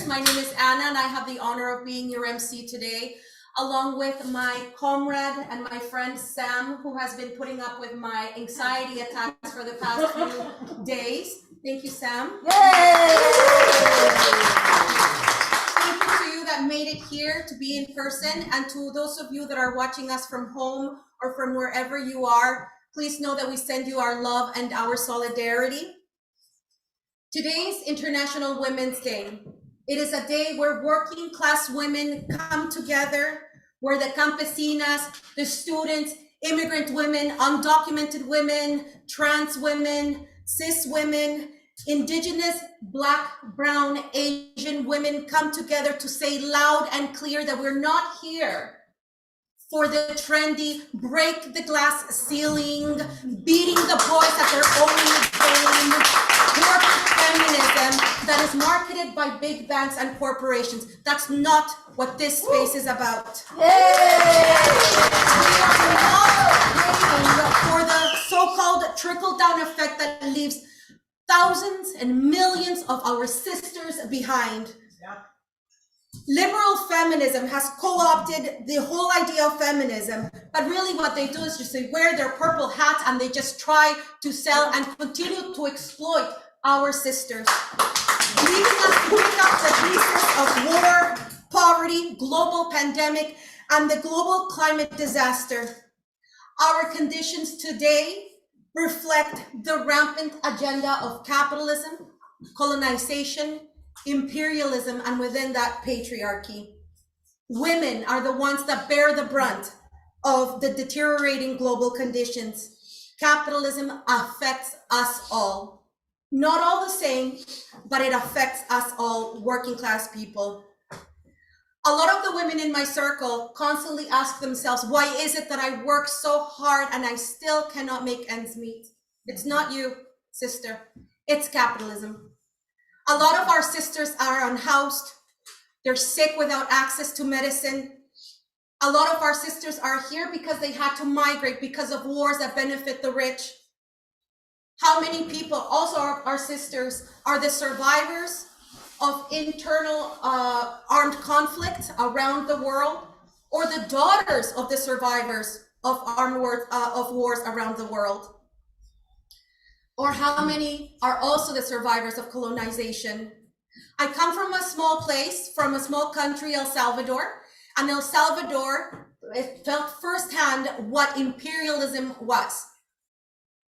listeners. My name is Anna, and I have the honor of being your MC today, along with my comrade and my friend Sam, who has been putting up with my anxiety attacks for the past few days. Thank you, Sam. Yay! Thank you to you that made it here to be in person, and to those of you that are watching us from home or from wherever you are, please know that we send you our love and our solidarity. Today's International Women's Day. It is a day where working class women come together, where the campesinas, the students, immigrant women, undocumented women, trans women, cis women, indigenous, Black, brown, Asian women come together to say loud and clear that we're not here for the trendy, break the glass ceiling, beating the boys at their own game, corporate feminism that is marketed by big banks and corporations. That's not what this space is about. Yay! We are not waiting for the so-called trickle-down effect that leaves thousands and millions of our sisters behind. Liberal feminism has co-opted the whole idea of feminism, but really what they do is just they wear their purple hats and they just try to sell and continue to exploit our sisters, leaving us to pick up the pieces of war, poverty, global pandemic, and the global climate disaster. Our conditions today reflect the rampant agenda of capitalism, colonization, imperialism, and within that, patriarchy. Women are the ones that bear the brunt of the deteriorating global conditions. Capitalism affects us all. Not all the same, but it affects us all, working class people. A lot of the women in my circle constantly ask themselves, why is it that I work so hard and I still cannot make ends meet? It's not you, sister, it's capitalism. A lot of our sisters are unhoused. They're sick without access to medicine. A lot of our sisters are here because they had to migrate because of wars that benefit the rich. How many people, also our sisters, are the survivors of internal armed conflict around the world, or the daughters of the survivors of armed wars around the world? Or how many are also the survivors of colonization? I come from a small place, from a small country, El Salvador, and El Salvador felt firsthand what imperialism was.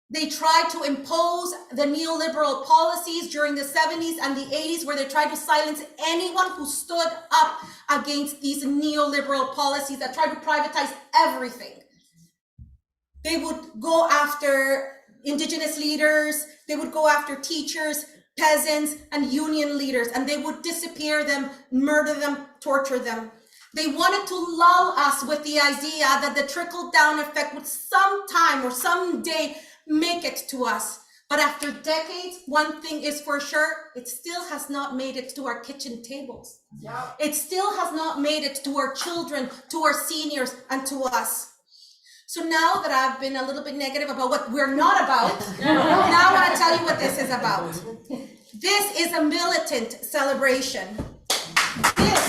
They tried to impose the neoliberal policies during the 70s and the 80s, where they tried to silence anyone who stood up against these neoliberal policies that tried to privatize everything. They would go after indigenous leaders, they would go after teachers, peasants, and union leaders, and they would disappear them, murder them, torture them. They wanted to lull us with the idea that the trickle-down effect would sometime or someday make it to us. But after decades, one thing is for sure, it still has not made it to our kitchen tables. Yeah. It still has not made it to our children, to our seniors, and to us. So now that I've been a little bit negative about what we're not about, now I want to tell you what this is about. This is a militant celebration. This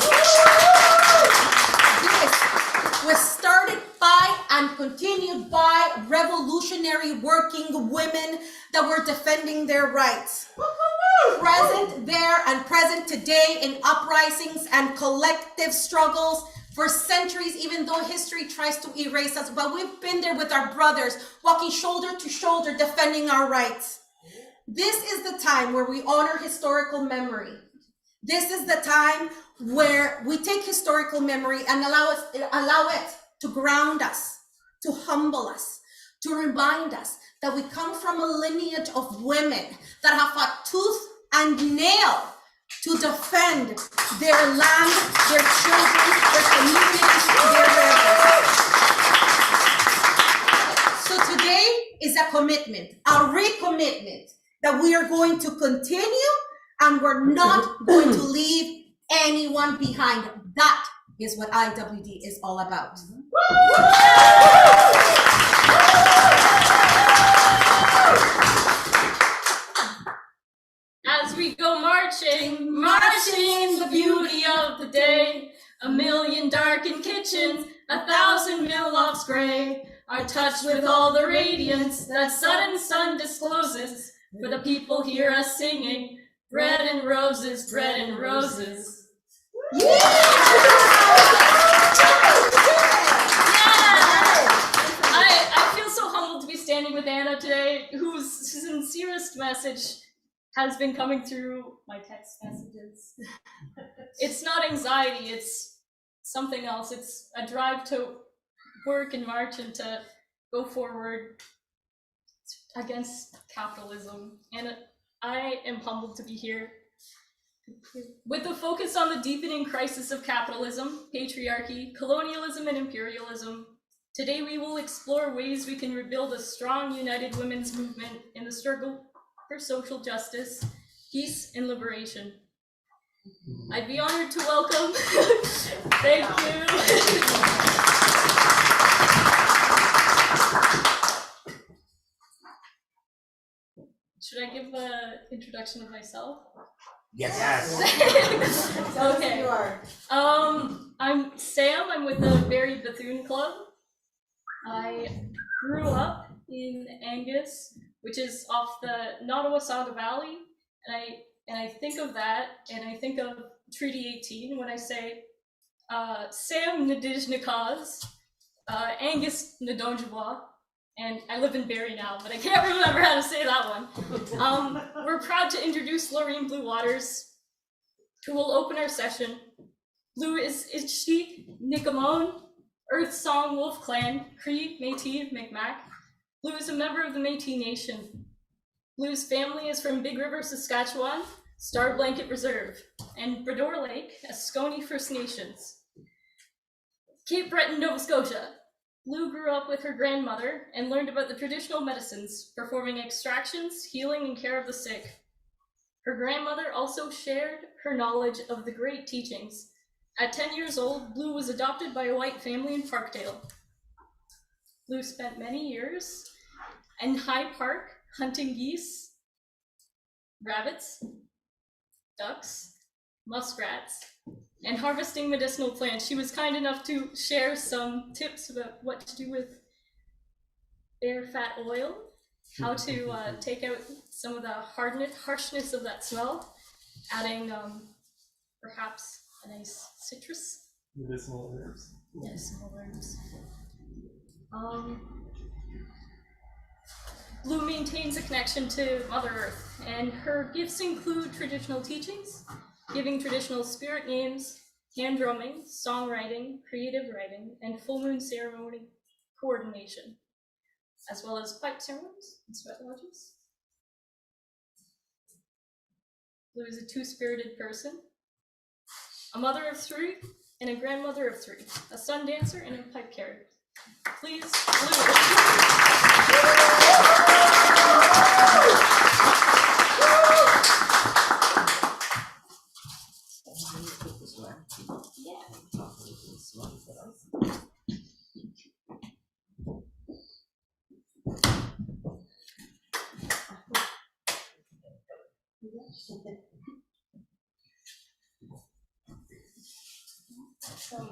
was started by and continued by revolutionary working women that were defending their rights. Present there and present today in uprisings and collective struggles for centuries, even though history tries to erase us, but we've been there with our brothers, walking shoulder to shoulder, defending our rights. This is the time where we honor historical memory. This is the time where we take historical memory and allow it to ground us, to humble us, to remind us that we come from a lineage of women that have fought tooth and nail to defend their land, their children, their communities, their rivers. So today is a commitment, a recommitment that we are going to continue, and we're not going to leave anyone behind. That is what IWD is all about. As we go marching, marching the day. 1,000,000 darkened kitchens, 1,000 mill lofts gray are touched with all the radiance that sudden sun discloses. For the people hear us singing, bread and roses, bread and roses. I feel so humbled to be standing with Anna today, whose sincerest message has been coming through my text messages. It's not anxiety, it's something else. It's a drive to work and march and to go forward against capitalism. And I am humbled to be here. With a focus on the deepening crisis of capitalism, patriarchy, colonialism, and imperialism, today we will explore ways we can rebuild a strong, united women's movement in the struggle for social justice, peace, and liberation. I'd be honored to welcome, thank you. Should I give an introduction of myself? Yes. Okay. You are. I'm Sam. I'm with the Barrie Bethune Club. I grew up in Angus, which is off the Nottawasaga Valley, and I think of that, and I think of Treaty 18 when I say Sam Ndijnikaz, Angus Ndonjabwa, and I live in Barrie now, but I can't remember how to say that one. We're proud to introduce Laureen Blue Waters, who will open our session. Blue is Ishti, Nikamon, Earth Song Wolf Clan, Cree, Métis, Mi'kmaq. Blue is a member of the Métis Nation. Blue's family is from Big River, Saskatchewan, Star Blanket Reserve, and Bredor Lake, Asconi First Nations. Cape Breton, Nova Scotia. Blue grew up with her grandmother and learned about the traditional medicines, performing extractions, healing, and care of the sick. Her grandmother also shared her knowledge of the great teachings. At 10 years old, Blue was adopted by a white family in Parkdale. Blue spent many years in High Park hunting geese, rabbits, ducks, muskrats, and harvesting medicinal plants. She was kind enough to share some tips about what to do with bear fat oil, how to take out some of the harshness of that smell, adding perhaps a nice citrus. Medicinal herbs. Medicinal herbs. Blue maintains a connection to Mother Earth, and her gifts include traditional teachings, giving traditional spirit names, hand drumming, songwriting, creative writing, and full moon ceremony coordination, as well as pipe ceremonies and sweat lodges. Blue is a two-spirited person, a mother of 3 and a grandmother of 3, a sun dancer and a pipe carrier. Please, Blue.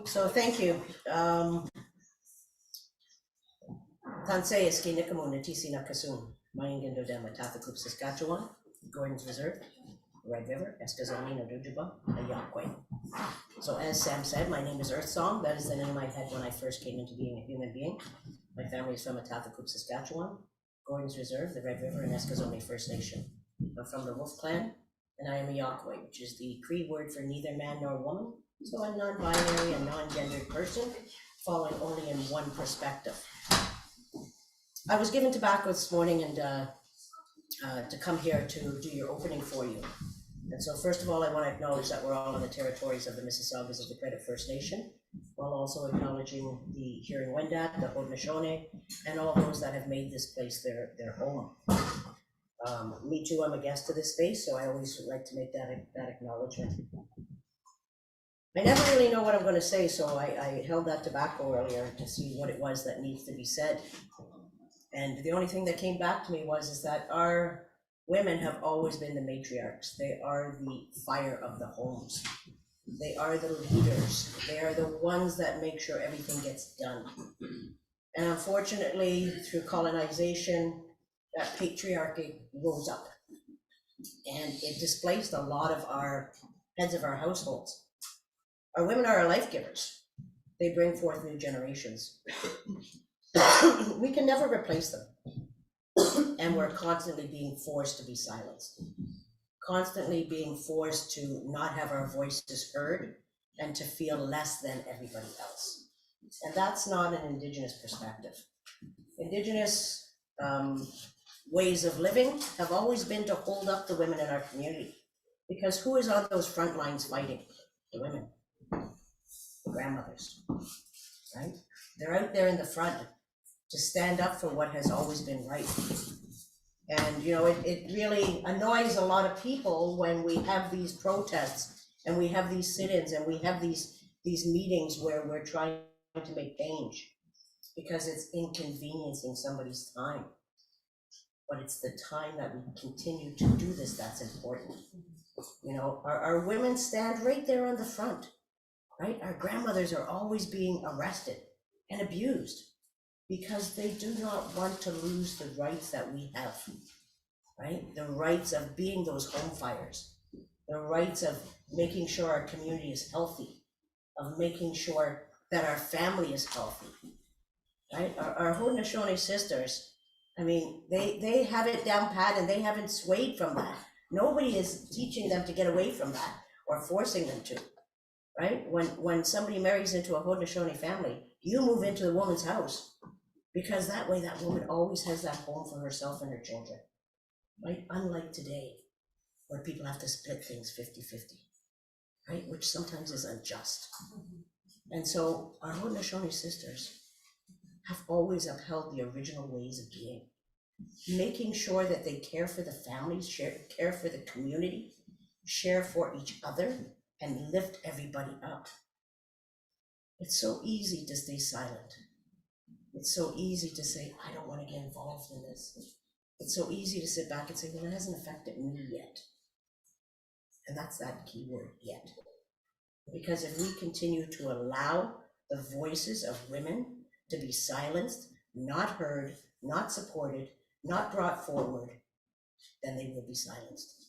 So thank you. Tansei is Kinikamun, Natisi Nakasun, Mayingando Dama, Tathakup, Saskatchewan, Gordon's Reserve, Red River, Eskazoni, Nodujaba, Ayakwe. So as Sam said, my name is Earth Song. That is the name I had when I first came into being a human being. My family is from Tathakup, Saskatchewan, Gordon's Reserve, the Red River, and Eskazoni First Nation. I'm from the Wolf Clan, and I am a Yakwe, which is the Cree word for neither man nor woman. So a non-binary and non-gendered person, falling only in one perspective. I was given tobacco this morning and to come here to do your opening for you. And so first of all, I want to acknowledge that we're all on the territories of the Mississaugas of the Credit First Nation, while also acknowledging the Huron-Wendat, the Haudenosaunee, and all those that have made this place their home. Me too, I'm a guest to this space, so I always like to make that acknowledgement. I never really know what I'm going to say, so I held that tobacco earlier to see what it was that needs to be said. And the only thing that came back to me is that our women have always been the matriarchs. They are the fire of the homes. They are the leaders. They are the ones that make sure everything gets done. And unfortunately, through colonization, that patriarchy rose up. And it displaced a lot of our heads of our households. Our women are our life givers. They bring forth new generations. We can never replace them. And we're constantly being forced to be silenced. Constantly being forced to not have our voices heard and to feel less than everybody else. And that's not an Indigenous perspective. Indigenous ways of living have always been to hold up the women in our community. Because who is on those front lines fighting? The women, the grandmothers, right? They're out there in the front to stand up for what has always been right. And you know, it really annoys a lot of people when we have these protests and we have these sit-ins and we have these meetings where we're trying to make change, because it's inconveniencing somebody's time. But it's the time that we continue to do this that's important. You know, our women stand right there on the front, right? Our grandmothers are always being arrested and abused because they do not want to lose the rights that we have, right? The rights of being those home fires, the rights of making sure our community is healthy, of making sure that our family is healthy, right? Our Haudenosaunee sisters, I mean, they have it down pat and they haven't swayed from that. Nobody is teaching them to get away from that or forcing them to, right? When somebody marries into a Haudenosaunee family, you move into the woman's house, because that way that woman always has that home for herself and her children, right? Unlike today, where people have to split things 50-50, right? Which sometimes is unjust. And so our Haudenosaunee sisters have always upheld the original ways of being, making sure that they care for the families, care for the community, share for each other, and lift everybody up. It's so easy to stay silent. It's so easy to say, I don't want to get involved in this. It's so easy to sit back and say, well, it hasn't affected me yet. And that's that key word, yet. Because if we continue to allow the voices of women to be silenced, not heard, not supported, not brought forward, then they will be silenced.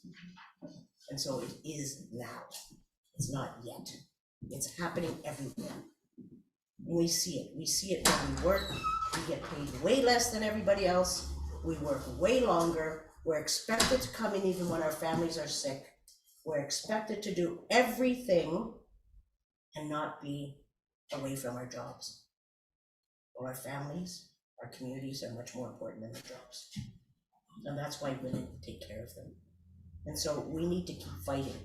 And so it is now. It's not yet. It's happening everywhere. We see it. We see it when we work. We get paid way less than everybody else. We work way longer. We're expected to come in even when our families are sick. We're expected to do everything and not be away from our jobs. Well, our families, our communities are much more important than the jobs. And that's why women take care of them. And so we need to keep fighting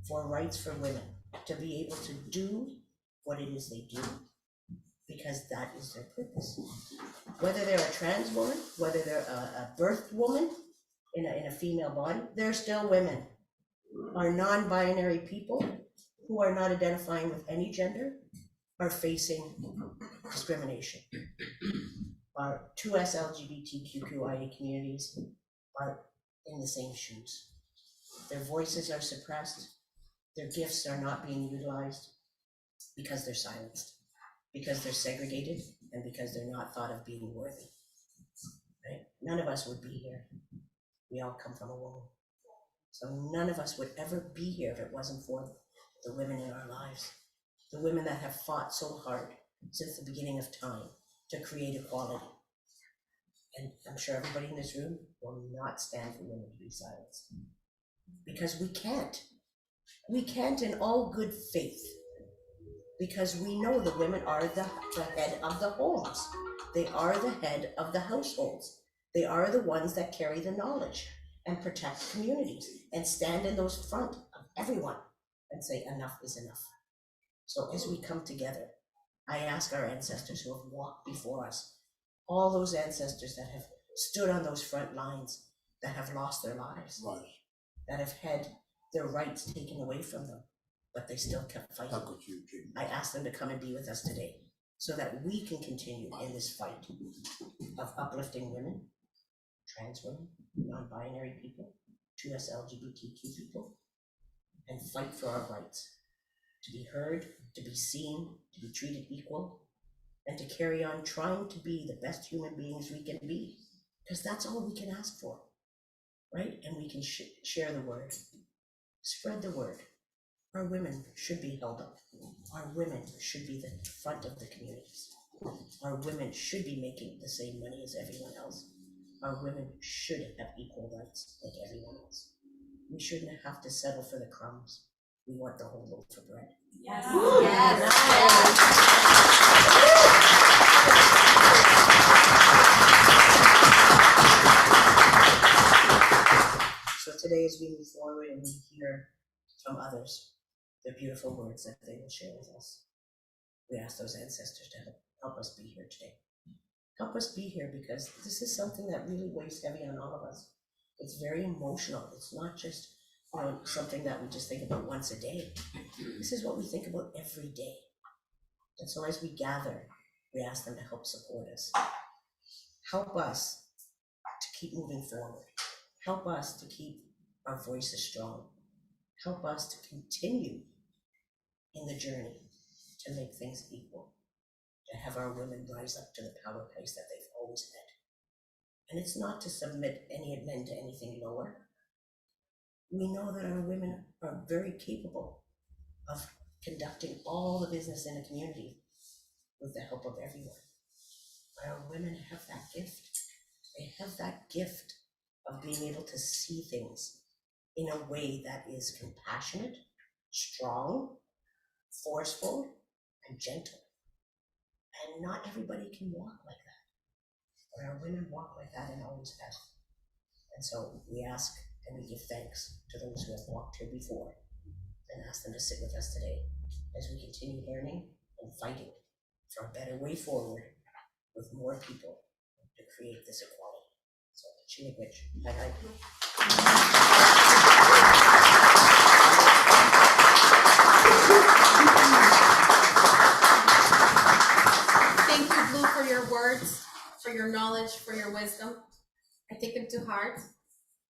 for rights for women to be able to do what it is they do, because that is their purpose. Whether they're a trans woman, whether they're a birthed woman in a female body, they're still women. Our non-binary people who are not identifying with any gender are facing discrimination. Our 2S LGBTQIA communities are in the same shoes. Their voices are suppressed. Their gifts are not being utilized because they're silenced, because they're segregated, and because they're not thought of being worthy. Right? None of us would be here. We all come from a woman. So none of us would ever be here if it wasn't for the women in our lives, the women that have fought so hard since the beginning of time to create equality. And I'm sure everybody in this room will not stand for women to be silenced, because we can't. We can't in all good faith, because we know the women are the head of the homes. They are the head of the households. They are the ones that carry the knowledge and protect communities and stand in those front of everyone and say enough is enough. So as we come together, I ask our ancestors who have walked before us, all those ancestors that have stood on those front lines, that have lost their lives, that have had their rights taken away from them, but they still kept fighting. I ask them to come and be with us today so that we can continue in this fight of uplifting women, trans women, non-binary people, 2S LGBTQ people, and fight for our rights to be heard, to be seen, to be treated equal, and to carry on trying to be the best human beings we can be, because that's all we can ask for, right? And we can share the word, spread the word. Our women should be held up. Our women should be the front of the communities. Our women should be making the same money as everyone else. Our women should have equal rights like everyone else. We shouldn't have to settle for the crumbs. We want the whole loaf of bread. Yes. So today, as we move forward and we hear from others the beautiful words that they will share with us, we ask those ancestors to help us be here today. Help us be here because this is something that really weighs heavy on all of us. It's very emotional. It's not just something that we just think about once a day. This is what we think about every day. And so as we gather, we ask them to help support us. Help us to keep moving forward. Help us to keep our voices strong. Help us to continue in the journey to make things equal, to have our women rise up to the power place that they've always had. And it's not to submit any men to anything lower. We know that our women are very capable of conducting all the business in a community with the help of everyone. But our women have that gift. They have that gift of being able to see things in a way that is compassionate, strong, forceful, and gentle. And not everybody can walk like that. But our women walk like that and always have. And so we ask and we give thanks to those who have walked here before and ask them to sit with us today as we continue learning and fighting for a better way forward with more people to create this equality. So, Chinigwich, Thank you, Blue, for your words, for your knowledge, for your wisdom. I take them to heart.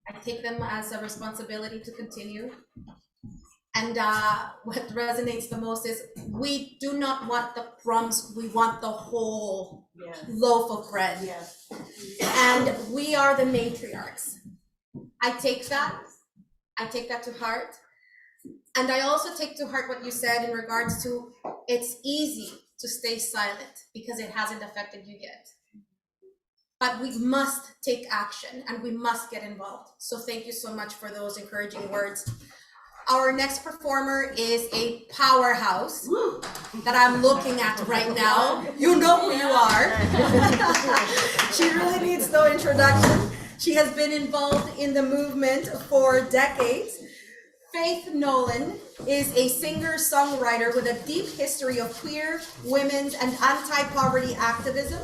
I take them as a responsibility to continue. And what resonates the most is we do not want the crumbs, we want the whole loaf of bread. Yes. And we are the matriarchs. I take that to heart. And I also take to heart what you said in regards to it's easy to stay silent because it hasn't affected you yet. But we must take action and we must get involved. So thank you so much for those encouraging words. Our next performer is a powerhouse that I'm looking at right now. You know who you are. She really needs no introduction. She has been involved in the movement for decades. Faith Nolan is a singer-songwriter with a deep history of queer, women's, and anti-poverty activism.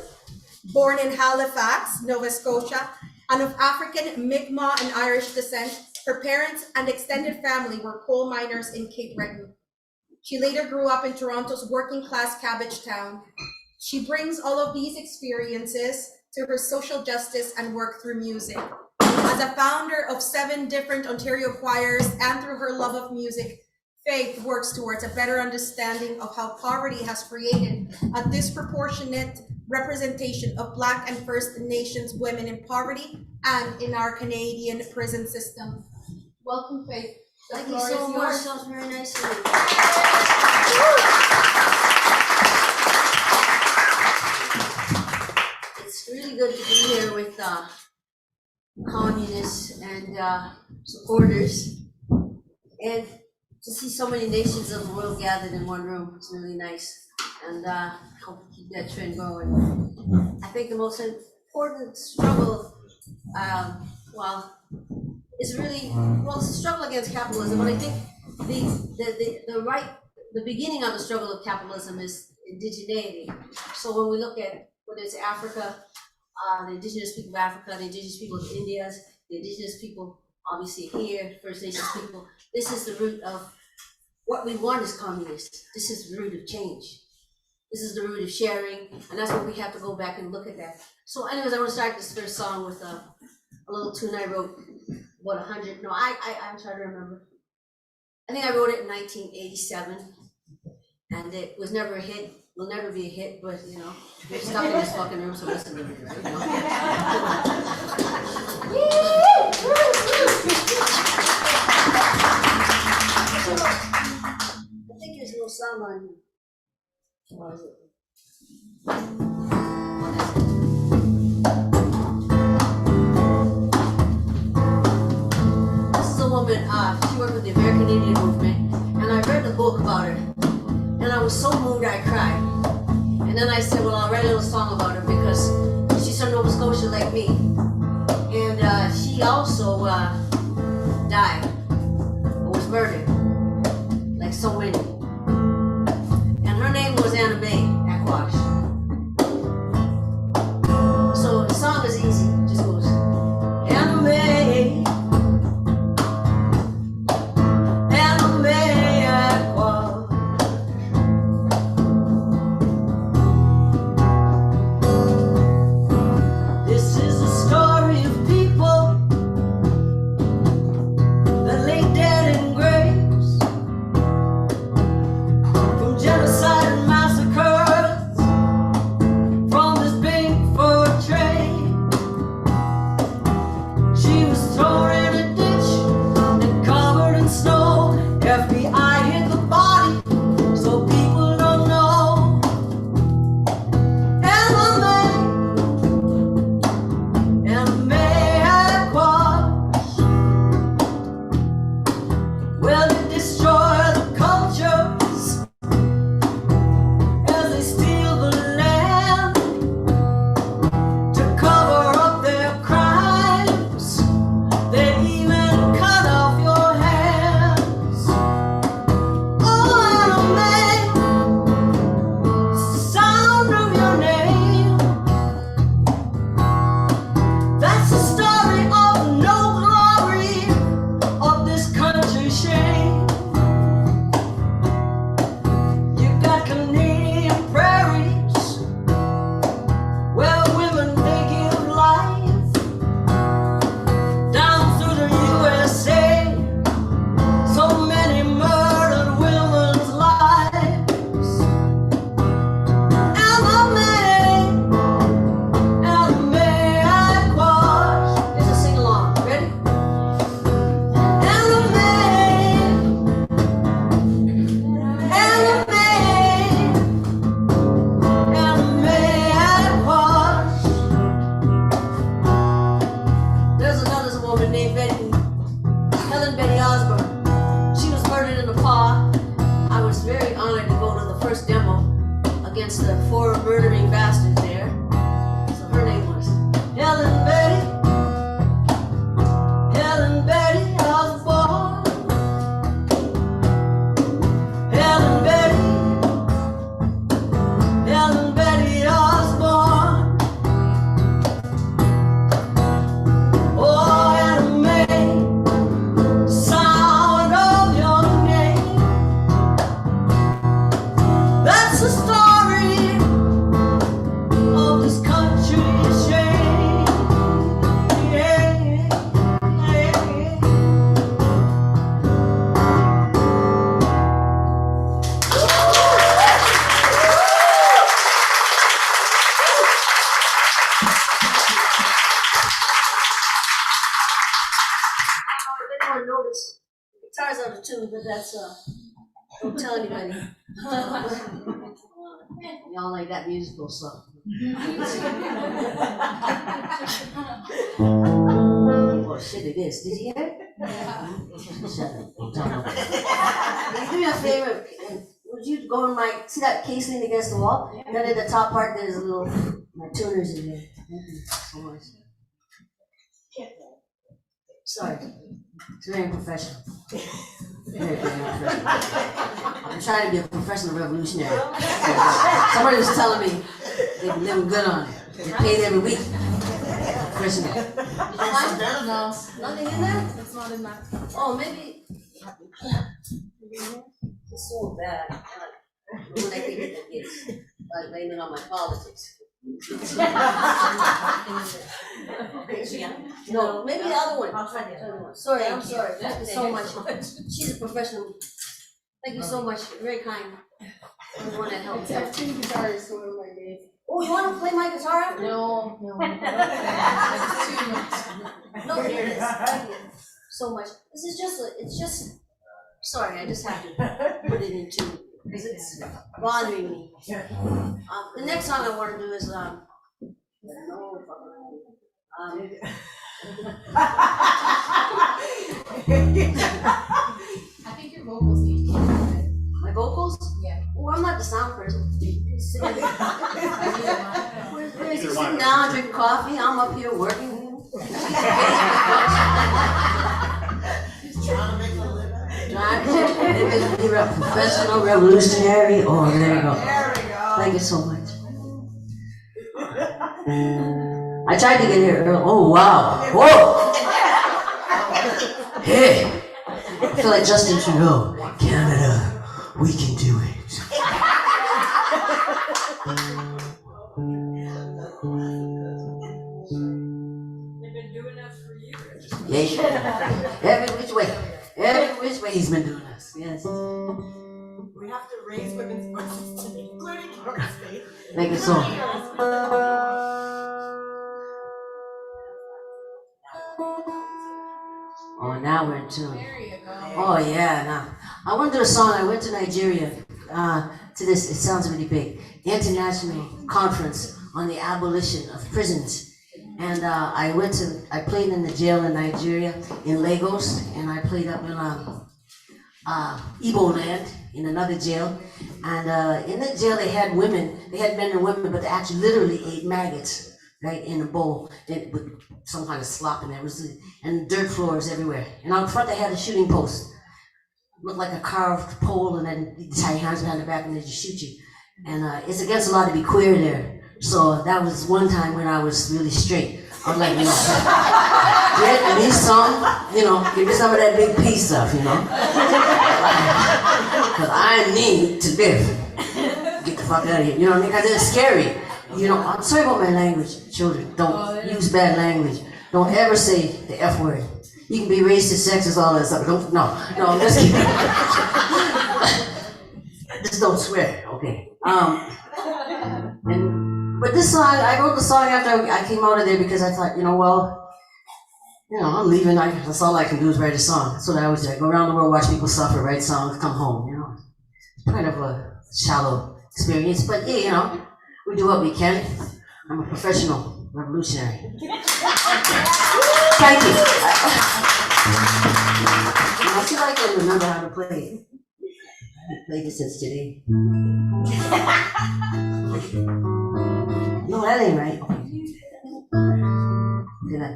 Born in Halifax, Nova Scotia, and of African, Mi'kmaq, and Irish descent, her parents and extended family were coal miners in Cape Breton. She later grew up in Toronto's working-class Cabbagetown. She brings all of these experiences to her social justice and work through music. As a founder of 7 different Ontario choirs and through her love of music, Faith works towards a better understanding of how poverty has created a disproportionate representation of Black and First Nations women in poverty and in our Canadian prison system. Welcome, Faith. Thank you so much. That was very nice of you. It's really good to be here with communists and supporters, and to see so many nations of the world gathered in one room. It's really nice, and hope to keep that trend going. I think the most important struggle, is really, it's a struggle against capitalism, but I think the beginning of the struggle of capitalism is indigeneity. So when we look at whether it's Africa, the indigenous people of Africa, the indigenous people of India, the indigenous people obviously here, First Nations people, this is the root of what we want as communists. This is the root of change. This is the root of sharing, and that's what we have to go back and look at that. So anyways, I want to start this first song with a little tune I wrote about 100, I'm trying to remember. I think I wrote it in 1987, And it was never a hit, will never be a hit, but you know, we're stuck in this fucking room, so listen to it, right? You know? I think there's no sound on here. Or is it? This is a woman, she worked with the American Indian movement, and I read the book about her, and I was so moved I cried. And then I said, well, I'll write a little song about her because she's from Nova Scotia like me. And she also died, or was murdered, like so many. And her name was Anna Mae Aquash. So the song is easy, it just goes, Anna Mae, Anna Mae Aquash. This is a story of people that lay dead in graves from genocide and massacres from this big fur train. She was thrown in a ditch and covered in snow. FBI hid the body so people don't know. Anna Mae Aquash. Well, they destroy the cultures as they steal the land to cover up their crimes. They even cut off your hands. Oh, Anna Mae, sound of your name. That's the story of no glory of this country's shame. You've got Canadian prairies where women they give life. Down through the USA, so many murdered women's lives. Anna Mae Aquash. Here's a sing along. Ready? Anna Mae Aquash. There's another woman named Helen Betty Osborne. She was murdered in Nepal. I was very honored to go to the first demo against the 4 murdering bastards there. So her name was Helen Betty Osborne. Helen Betty Osborne. Oh, Anna Mae, sound of your name. That's the story of this country's shame. Yeah, yeah. If anyone noticed, the guitar's out of tune, but that's don't tell anybody. Y'all like that musical stuff. Oh shit, it is. Did you hear it? Shut up. Don't tell nobody. Do me a favor. Would you go in my, see that case leaning against the wall? Then in the top part there's a little, my tuners in there. Thank you so much. Sorry. It's very unprofessional. Very unprofessional. I'm trying to be a professional revolutionary. Somebody was telling me they're living good on it. They paid every week. Professional. No, Nothing in there? it's not in that. Oh, maybe. It's so bad. When I think it is, I blame it on my politics. No, maybe the other one. I'll try the other one. Sorry, I'm sorry. Thank you so much. She's a professional. Thank you so much. Very kind. the one that helped. Except two guitars, one of my days. Oh, you wanna play my guitar? No. No, here it is. Thank you so much. This is just, it's just, sorry, I just have to put it in tune, because it's bothering me. The next song I wanna do is, I think your vocals need to be better. my vocals? Yeah. Oh, I'm not the sound person. He's sitting Either one. down, drinking coffee, I'm up here working. Trying to be a professional revolutionary. Oh, there you go. Thank you so much. I tried to get here early. Oh, wow. Whoa! Hey! I feel like Justin Trudeau. Canada, we can do it. They've been doing that for years. Yeah. Every which way. Every which way he's been doing us. Yes. We have to raise women's voices today, including yours, Faith. Thank you so much. Oh, now we're in tune. There you go. Oh yeah, now I want to do a song. I went to Nigeria to this. It sounds really big. International Conference on the Abolition of Prisons, and I played in the jail in Nigeria, in Lagos, and I played up in Igbo land in another jail. And in the jail they had women. They had men and women, but they actually literally ate maggots. Right in a bowl, with some kind of slop in there, and dirt floors everywhere. And out front they had a shooting post, looked like a carved pole, and then you tie your hands behind the back and they just shoot you. And it's against the law to be queer there. So that was one time when I was really straight. I was like, get me some, give me some of that big peace stuff, because I need to live. Get the fuck out of here, you know what I mean? Because it's scary. I'm sorry about my language, children. Don't use bad language. Don't ever say the F word. You can be racist, sexist, all that stuff. No, I'm just kidding. Just don't swear, okay? But this song, I wrote the song after I came out of there because I thought, I'm leaving. That's all I can do is write a song. That's what I always do. I go around the world, watch people suffer, write songs, come home. It's kind of a shallow experience, but yeah, we do what we can. I'm a professional revolutionary. Thank you. I feel like I remember how to play it. I've played it since today. No, that ain't right. Look at that.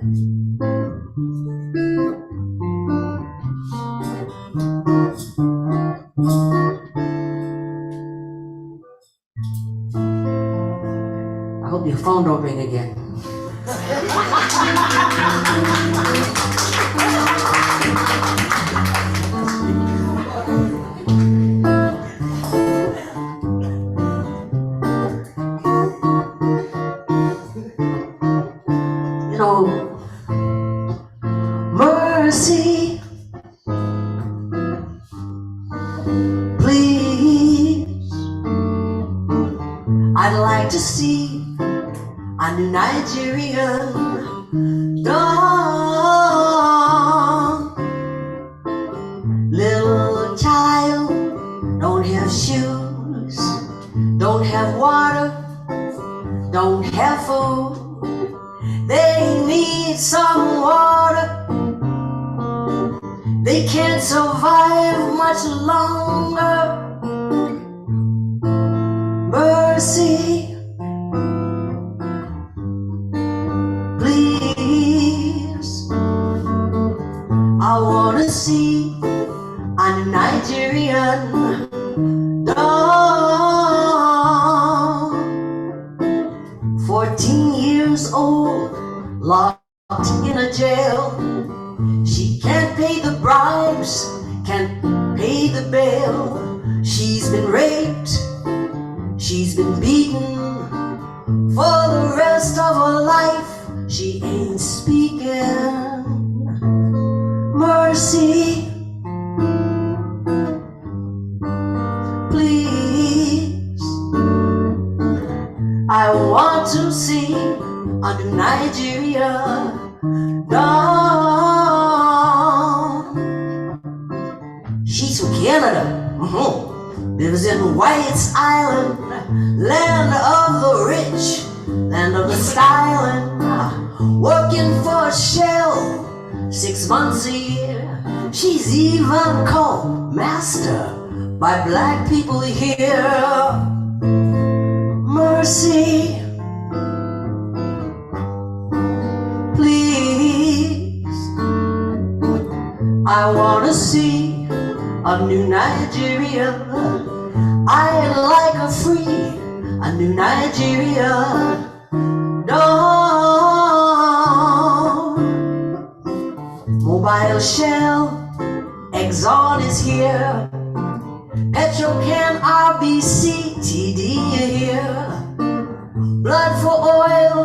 I hope your phone don't ring again. Mercy, please. I'd like to see a new Nigerian dawn. Little child, don't have shoes, don't have water, don't have food. They need some water. They can't survive much longer. Mercy, please. I wanna see a Nigerian dawn. 14 years old, locked in a jail. She can't pay the bribes, can't pay the bail. She's been raped, she's been beaten. For the rest of her life, she ain't speaking. Mercy, please. want to see a new Nigeria dawn. She's from Canada. Lives in White's Island, land of the rich, land of the styling. Working for Shell 6 months a year. She's even called master by black people here. Mercy, please, I wanna see a new Nigeria. I'd like a free, a new Nigeria dawn. Mobile Shell, Exxon is here. Petrocan, RBC, TD are here. Blood for oil,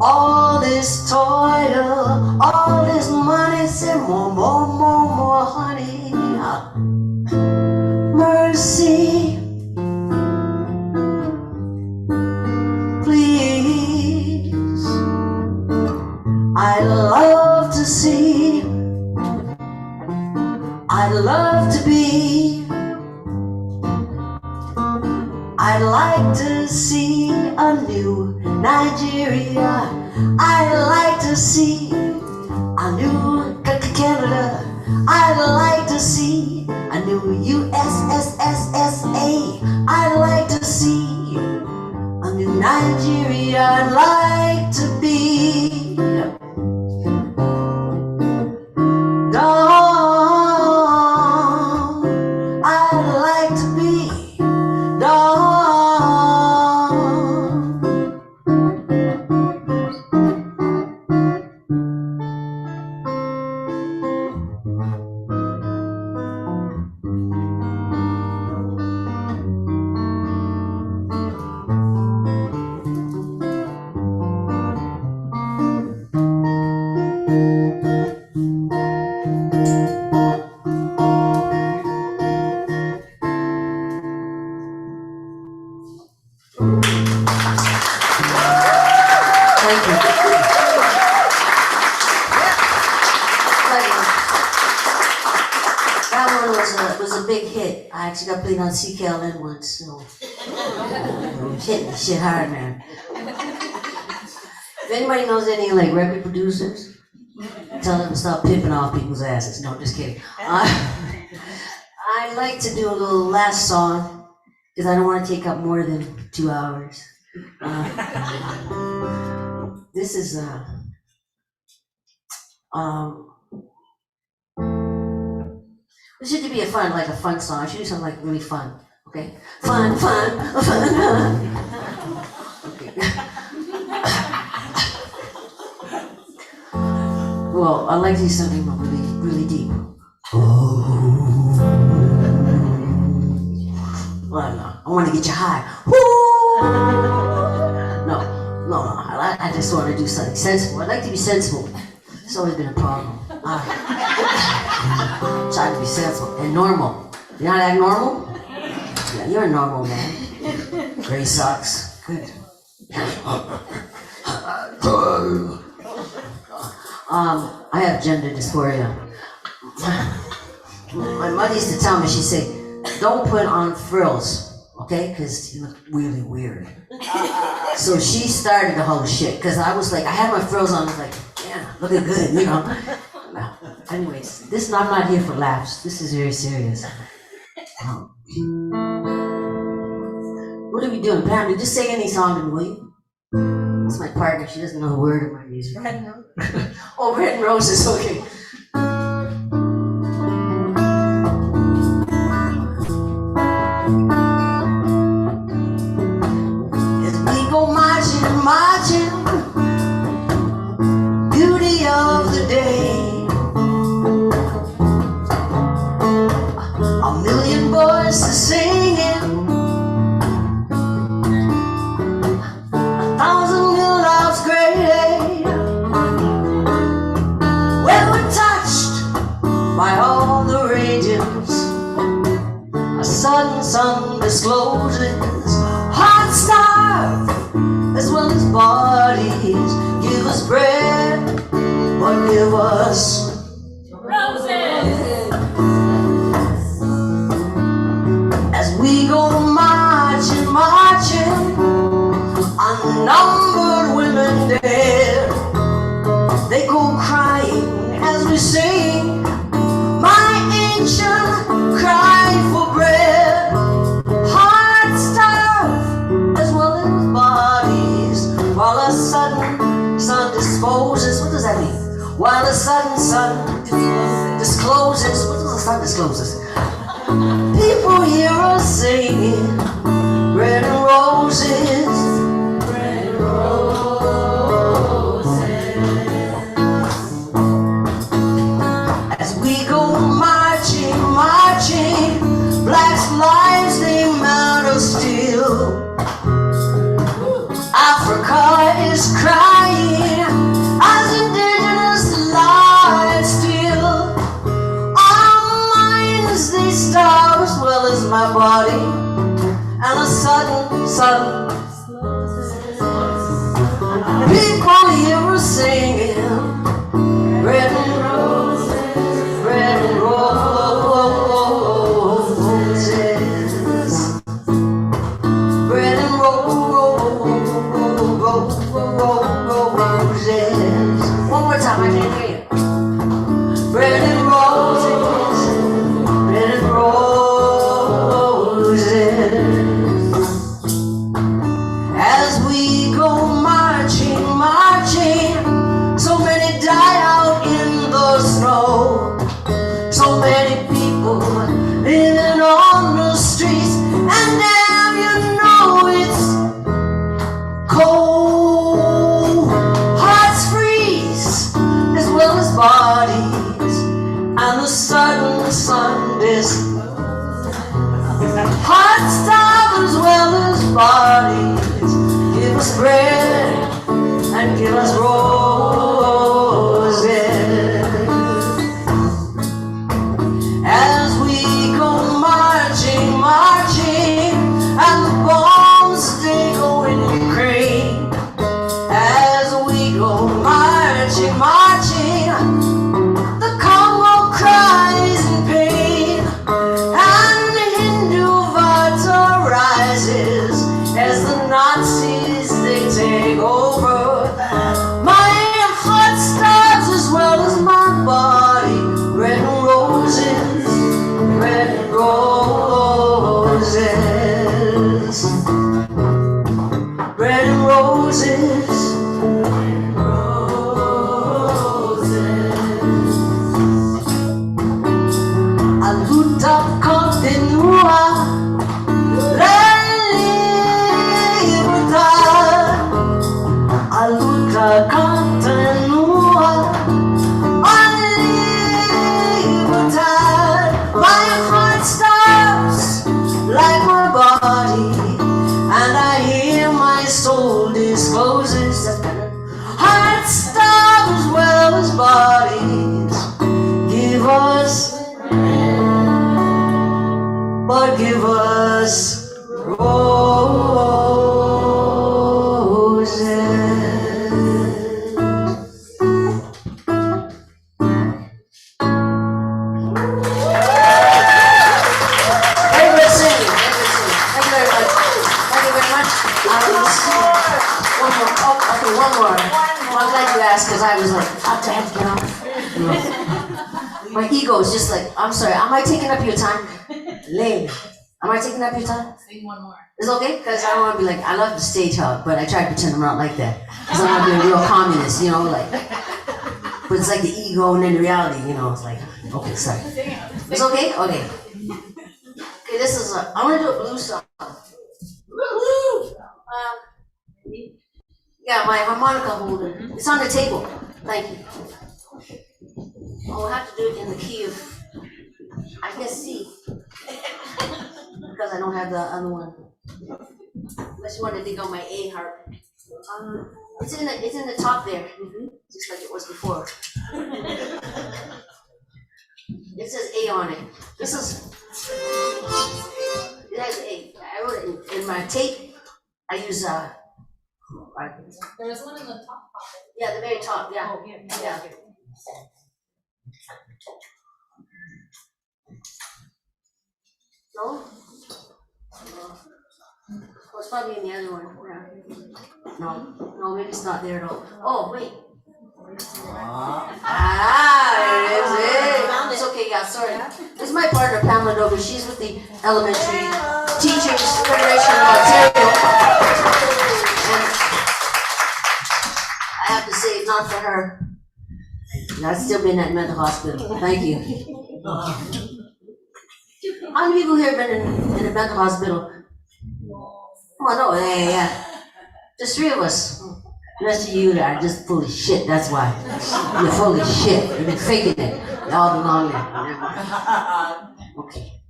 all this toil, all this money, say more honey. Mercy, please, I'd love to see, I'd love to be, I'd like to see a new Nigeria. I'd like to see a new Canada. I'd like to see a new USSSA. I'd like to see a new Nigeria. I'd like to be dawn. I'd like to be dawn. Thank you. That one was a big hit. I actually got played on CKLN once, so hit me shit hard, man. If anybody knows any like record producers, tell them to stop pimping off people's asses. No, just kidding. I like to do a little last song because I don't want to take up more than 2 hours. This is this should be a fun song. I should do something like really fun. Okay, fun. Okay. Well, I'd like to do something really deep. Well, no, I want to get you high. No. I just want to do something sensible. I like to be sensible. It's always been a problem. Try to be sensible and normal. You're not that normal? Yeah, you're a normal man. Gray socks. Good. I have gender dysphoria. My mother used to tell me, she'd say, don't put on frills, okay? Because you look really weird. So she started the whole shit, because I was like, I had my frills on, I was like, yeah, looking good, you know? No. Anyways, I'm not here for laughs. This is very serious. What are we doing? Pam, just sing any song to me, will you? It's my partner, she doesn't know a word of my music. Oh, Red and Roses, okay. As we go marching, beauty of the day. A million voices singing, 1,000 little loves great. Well, we're touched by all the rages. A sudden sun discloses, heart starved as well as bodies. Give us bread, but give us Roses! as we go marching, marching, unnumbered women dead. They go crying as we sing, my ancient cry for bread. Hearts starve as well as bodies, while a sudden sun disposes. What does that mean? While a sudden sun discloses. What does the sun discloses? People hear us singing, bread and roses, bread and roses. As we go marching, marching, Black's lives they matter still. Africa is crying as indigenous lives still. Our minds they starve as well as my body, and a sudden people hear us singing, bread and roses, bread and roses, bread and roses. One more time, I can't hear you. Bread and roses, bread and roses. As we go marching, marching, so many die out in the snow. So many people living on the streets, and damn, you know it's cold. Hearts freeze as well as bodies, and the sudden sun disappears. Hearts starve as well as bodies. Give us bread and give us roses. As we go marching, marching, and the bombs they go in Ukraine. As we go marching, marching, the Congo cries in pain, and the Hindu Vata rises as the Nazis they take over. My heart starves as well as my body. Red roses, red roses, red roses, a luta continua, la libertad, a luta continua, a libertad. My heart stops like my body, and I hear my soul discloses. Heart stops as well as bodies. Give us, but give us roses. Very good singing, very good singing. Thank you very much. Thank you very much. One more. Oh, okay, one more. Well, I'm glad you asked, because I was like, about to have to get off. You know. My ego is just like, I'm sorry, am I taking up your time? Lame. Am I taking up your time? Sing one more. It's okay? Because I don't want to be like, I love the stage talk, but I try to pretend I'm not like that. Because I'm not being a real communist, you know, like. But it's like the ego and then the reality, you know, it's like, okay, sorry. Sing it. It's okay? Okay. Okay, this is I want to do a blues song. Woo! Yeah, my harmonica holder. It's on the table. Thank you. I'll have to do it in the key of, I guess, C. Because I don't have the other one. Unless you want to dig on my A harp. It's in the top there. Just like it was before. It says A on it. This is, it has A. I wrote it in my tape. I use There was one in the top pocket. Yeah, the very top, yeah. Oh, yeah. Yeah. No? Oh, it's probably in the other one, yeah. No, maybe it's not there at all. Oh, wait. There it is, hey. It's okay, yeah, sorry. This is my partner Pamela Dover, she's with the Elementary Teachers Federation of Ontario. And I have to say, if not for her, I'd still be in that mental hospital. Thank you. How many people here have been in a mental hospital? Oh, no, yeah. Just 3 of us. The rest of you are just full of shit, that's why. You're full of shit. You've been faking it. All belong there. Okay.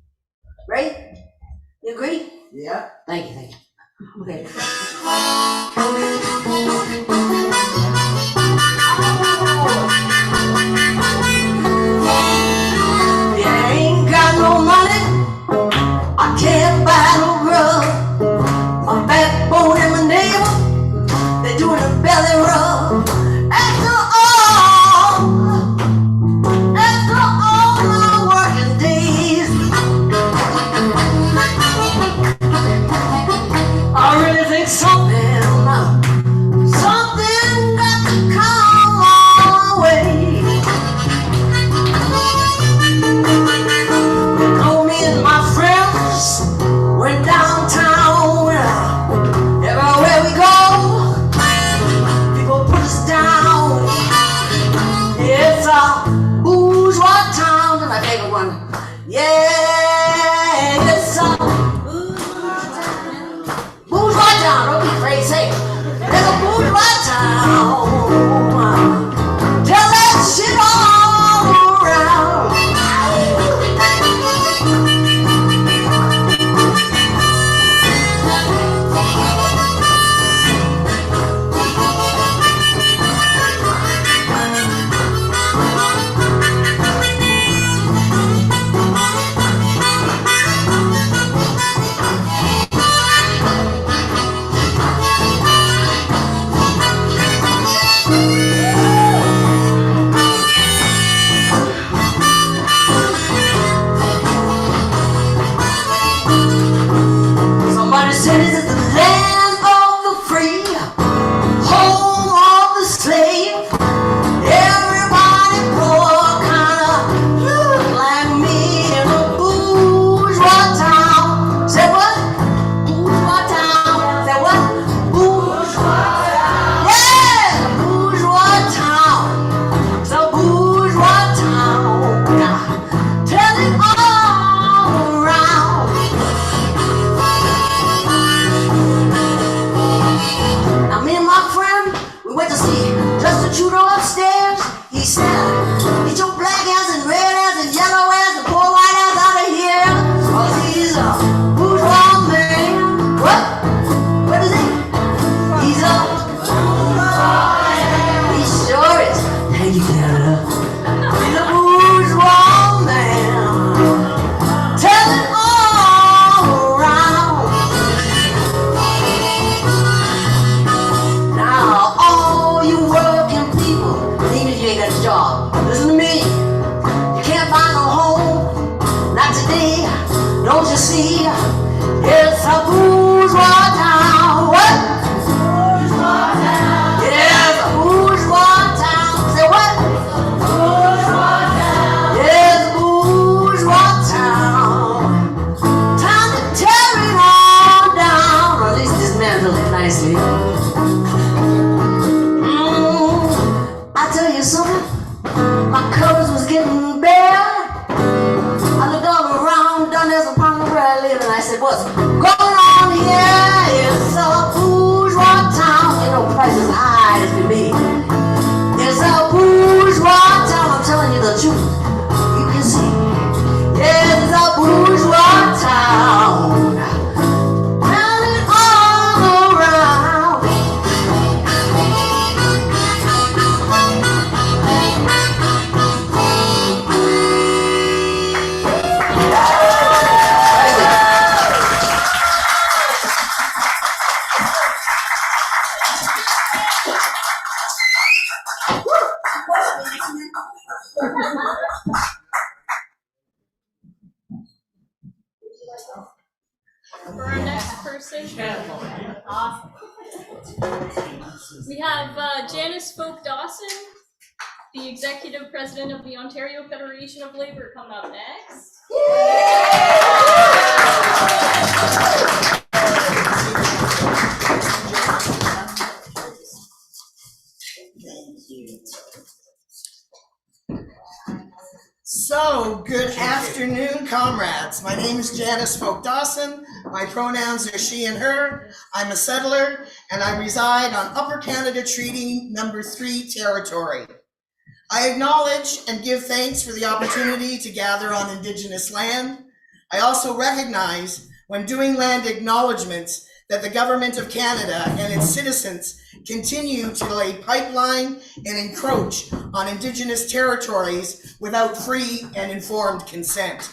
Right? You agree? Yeah. Thank you. Okay. I ain't got no money. I can't buy no grub. My backbone and my neighbor, they're doing a belly rub. After all my working days, I really think something got to come my way. You know, me and my friends went downtown. Everywhere we go, people put us down. It's a bourgeois town. And my favorite one. Yeah, it's a bourgeois town. Don't be crazy. It's a bourgeois town. Tell that shit all around. Somebody said this is the land of the free, home of the slave. Everybody poor kinda look like me in a bourgeois town. Say what? Bourgeois town. Say what? Bourgeois town. Yeah, bourgeois town. It's a bourgeois town. Tell it all around. Now me and my friend, we went to see Justin Trudeau upstairs. He said, get your black ass and red ass and yellow ass and poor white ass out of here. Cause he's a bourgeois man. What? What is he? He's a bourgeois man. He sure is. Thank you, Canada. He's a bourgeois man. Tell it all around. Now, all you working people, even if you ain't got a job, listen to me. You can't find a home, not today. Don't you see? It's a bourgeois town. What? Bourgeois town. Yeah, it's a bourgeois town. Say what? Bourgeois town. Yeah, it's a bourgeois town. Time to tear it all down, or at least dismantle it nicely. I tell you something, my clothes was getting bare. I looked all around, down there's a pond where I live, and I said, what's going on here? It's a bourgeois town. You know, prices high as can be. It's a bourgeois town, I'm telling you the truth. You can see. Yeah, it's a bourgeois town. Tell it all around. For our next person, we have Janice Folk Dawson, the Executive President of the Ontario Federation of Labour, coming up next. So, good afternoon, comrades. My name is Janice Folk Dawson. My pronouns are she and her. I'm a settler, and I reside on Upper Canada Treaty Number 3 territory. I acknowledge and give thanks for the opportunity to gather on Indigenous land. I also recognize, when doing land acknowledgements, that the Government of Canada and its citizens continue to lay pipeline and encroach on Indigenous territories without free and informed consent.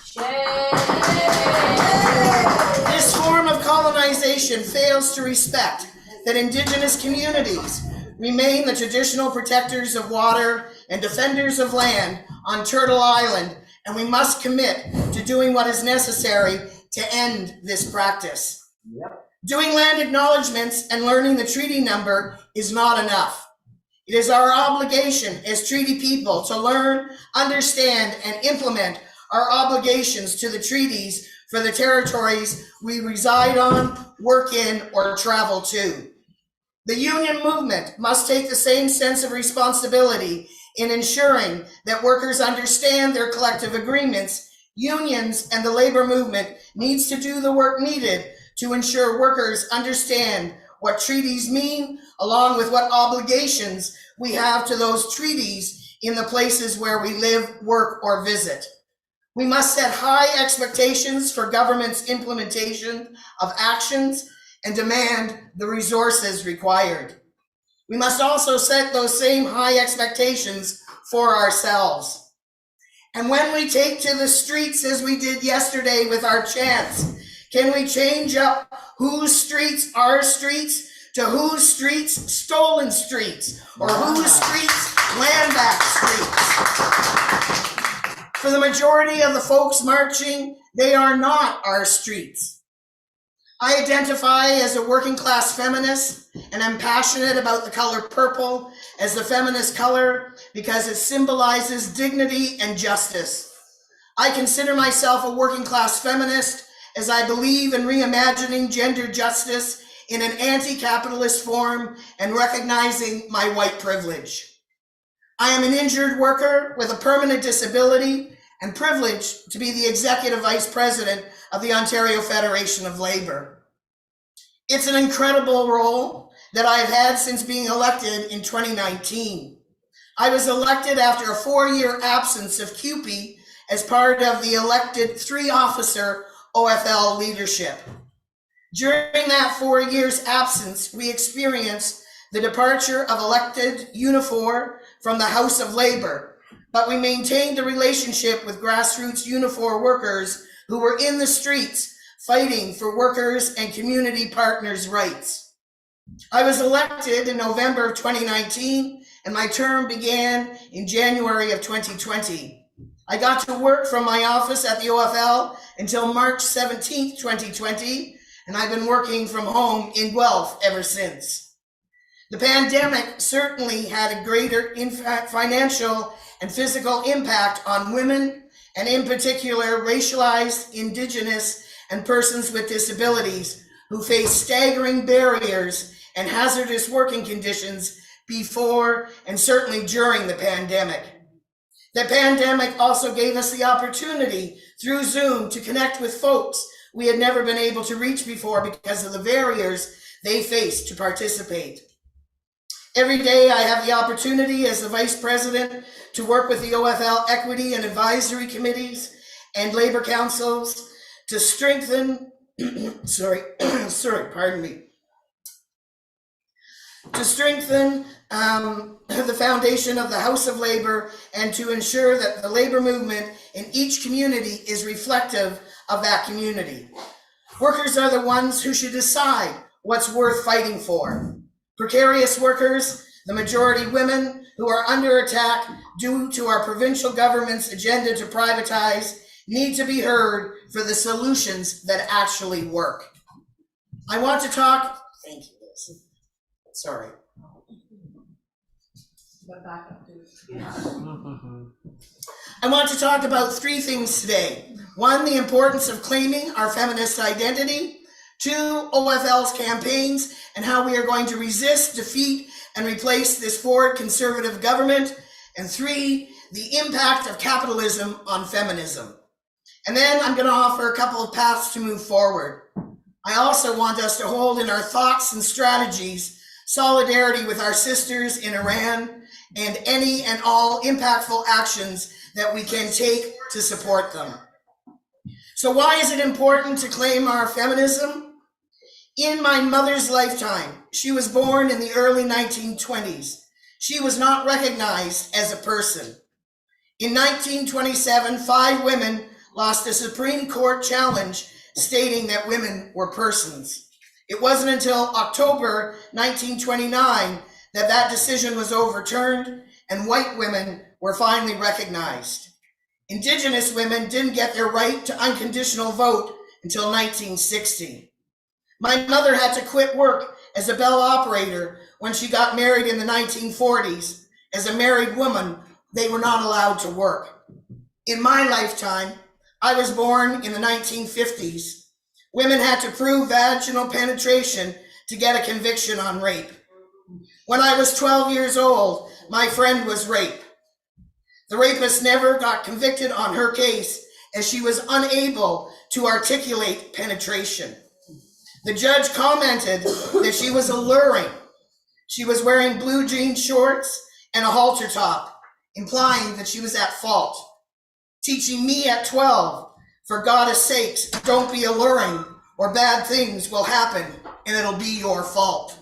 This form of colonization fails to respect that Indigenous communities remain the traditional protectors of water and defenders of land on Turtle Island, and we must commit to doing what is necessary to end this practice. Doing land acknowledgements and learning the treaty number is not enough. It is our obligation as treaty people to learn, understand, and implement our obligations to the treaties for the territories we reside on, work in, or travel to. The union movement must take the same sense of responsibility in ensuring that workers understand their collective agreements. Unions and the labor movement needs to do the work needed to ensure workers understand what treaties mean, along with what obligations we have to those treaties in the places where we live, work, or visit. We must set high expectations for government's implementation of actions and demand the resources required. We must also set those same high expectations for ourselves. And when we take to the streets as we did yesterday with our chants, can we change up whose streets are streets to whose streets stolen streets, or whose streets land back streets? For the majority of the folks marching, they are not our streets. I identify as a working class feminist, and I'm passionate about the color purple as the feminist color because it symbolizes dignity and justice. I consider myself a working class feminist as I believe in reimagining gender justice in an anti-capitalist form and recognizing my white privilege. I am an injured worker with a permanent disability and privileged to be the Executive Vice President of the Ontario Federation of Labour. It's an incredible role that I've had since being elected in 2019. I was elected after a 4-year absence of CUPE as part of the elected 3-officer OFL leadership. During that 4 years absence, we experienced the departure of elected Unifor from the House of Labour, but we maintained a relationship with grassroots Unifor workers who were in the streets fighting for workers and community partners' rights. I was elected in November of 2019, and my term began in January of 2020. I got to work from my office at the OFL until March 17th, 2020, and I've been working from home in Guelph ever since. The pandemic certainly had a greater financial and physical impact on women, and in particular, racialized, Indigenous, and persons with disabilities who face staggering barriers and hazardous working conditions before and certainly during the pandemic. The pandemic also gave us the opportunity through Zoom to connect with folks we had never been able to reach before because of the barriers they faced to participate. Every day I have the opportunity as the Vice President to work with the OFL Equity and Advisory Committees and Labor Councils to strengthen, the foundation of the House of Labor and to ensure that the labor movement in each community is reflective of that community. Workers are the ones who should decide what's worth fighting for. Precarious workers, the majority women, who are under attack due to our provincial government's agenda to privatize need to be heard for the solutions that actually work. I want to talk, thank you, Liz. Sorry. I want to talk about three things today. One, the importance of claiming our feminist identity. Two, OFL's campaigns and how we are going to resist, defeat, and replace this forward conservative government. And three, the impact of capitalism on feminism. And then I'm going to offer a couple of paths to move forward. I also want us to hold in our thoughts and strategies solidarity with our sisters in Iran and any and all impactful actions that we can take to support them. So why is it important to claim our feminism? In my mother's lifetime, she was born in the early 1920s. She was not recognized as a person. In 1927, 5 women lost a Supreme Court challenge stating that women were persons. It wasn't until October 1929 that that decision was overturned and white women were finally recognized. Indigenous women didn't get their right to unconditional vote until 1960. My mother had to quit work as a bell operator when she got married in the 1940s. As a married woman, they were not allowed to work. In my lifetime, I was born in the 1950s. Women had to prove vaginal penetration to get a conviction on rape. When I was 12 years old, my friend was raped. The rapist never got convicted on her case as she was unable to articulate penetration. The judge commented that she was alluring. She was wearing blue jean shorts and a halter top, implying that she was at fault. Teaching me at 12, for God's sakes, don't be alluring or bad things will happen and it'll be your fault.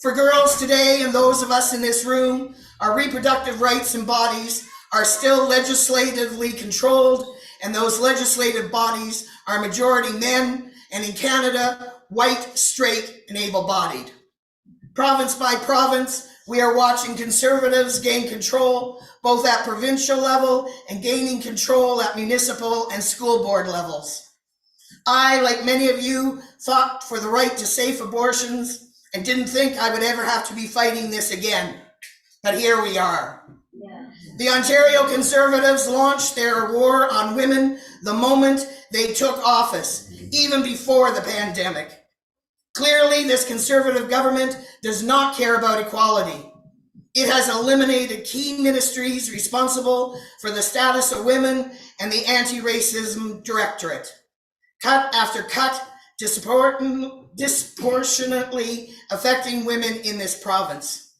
For girls today and those of us in this room, our reproductive rights and bodies are still legislatively controlled, and those legislative bodies are majority men, and in Canada, white, straight, and able-bodied. Province by province, we are watching conservatives gain control, both at provincial level and gaining control at municipal and school board levels. I, like many of you, fought for the right to safe abortions and didn't think I would ever have to be fighting this again. But here we are. Yeah. The Ontario Conservatives launched their war on women the moment they took office, even before the pandemic. Clearly, this Conservative government does not care about equality. It has eliminated key ministries responsible for the status of women and the Anti-Racism Directorate. Cut after cut, disproportionately affecting women in this province.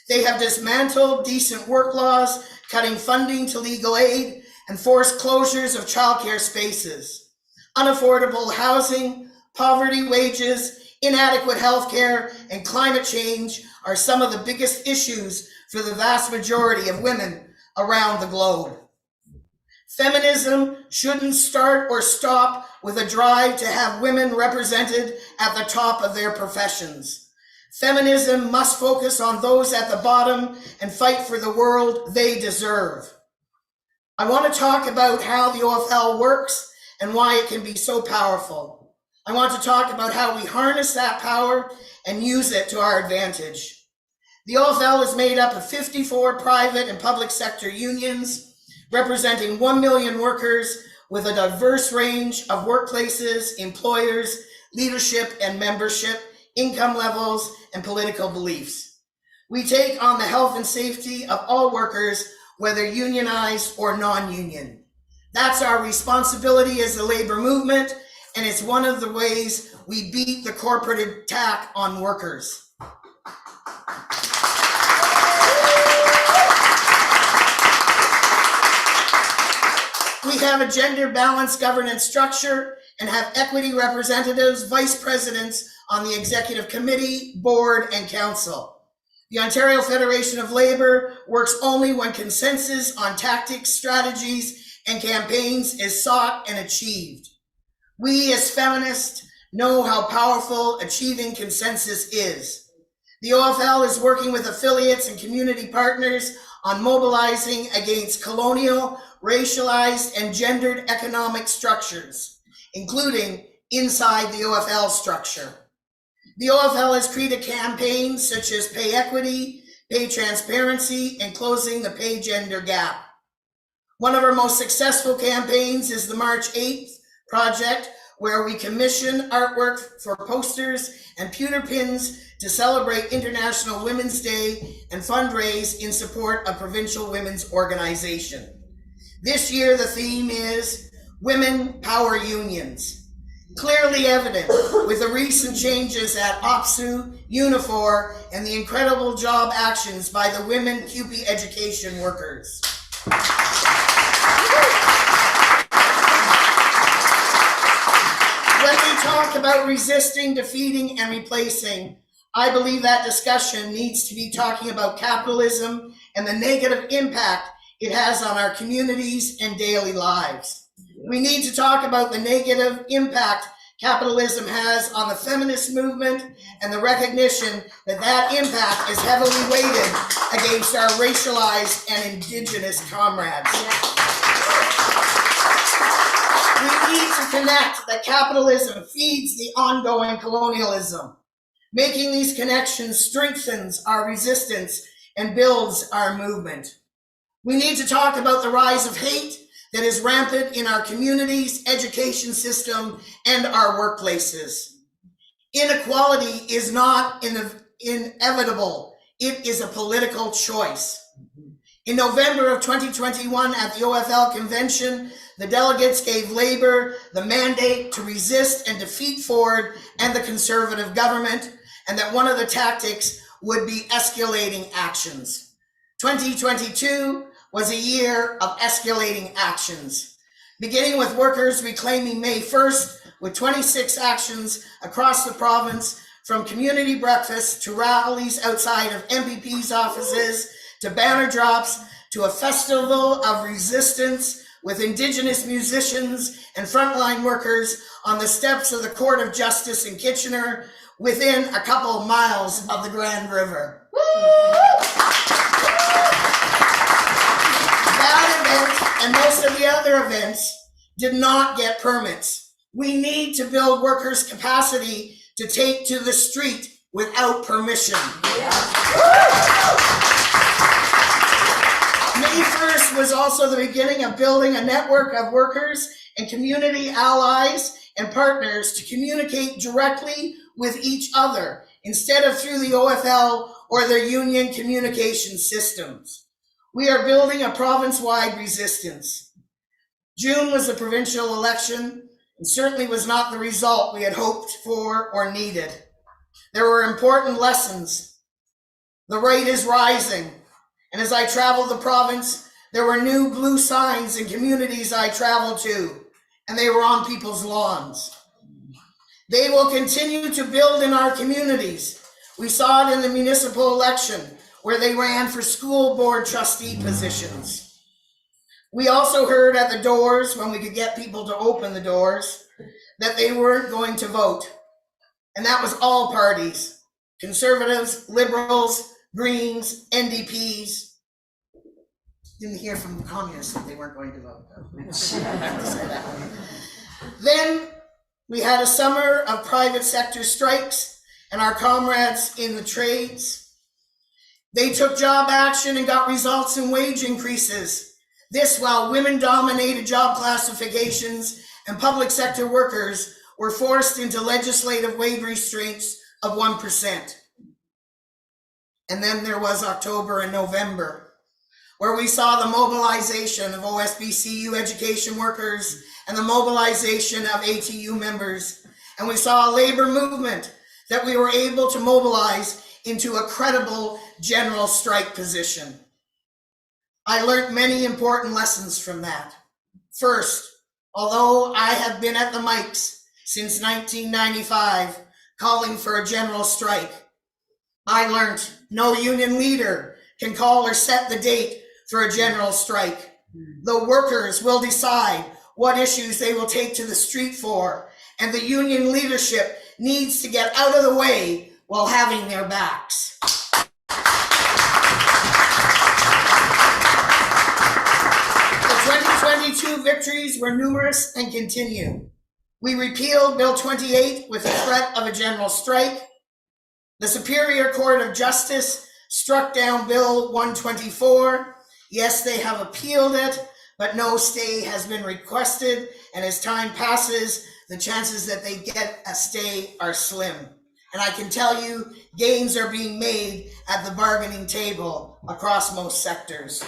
They have dismantled decent work laws, cutting funding to legal aid, and forced closures of childcare spaces. Unaffordable housing, poverty wages, inadequate healthcare, and climate change are some of the biggest issues for the vast majority of women around the globe. Feminism shouldn't start or stop with a drive to have women represented at the top of their professions. Feminism must focus on those at the bottom and fight for the world they deserve. I want to talk about how the OFL works and why it can be so powerful. I want to talk about how we harness that power and use it to our advantage. The OFL is made up of 54 private and public sector unions, representing 1 million workers with a diverse range of workplaces, employers, leadership and membership, income levels, and political beliefs. We take on the health and safety of all workers, whether unionized or non-union. That's our responsibility as a labor movement, and it's one of the ways we beat the corporate attack on workers. We have a gender-balanced governance structure and have equity representatives, vice presidents on the executive committee, board, and council. The Ontario Federation of Labour works only when consensus on tactics, strategies, and campaigns is sought and achieved. We as feminists know how powerful achieving consensus is. The OFL is working with affiliates and community partners on mobilizing against colonial, racialized, and gendered economic structures, including inside the OFL structure. The OFL has created campaigns such as pay equity, pay transparency, and closing the pay gender gap. One of our most successful campaigns is the March 8th project, where we commission artwork for posters and pewter pins to celebrate International Women's Day and fundraise in support of provincial women's organization. This year, the theme is Women Power Unions. Clearly evident with the recent changes at OPSU, Unifor, and the incredible job actions by the women CUPE education workers. When we talk about resisting, defeating, and replacing, I believe that discussion needs to be talking about capitalism and the negative impact it has on our communities and daily lives. We need to talk about the negative impact capitalism has on the feminist movement and the recognition that that impact is heavily weighted against our racialized and indigenous comrades. We need to connect that capitalism feeds the ongoing colonialism. Making these connections strengthens our resistance and builds our movement. We need to talk about the rise of hate that is rampant in our communities, education system, and our workplaces. Inequality is not inevitable. It is a political choice. In November of 2021 at the OFL convention, the delegates gave Labour the mandate to resist and defeat Ford and the Conservative government, and that one of the tactics would be escalating actions. 2022 was a year of escalating actions, beginning with workers reclaiming May 1st with 26 actions across the province, from community breakfasts to rallies outside of MPP's offices, to banner drops, to a festival of resistance with Indigenous musicians and frontline workers on the steps of the Court of Justice in Kitchener, within a couple of miles of the Grand River. That event and most of the other events did not get permits. We need to build workers' capacity to take to the street without permission. May 1st was also the beginning of building a network of workers and community allies and partners to communicate directly with each other instead of through the OFL or their union communication systems. We are building a province-wide resistance. June was the provincial election and certainly was not the result we had hoped for or needed. There were important lessons. The rate is rising, and as I traveled the province, there were new blue signs in communities I traveled to, and they were on people's lawns. They will continue to build in our communities. We saw it in the municipal election, where they ran for school board trustee positions. We also heard at the doors, when we could get people to open the doors, that they weren't going to vote. And that was all parties: Conservatives, Liberals, Greens, NDPs. Didn't hear from the Communists that they weren't going to vote, though. Then we had a summer of private sector strikes and our comrades in the trades. They took job action and got results in wage increases. This while women-dominated job classifications and public sector workers were forced into legislative wage restraints of 1%. And then there was October and November, where we saw the mobilization of OSBCU education workers and the mobilization of ATU members. And we saw a labor movement that we were able to mobilize into a credible general strike position. I learned many important lessons from that. First, although I have been at the mics since 1995 calling for a general strike, I learned no union leader can call or set the date for a general strike. The workers will decide what issues they will take to the street for, and the union leadership needs to get out of the way while having their backs. The 2022 victories were numerous and continue. We repealed Bill 28 with the threat of a general strike. The Superior Court of Justice struck down Bill 124. Yes, they have appealed it, but no stay has been requested, and as time passes, the chances that they get a stay are slim. And I can tell you, gains are being made at the bargaining table across most sectors.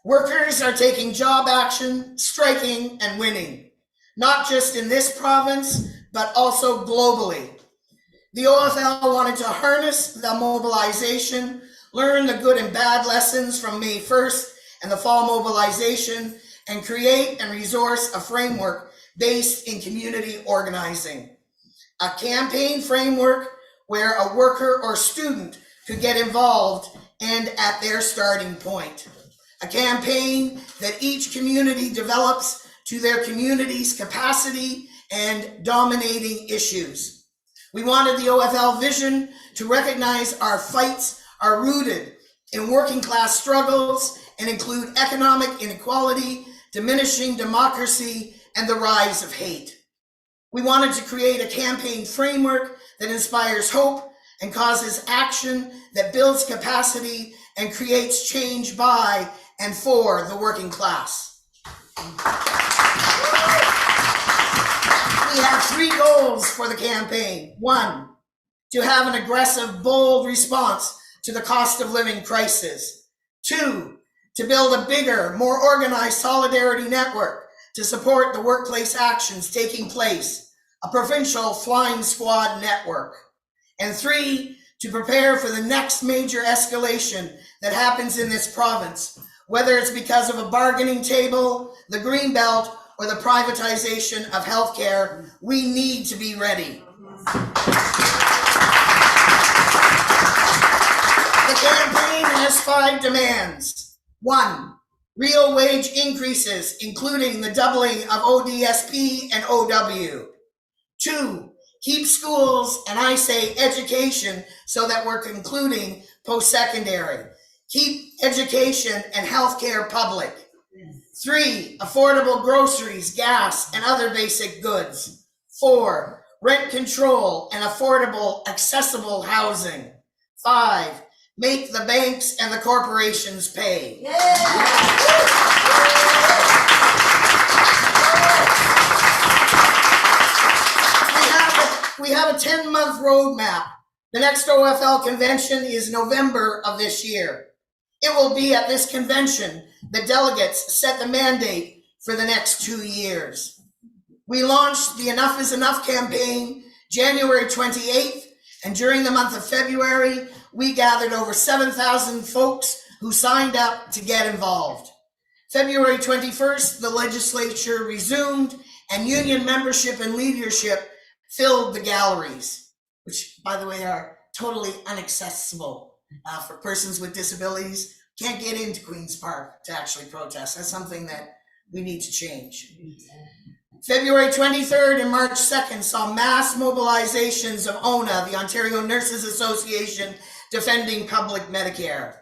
Workers are taking job action, striking, and winning, not just in this province, but also globally. The OFL wanted to harness the mobilization, learn the good and bad lessons from May 1st and the fall mobilization, and create and resource a framework based in community organizing. A campaign framework where a worker or student could get involved and at their starting point. A campaign that each community develops to their community's capacity and dominating issues. We wanted the OFL vision to recognize our fights are rooted in working class struggles and include economic inequality, diminishing democracy, and the rise of hate. We wanted to create a campaign framework that inspires hope and causes action that builds capacity and creates change by and for the working class. We have 3 goals for the campaign. 1, to have an aggressive, bold response to the cost of living crisis. 2, to build a bigger, more organized solidarity network to support the workplace actions taking place, a provincial flying squad network. And 3, to prepare for the next major escalation that happens in this province, whether it's because of a bargaining table, the Greenbelt, or the privatization of healthcare. We need to be ready. The campaign has 5 demands. 1, real wage increases, including the doubling of ODSP and OW. 2, keep schools, and I say education, so that we're concluding post-secondary. Keep education and healthcare public. 3, affordable groceries, gas, and other basic goods. 4, rent control and affordable, accessible housing. 5, make the banks and the corporations pay. We have a 10-month roadmap. The next OFL convention is November of this year. It will be at this convention that delegates set the mandate for the next 2 years. We launched the Enough is Enough campaign January 28th, and during the month of February, we gathered over 7,000 folks who signed up to get involved. February 21st, the legislature resumed, and union membership and leadership filled the galleries, which, by the way, are totally inaccessible for persons with disabilities. Can't get into Queen's Park to actually protest. That's something that we need to change. February 23rd and March 2nd saw mass mobilizations of ONA, the Ontario Nurses Association, defending public Medicare.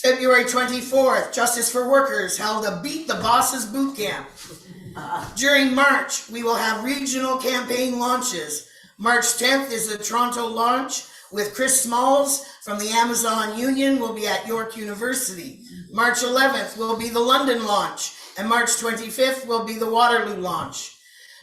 February 24th, Justice for Workers held a Beat the Bosses boot camp. During March, we will have regional campaign launches. March 10th is the Toronto launch with Chris Smalls from the Amazon Union will be at York University. March 11th will be the London launch, and March 25th will be the Waterloo launch.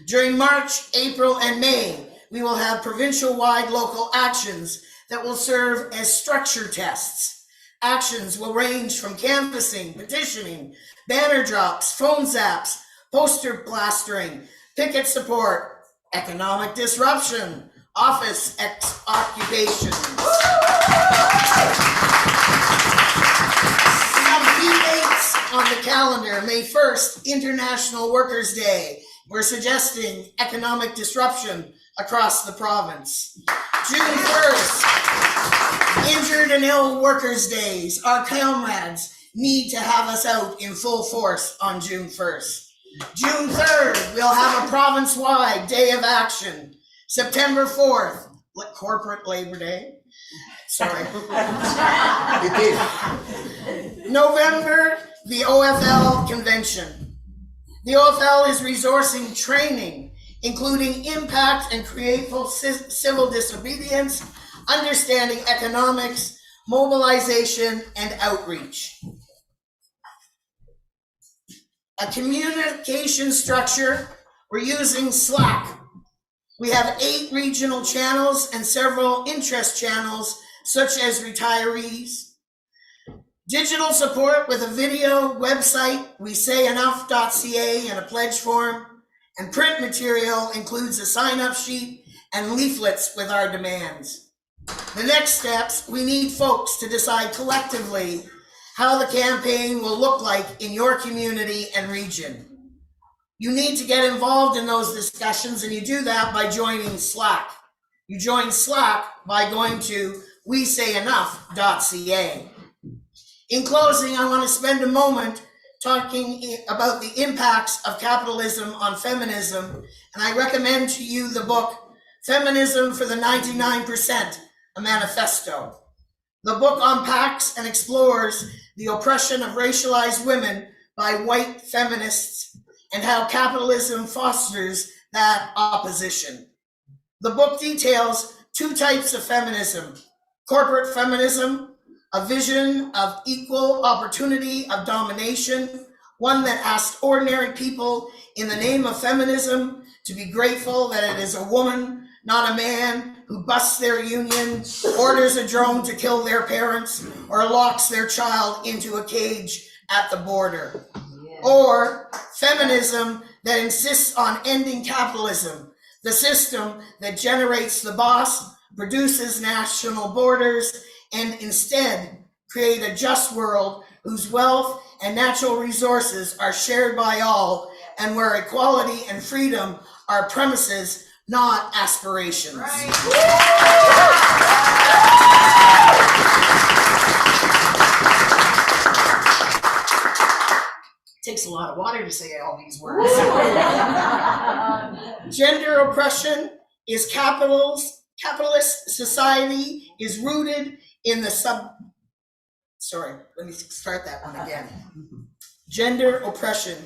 During March, April, and May, we will have provincial-wide local actions that will serve as structure tests. Actions will range from canvassing, petitioning, banner drops, phone zaps, poster plastering, picket support, economic disruption, office occupation. Some key dates on the calendar: May 1st, International Workers' Day. We're suggesting economic disruption across the province. June 1st, Injured and Ill Workers' Days. Our comrades need to have us out in full force on June 1st. June 3rd, we'll have a province-wide day of action. September 4th, corporate Labor Day. Sorry. It is. November, the OFL convention. The OFL is resourcing training, including impact and creative civil disobedience, understanding economics, mobilization, and outreach. A communication structure, we're using Slack. We have 8 regional channels and several interest channels, such as retirees. Digital support with a video website, weSayEnough.ca, and a pledge form. And print material includes a sign-up sheet and leaflets with our demands. The next steps, we need folks to decide collectively how the campaign will look like in your community and region. You need to get involved in those discussions, and you do that by joining Slack. You join Slack by going to weSayEnough.ca. In closing, I want to spend a moment talking about the impacts of capitalism on feminism, and I recommend to you the book, Feminism for the 99%, a Manifesto. The book unpacks and explores the oppression of racialized women by white feminists and how capitalism fosters that opposition. The book details 2 types of feminism: corporate feminism, a vision of equal opportunity of domination, one that asks ordinary people in the name of feminism to be grateful that it is a woman, not a man, who busts their union, orders a drone to kill their parents, or locks their child into a cage at the border. Or feminism that insists on ending capitalism, the system that generates the boss, produces national borders, and instead create a just world whose wealth and natural resources are shared by all, and where equality and freedom are premises, not aspirations. Takes a lot of water to say all these words. Gender oppression is capitalist society is rooted in the Gender oppression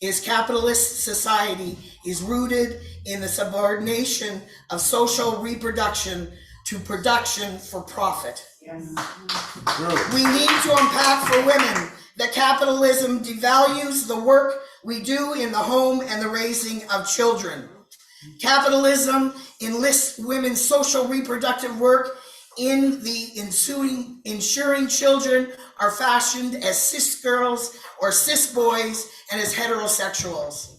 is capitalist society is rooted in the subordination of social reproduction to production for profit. We need to unpack for women that capitalism devalues the work we do in the home and the raising of children. Capitalism enlists women's social reproductive work in the ensuring children are fashioned as cis girls or cis boys and as heterosexuals.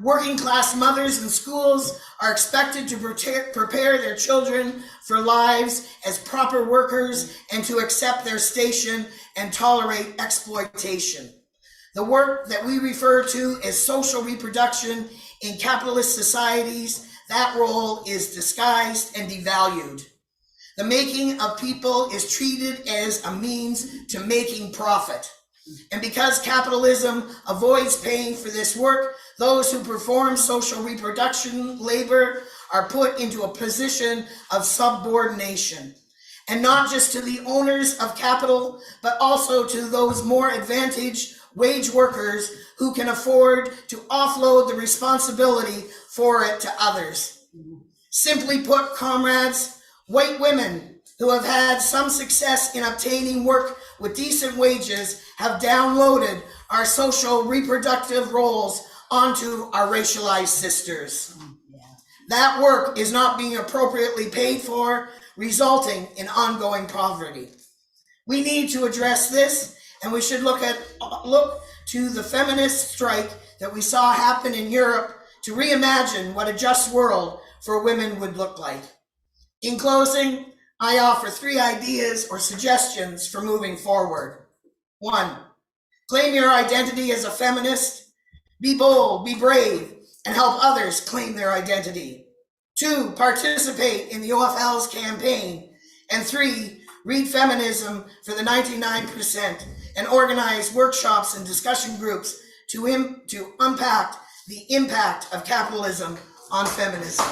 Working class mothers in schools are expected to prepare their children for lives as proper workers and to accept their station and tolerate exploitation. The work that we refer to as social reproduction in capitalist societies, that role is disguised and devalued. The making of people is treated as a means to making profit. And because capitalism avoids paying for this work, those who perform social reproduction labor are put into a position of subordination. And not just to the owners of capital, but also to those more advantaged wage workers who can afford to offload the responsibility for it to others. Simply put, comrades, white women who have had some success in obtaining work with decent wages have downloaded our social reproductive roles onto our racialized sisters. That work is not being appropriately paid for, resulting in ongoing poverty. We need to address this, and we should look to the feminist strike that we saw happen in Europe to reimagine what a just world for women would look like. In closing, I offer 3 ideas or suggestions for moving forward. 1, claim your identity as a feminist. Be bold, be brave, and help others claim their identity. 2, participate in the OFL's campaign. And 3, read Feminism for the 99% and organize workshops and discussion groups to unpack the impact of capitalism on feminism.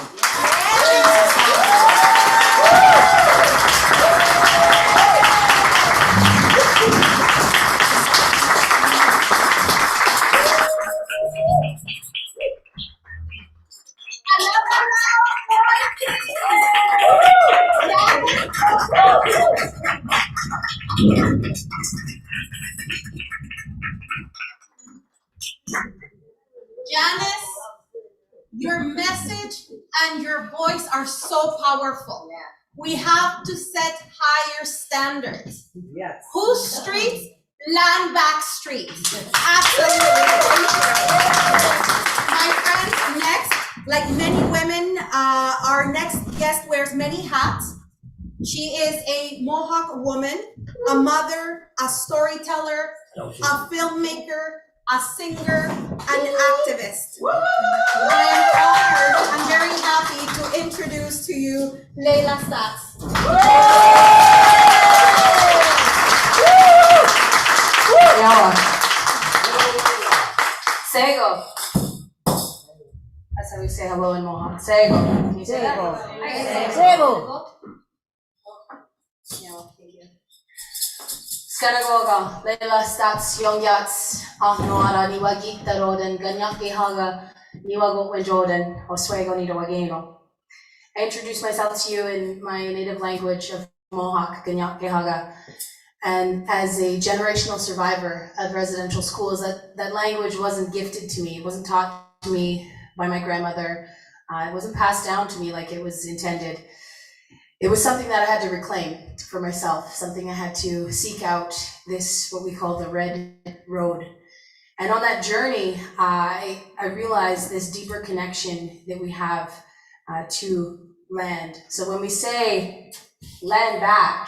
Janice, your message and your voice are so powerful. We have to set higher standards. Yes. Whose streets? Land back streets. Absolutely. My friends, next, like many women, our next guest wears many hats. She is a Mohawk woman, a mother, a storyteller, a filmmaker, a singer, an activist. I am honored, I'm very happy to introduce to you Leila Stats. Yawa. Sego. That's how we say hello in Mohawk. Sego. Can you say that? Sego. Skanagoga, Leila Stats, Yongyats, Ahnoara, Niwagita Roden, Ganyaki Haga, Niwago Jordan, Oswego Nidawageno. I introduce myself to you in my native language of Mohawk, Ganyaki Haga. And as a generational survivor of residential schools, that language wasn't gifted to me. It wasn't taught to me by my grandmother. It wasn't passed down to me like it was intended. It was something that I had to reclaim for myself, something I had to seek out, this, what we call the red road. And on that journey, I realized this deeper connection that we have to land. So when we say land back,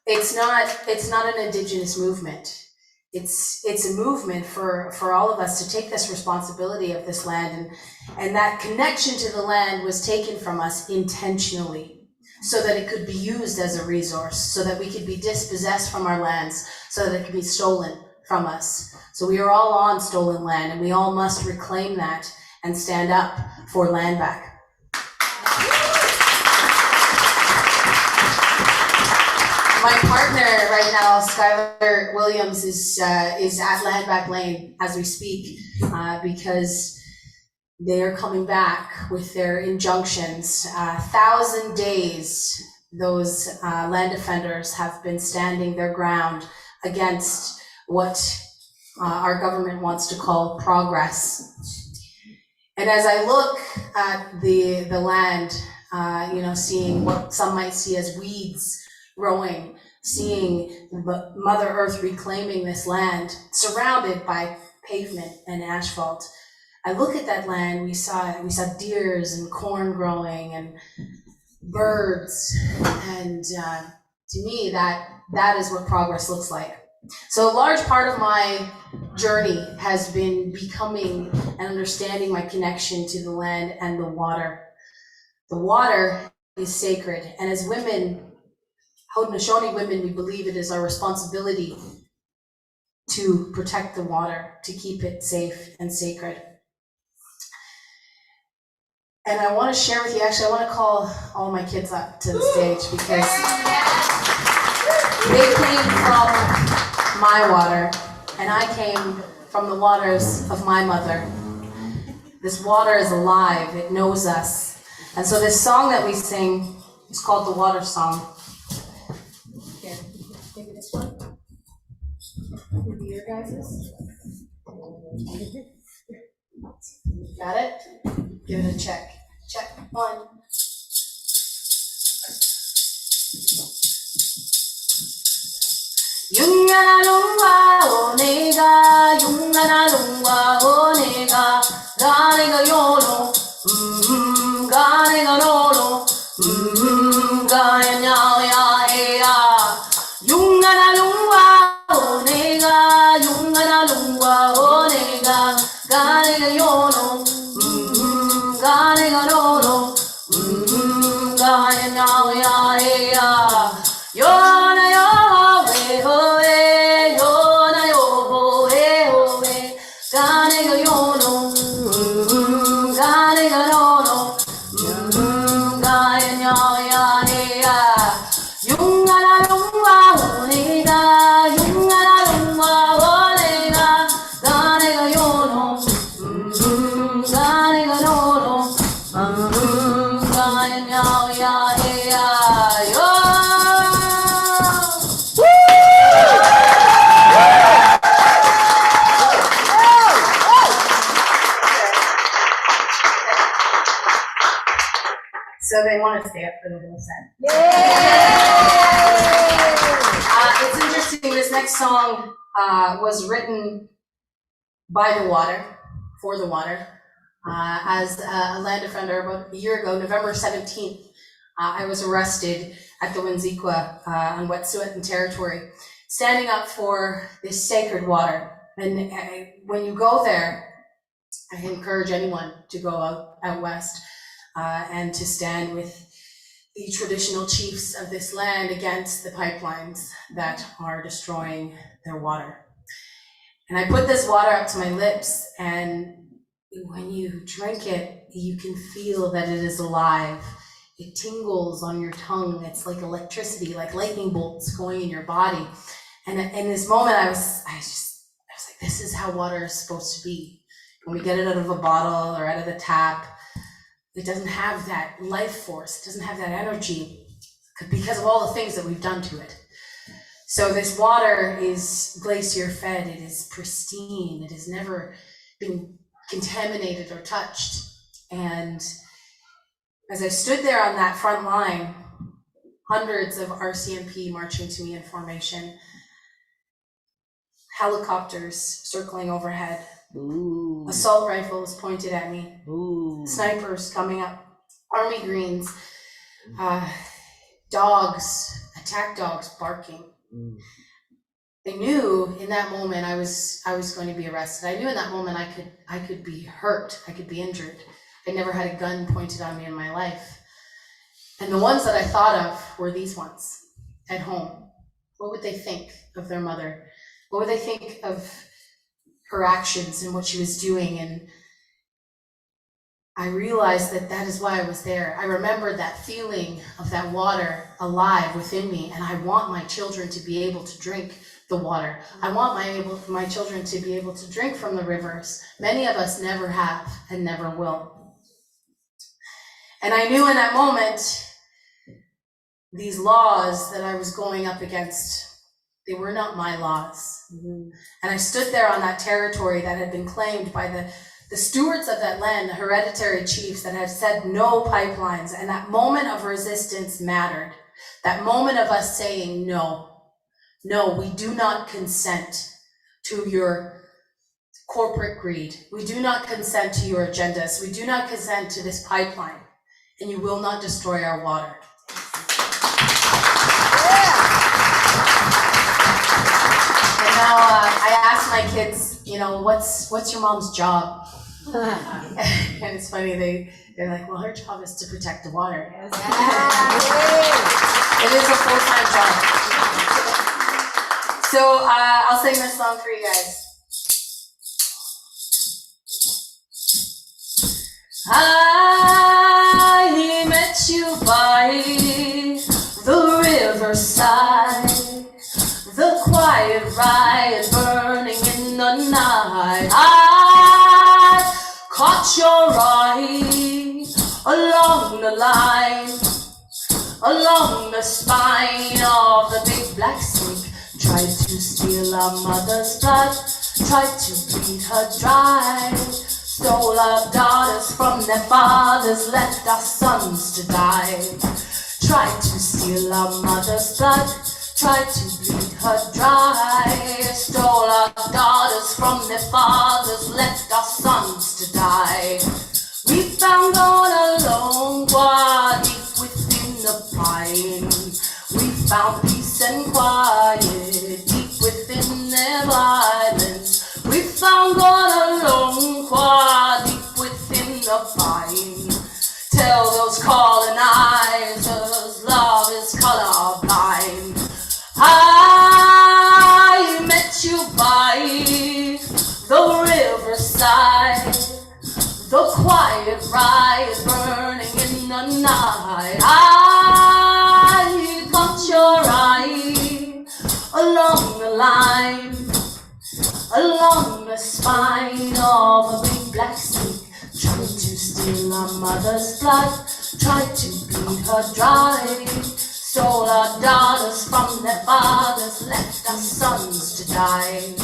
it's not an indigenous movement. It's a movement for all of us to take this responsibility of this land, and that connection to the land was taken from us intentionally so that it could be used as a resource, so that we could be dispossessed from our lands, so that it could be stolen from us. So we are all on stolen land, and we all must reclaim that and stand up for land back. My partner right now, Skylar Williams, is at Land Back Lane as we speak, because they are coming back with their injunctions. 1,000 days, those land defenders have been standing their ground against what our government wants to call progress. And as I look at the land, seeing what some might see as weeds growing, seeing Mother Earth reclaiming this land, surrounded by pavement and asphalt. I look at that land, we saw deers and corn growing and birds, and to me that is what progress looks like. So a large part of my journey has been becoming and understanding my connection to the land and the water. The water is sacred, and as women, Haudenosaunee women, we believe it is our responsibility to protect the water, to keep it safe and sacred. And I want to share with you, actually, I want to call all my kids up to the stage because they came from my water, and I came from the waters of my mother. This water is alive, it knows us. And so this song that we sing is called the Water Song. Here, maybe this one. Maybe your guys's. Got it? Give it a check. Check. One. Yungana lungwa onega, yungana lungwa onega, ganega yolo, ganega nolo, ganya ya ya. Yungana lungwa onega, yungana lungwa onega, ganega yolo, ganega nolo, ganya ya ya. Yona yo. So they want to stay up for the whole set. It's interesting, this next song was written by the water, for the water. As a land defender about a year ago, November 17th, I was arrested at the Winziqua on Wet'suwet'en territory, standing up for this sacred water. And when you go there, I encourage anyone to go out west and to stand with the traditional chiefs of this land against the pipelines that are destroying their water. And I put this water up to my lips, and when you drink it, you can feel that it is alive. It tingles on your tongue. It's like electricity, like lightning bolts going in your body. And in this moment, I was like, this is how water is supposed to be. When we get it out of a bottle or out of the tap, it doesn't have that life force. It doesn't have that energy because of all the things that we've done to it. So this water is glacier fed. It is pristine. It has never been contaminated or touched. And as I stood there on that front line, hundreds of RCMP marching to me in formation, helicopters circling overhead, Ooh. assault rifles pointed at me, Ooh. snipers coming up, army greens, dogs, attack dogs barking. I knew in that moment I was going to be arrested. I knew in that moment I could be hurt, I could be injured. I never had a gun pointed on me in my life. And the ones that I thought of were these ones at home. What would they think of their mother? What would they think of her actions and what she was doing? And I realized that that is why I was there. I remembered that feeling of that water alive within me, and I want my children to be able to drink the water. I want my children to be able to drink from the rivers. Many of us never have and never will. And I knew in that moment, these laws that I was going up against, they were not my laws. And I stood there on that territory that had been claimed by the stewards of that land, the hereditary chiefs that had said no pipelines. And that moment of resistance mattered. That moment of us saying, no, we do not consent to your corporate greed. We do not consent to your agendas. We do not consent to this pipeline. And you will not destroy our water. And now I ask my kids, what's your mom's job? And it's funny, they're like, well, her job is to protect the water. It is a full-time job. So I'll sing this song for you guys. I met you by the riverside, the quiet riot burning in the night. I caught your eye along the line, along the spine of the big black snake. Tried to steal our mother's blood, tried to bleed her dry. Stole our daughters from their fathers, left our sons to die. Tried to steal our mother's blood, tried to bleed her dry. Stole our daughters from their fathers, left our sons to die. We found God alone, quite deep within the pine. We found peace and quiet, deep within their violence. We found God alone, quite deep within the pine. Tell those colonizers, love is colorblind. I met you by the riverside, the quiet riot burning in the night. I caught your eye along the line, along the spine of a big black snake. Tried to steal our mother's blood, tried to bleed her dry. Stole our daughters from their fathers, left our sons to die.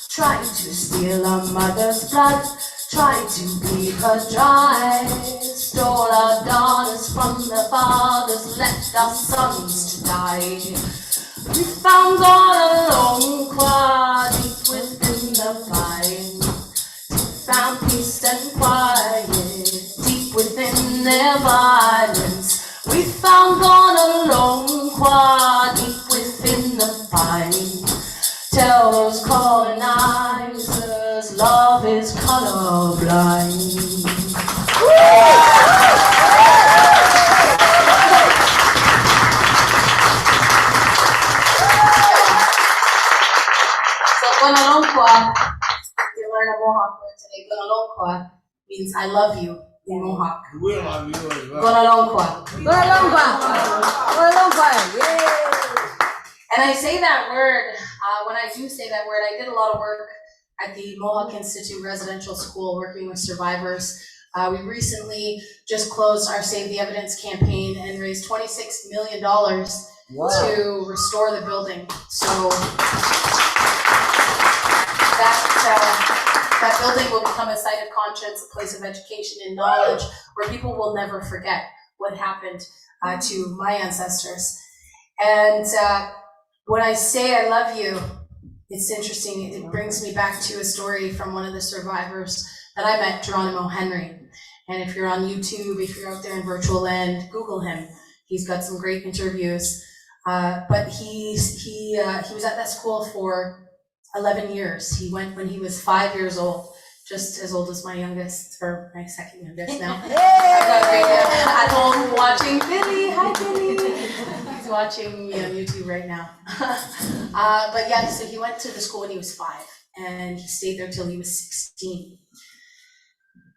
Tried to steal our mother's blood, tried to keep her dry, stole our daughters from their fathers, left our sons to die. We found God alone, quite deep within the pine. Found peace and quiet, deep within their violence. We found God alone, quite deep within the pine. Tell those colonizers, love is colorblind. So, Gonalongqua, you learn a Mohawk word today. Gonalongqua means I love you in Mohawk. We love you as well. Gonalongqua. Gonalongqua, yay! And I say that word, when I do say that word, I did a lot of work at the Mohawk Institute Residential School working with survivors. We recently just closed our Save the Evidence campaign and raised $26 million to restore the building. So that building will become a site of conscience, a place of education and knowledge, where people will never forget what happened to my ancestors. And when I say I love you, it's interesting. It brings me back to a story from one of the survivors that I met, Geronimo Henry. And if you're on YouTube, if you're out there in virtual land, Google him. He's got some great interviews. But he was at that school for 11 years. He went when he was 5 years old, just as old as my youngest, or my second youngest now. I've got right now at home watching Billy. Hi, Billy. He's watching me on YouTube right now. But yeah, so he went to the school when he was 5, and he stayed there till he was 16.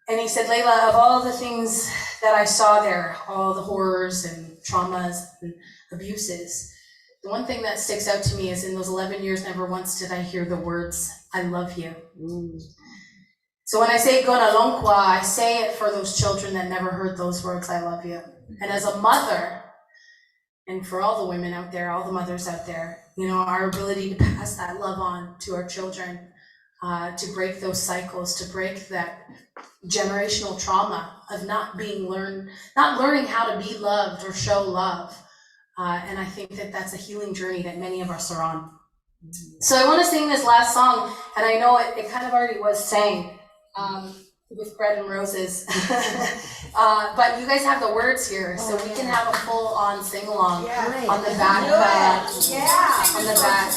And he said, Layla, of all the things that I saw there, all the horrors and traumas and abuses, the one thing that sticks out to me is in those 11 years, never once did I hear the words, I love you. So when I say Gonalongqua, I say it for those children that never heard those words, I love you. And as a mother, and for all the women out there, all the mothers out there, you know, our ability to pass that love on to our children, to break those cycles, to break that generational trauma of not learning how to be loved or show love. And I think that that's a healing journey that many of us are on. So I want to sing this last song, and I know it kind of already was sang with Bread and Roses. But you guys have the words here, so we can have a full-on sing-along on the back. On the back.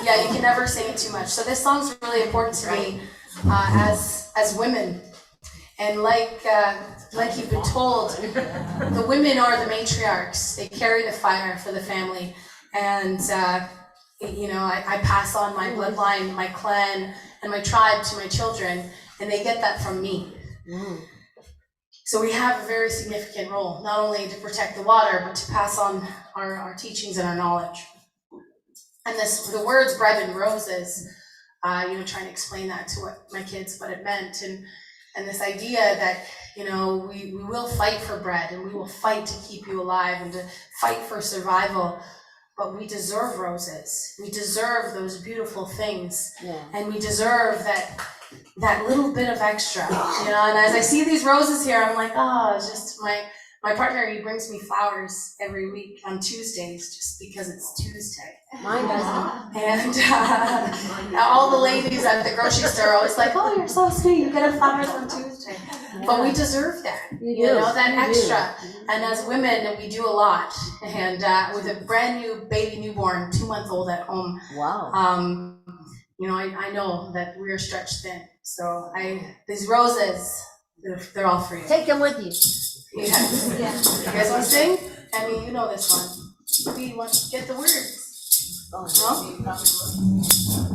Yeah, you can never sing it too much. So this song's really important to me as women. And like you've been told, the women are the matriarchs. They carry the fire for the family. And, you know, I pass on my bloodline, my clan, and my tribe to my children, and they get that from me. So we have a very significant role, not only to protect the water, but to pass on our teachings and our knowledge. And the words bread and roses, you know, trying to explain that to my kids, what it meant. And this idea that, you know, we will fight for bread, and we will fight to keep you alive and to fight for survival, but we deserve roses. We deserve those beautiful things. And we deserve that little bit of extra, you know. And as I see these roses here, I'm like, oh, it's just my partner, he brings me flowers every week on Tuesdays just because it's Tuesday. Mine doesn't. And all the ladies at the grocery store are always like, oh, you're so sweet, you get flowers on Tuesday. But we deserve that, you know, that extra. And as women, we do a lot. And with a brand new baby newborn, 2-month-old at home, you know, I know that we're stretched thin. So these roses, they're all for you. Take them with you. Yes. You guys want to sing? I mean, you know this one. We want to get the words. No?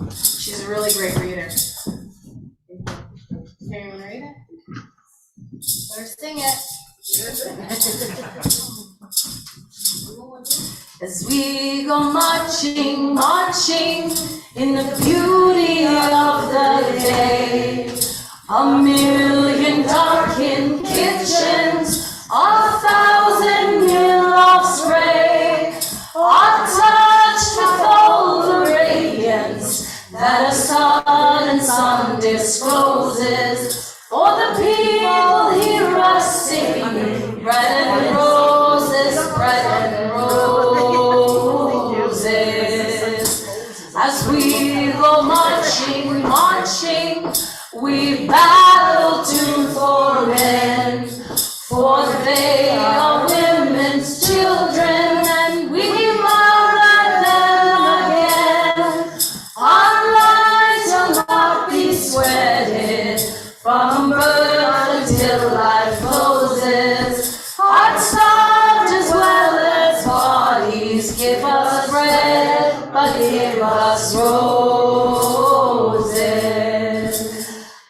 She's a really great reader. Here, you want to read it? Let her sing it. As we go marching, marching in the beauty of the day, 1,000,000 darkened kitchens, 1,000 mil of spray are touched with all the radiance that a sudden sun discloses. Oh, the people hear us singing, bread and roses, bread and roses. As we go marching, marching, we battle tooth or end, for they are women's children, and we murder them again. Our lives will not be sweated from birth until life closes. Hearts starved as well as bodies, give us bread, but give us roses.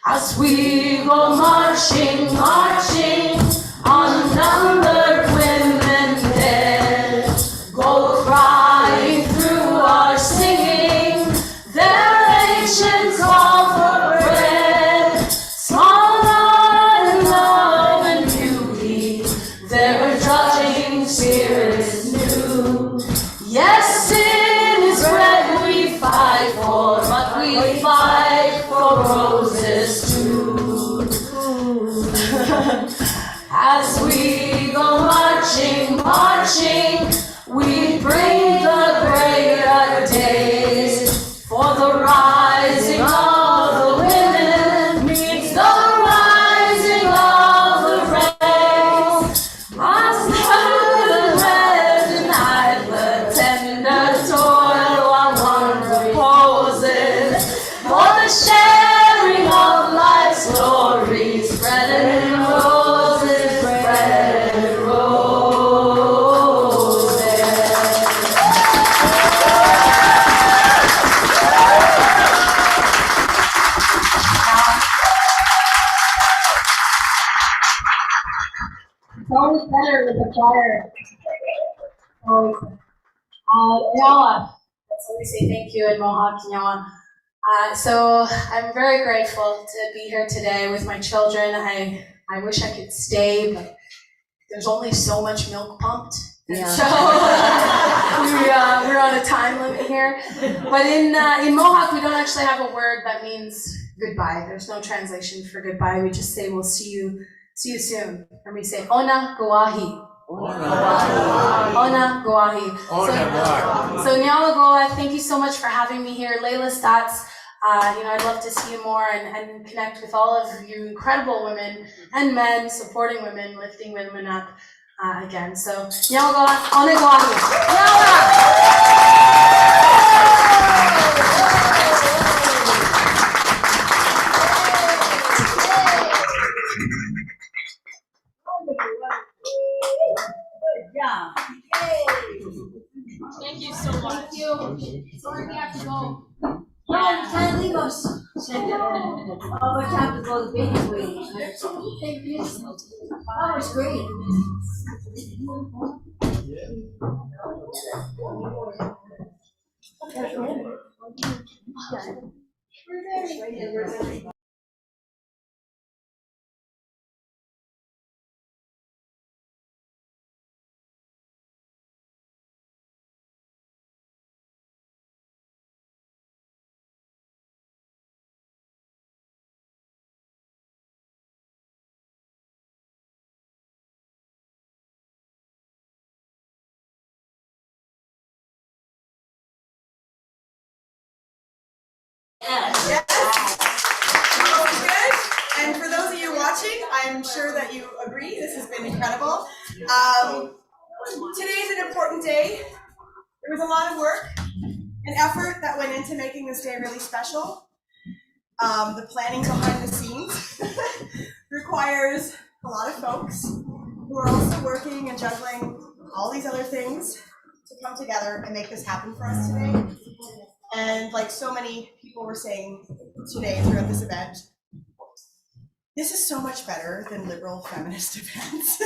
As we go marching, marching, unnumbered women dead, go crying through our singing, their ancient call for bread. Small heart and love and beauty, their judging spirit new. Yes, it is bread we fight for, but we fight for roses too. As we go marching, marching, we bring the greater days, for the rising of the women means the rising of the race. As the red denied the tender toil on one reposes, for the sharing of life's glories, bread and roses, bread and roses. It's always better with the choir. Always. Nyawa. So we say thank you in Mohawk, Nyawa. So I'm very grateful to be here today with my children. I wish I could stay, but there's only so much milk pumped. Yeah. So we're on a time limit here. But in Mohawk, we don't actually have a word that means goodbye. There's no translation for goodbye. We just say we'll see you soon. And we say Ona Goahi. Ona Goahi. So Nyawa Goa, thank you so much for having me here. Layla Stats, I'd love to see you more and connect with all of you incredible women and men supporting women, lifting women up again. So Nyawa Goa, Ona Goahi. Thank you so much. Thank you. Sorry we have to go. No, you can't leave us. Oh, we have to go, the baby's waiting. Thank you. That was great. Yes. Sounds good. And for those of you watching, I'm sure that you agree. This has been incredible. Today's an important day. There was a lot of work and effort that went into making this day really special. The planning behind the scenes requires a lot of folks who are also working and juggling all these other things to come together and make this happen for us today. And like so many people were saying today throughout this event, this is so much better than liberal feminist events.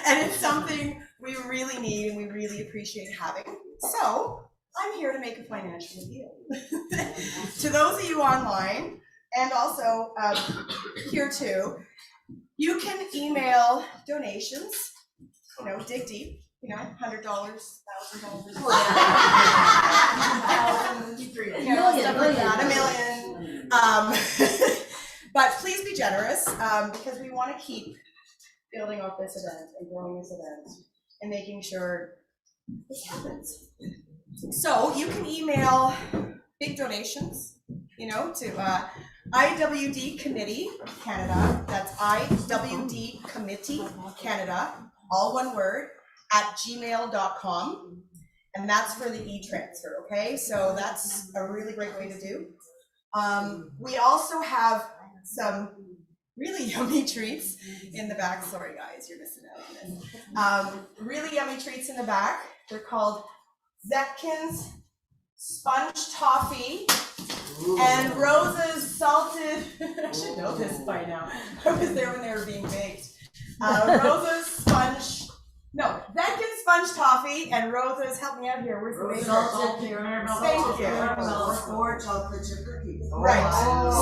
And it's something we really need and we really appreciate having. So I'm here to make a financial deal. To those of you online, and also here too, you can email donations, dig deep, $100, $1,000, $1,000, $1 million. But please be generous, because we want to keep building up this event and growing this event and making sure this happens. So you can email big donations, to IWD Committee Canada. That's IWD Committee Canada, all one word, @gmail.com. And that's for the e-transfer, okay? So that's a really great way to do. We also have some really yummy treats in the back. Sorry guys, you're missing out on this. Really yummy treats in the back. They're called Zetkins Sponge Toffee and Rose's Salted, I should know this by now. I was there when they were being baked. Zetkins Sponge Toffee and Rose's, help me out here, where's the name? Salted caramel. Thank you. Or chocolate chip cookies. Right,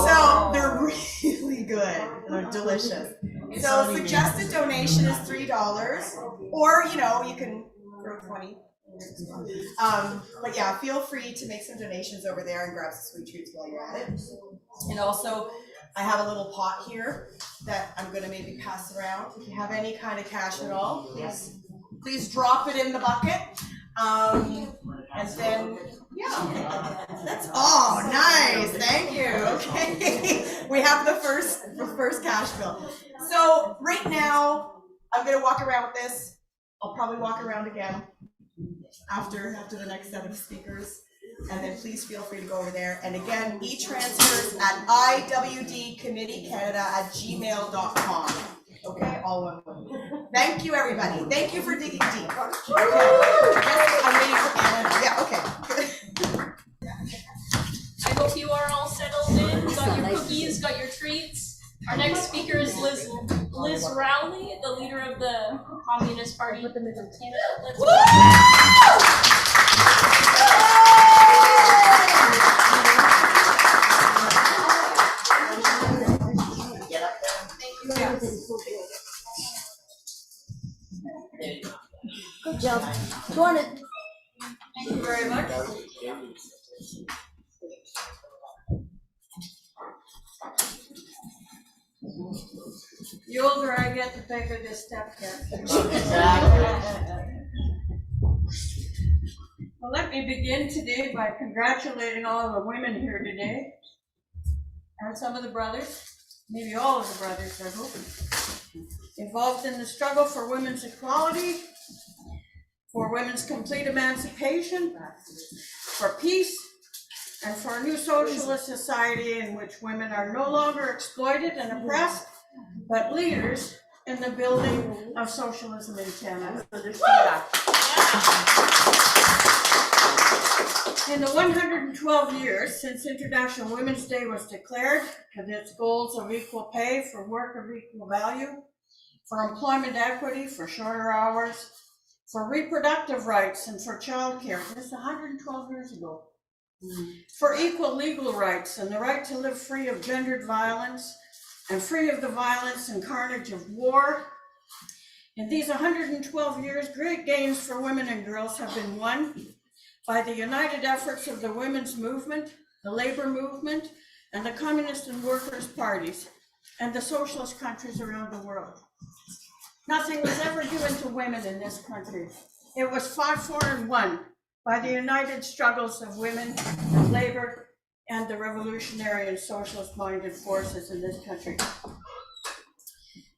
so they're really good, they're delicious. So suggested donation is $3, or you can throw 20. But yeah, feel free to make some donations over there and grab some sweet treats while you're at it. And also, I have a little pot here that I'm gonna maybe pass around. If you have any kind of cash at all, please drop it in the bucket. And then, that's, nice, thank you, okay. We have the first cash bill. So right now, I'm gonna walk around with this. I'll probably walk around again after the next set of speakers. And then please feel free to go over there. And again, e-transfers at IWDCommitteeCanada@gmail.com. Okay, all one word. Thank you, everybody. Thank you for digging deep. Okay. I'm waiting for Anna. Yeah, okay. I hope you are all settled in, got your cookies, got your treats. Our next speaker is Liz Rowley, the leader of the Communist Party of Canada. Let's Good job. Go on it. Thank you very much. The older I get, the bigger this step gets. Well, let me begin today by congratulating all of the women here today, and some of the brothers, maybe all of the brothers, I hope, involved in the struggle for women's equality, for women's complete emancipation, for peace, and for a new socialist society in which women are no longer exploited and oppressed, but leaders in the building of socialism in Canada. In the 112 years since International Women's Day was declared, with its goals of equal pay for work of equal value, for employment equity, for shorter hours, for reproductive rights, and for childcare, this is 112 years ago, for equal legal rights and the right to live free of gendered violence and free of the violence and carnage of war. In these 112 years, great gains for women and girls have been won by the united efforts of the women's movement, the labor movement, and the communist and workers' parties, and the socialist countries around the world. Nothing was ever given to women in this country. It was fought for and won by the united struggles of women, of labor, and the revolutionary and socialist-minded forces in this country.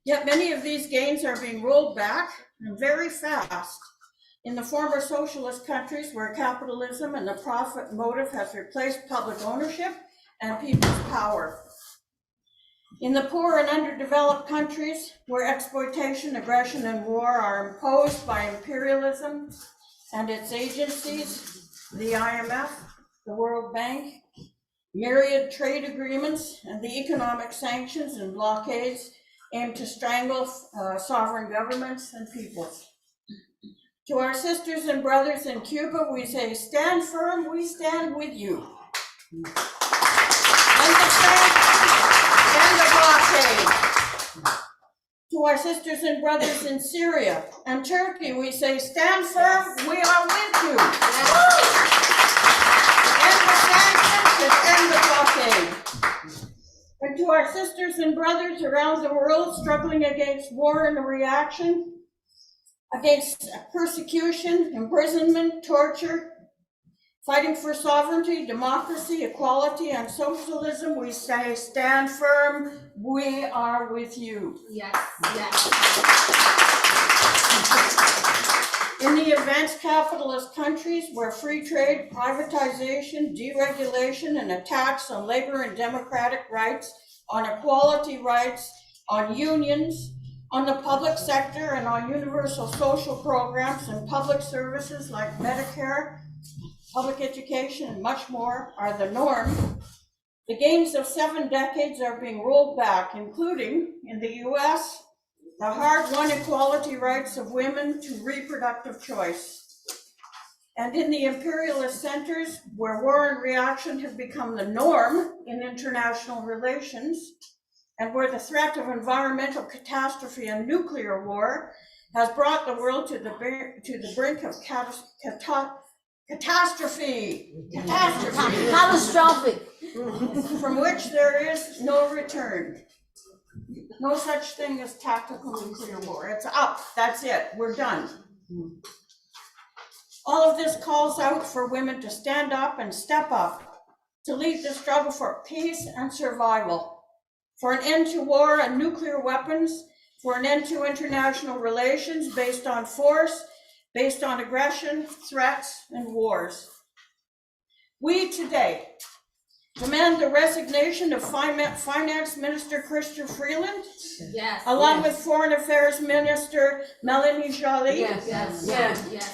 Yet many of these gains are being rolled back, and very fast, in the former socialist countries where capitalism and the profit motive has replaced public ownership and people's power. In the poor and underdeveloped countries where exploitation, aggression, and war are imposed by imperialism and its agencies, the IMF, the World Bank, myriad trade agreements, and the economic sanctions and blockades aim to strangle sovereign governments and peoples. To our sisters and brothers in Cuba, we say, stand firm, we stand with you. And the blockade. To our sisters and brothers in Syria and Turkey, we say, stand firm, we are with you. End the sanctions and end the blockade. And to To our sisters and brothers around the world struggling against war and reaction, against persecution, imprisonment, torture, fighting for sovereignty, democracy, equality, and socialism, we say, stand firm, we are with you. Yes, yes. In the advanced capitalist countries where free trade, privatization, deregulation, and attacks on labor and democratic rights, on equality rights, on unions, on the public sector, and on universal social programs and public services like Medicare, public education, and much more are the norm, the gains of 7 decades are being rolled back, including in the US, the hard-won equality rights of women to reproductive choice. And in the imperialist centers where war and reaction have become the norm in international relations, and where the threat of environmental catastrophe and nuclear war has brought the world to the brink of catastrophe, Catastrophic. from which there is no return. No such thing as tactical nuclear war. It's up, that's it, we're done. All of this calls out for women to stand up and step up, to lead the struggle for peace and survival, for an end to war and nuclear weapons, for an end to international relations based on force, based on aggression, threats, and wars. We today demand the resignation of Finance Minister Chrystia Freeland, Yes. along with Foreign Affairs Minister Melanie Joly, Yes.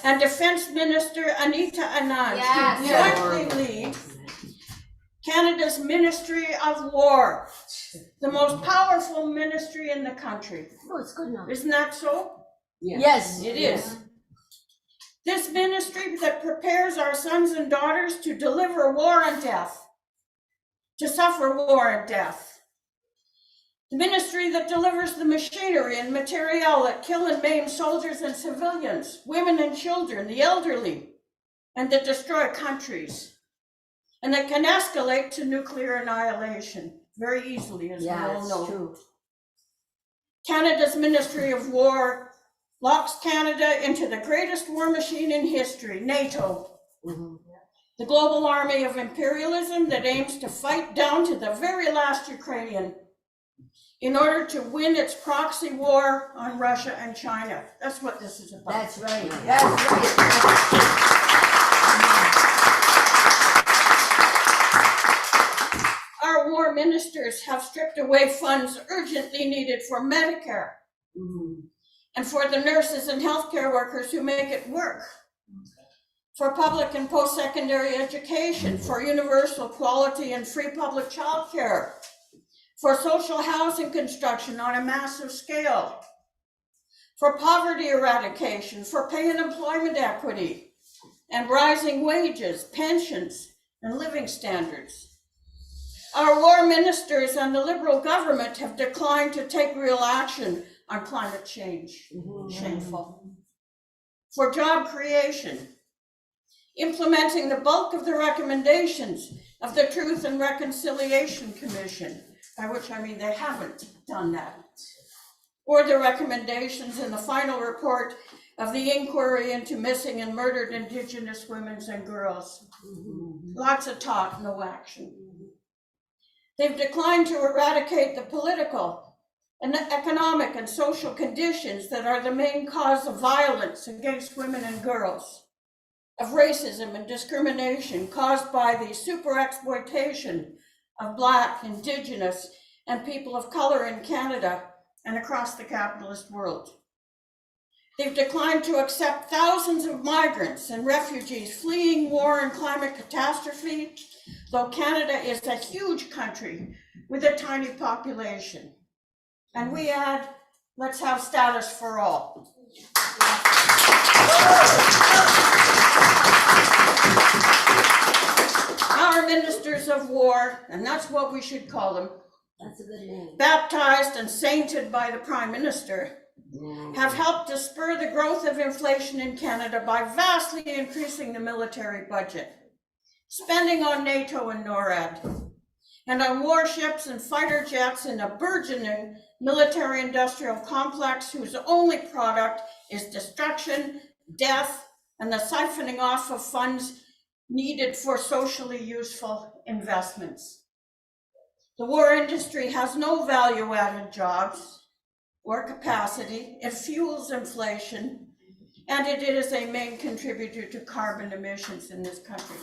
and Defense Minister Anita Anand, Yes. to jointly lead Canada's Ministry of War, the most powerful ministry in the country. Oh, it's good now. Isn't that so? Yes. It is. This ministry that prepares our sons and daughters to deliver war and death, to suffer war and death. The ministry that delivers the machinery and material that kill and maim soldiers and civilians, women and children, the elderly, and that destroy countries, and that can escalate to nuclear annihilation very easily, as we all know. True. Canada's Ministry of War locks Canada into the greatest war machine in history, NATO. The global army of imperialism that aims to fight down to the very last Ukrainian in order to win its proxy war on Russia and China. That's what this is about. That's right. That's right. Our war ministers have stripped away funds urgently needed for Medicare and for the nurses and healthcare workers who make it work, for public and post-secondary education, for universal quality and free public childcare, for social housing construction on a massive scale, for poverty eradication, for pay and employment equity, and rising wages, pensions, and living standards. Our war ministers and the Liberal government have declined to take real action on climate change. Shameful. For job creation, implementing the bulk of the recommendations of the Truth and Reconciliation Commission, by which I mean they haven't done that, or the recommendations in the final report of the inquiry into missing and murdered Indigenous women and girls. Lots of talk, no action. They've declined to eradicate the political and economic and social conditions that are the main cause of violence against women and girls, of racism and discrimination caused by the super exploitation of Black, Indigenous, and people of color in Canada and across the capitalist world. They've declined to accept thousands of migrants and refugees fleeing war and climate catastrophe, though Canada is a huge country with a tiny population. And we add, let's have status for all. Our ministers of war, and that's what we should call them, That's a good name. baptized and sainted by the Prime Minister, have helped to spur the growth of inflation in Canada by vastly increasing the military budget, spending on NATO and NORAD, and on warships and fighter jets in a burgeoning military-industrial complex whose only product is destruction, death, and the siphoning off of funds needed for socially useful investments. The war industry has no value-added jobs or capacity. It fuels inflation, and it is a main contributor to carbon emissions in this country.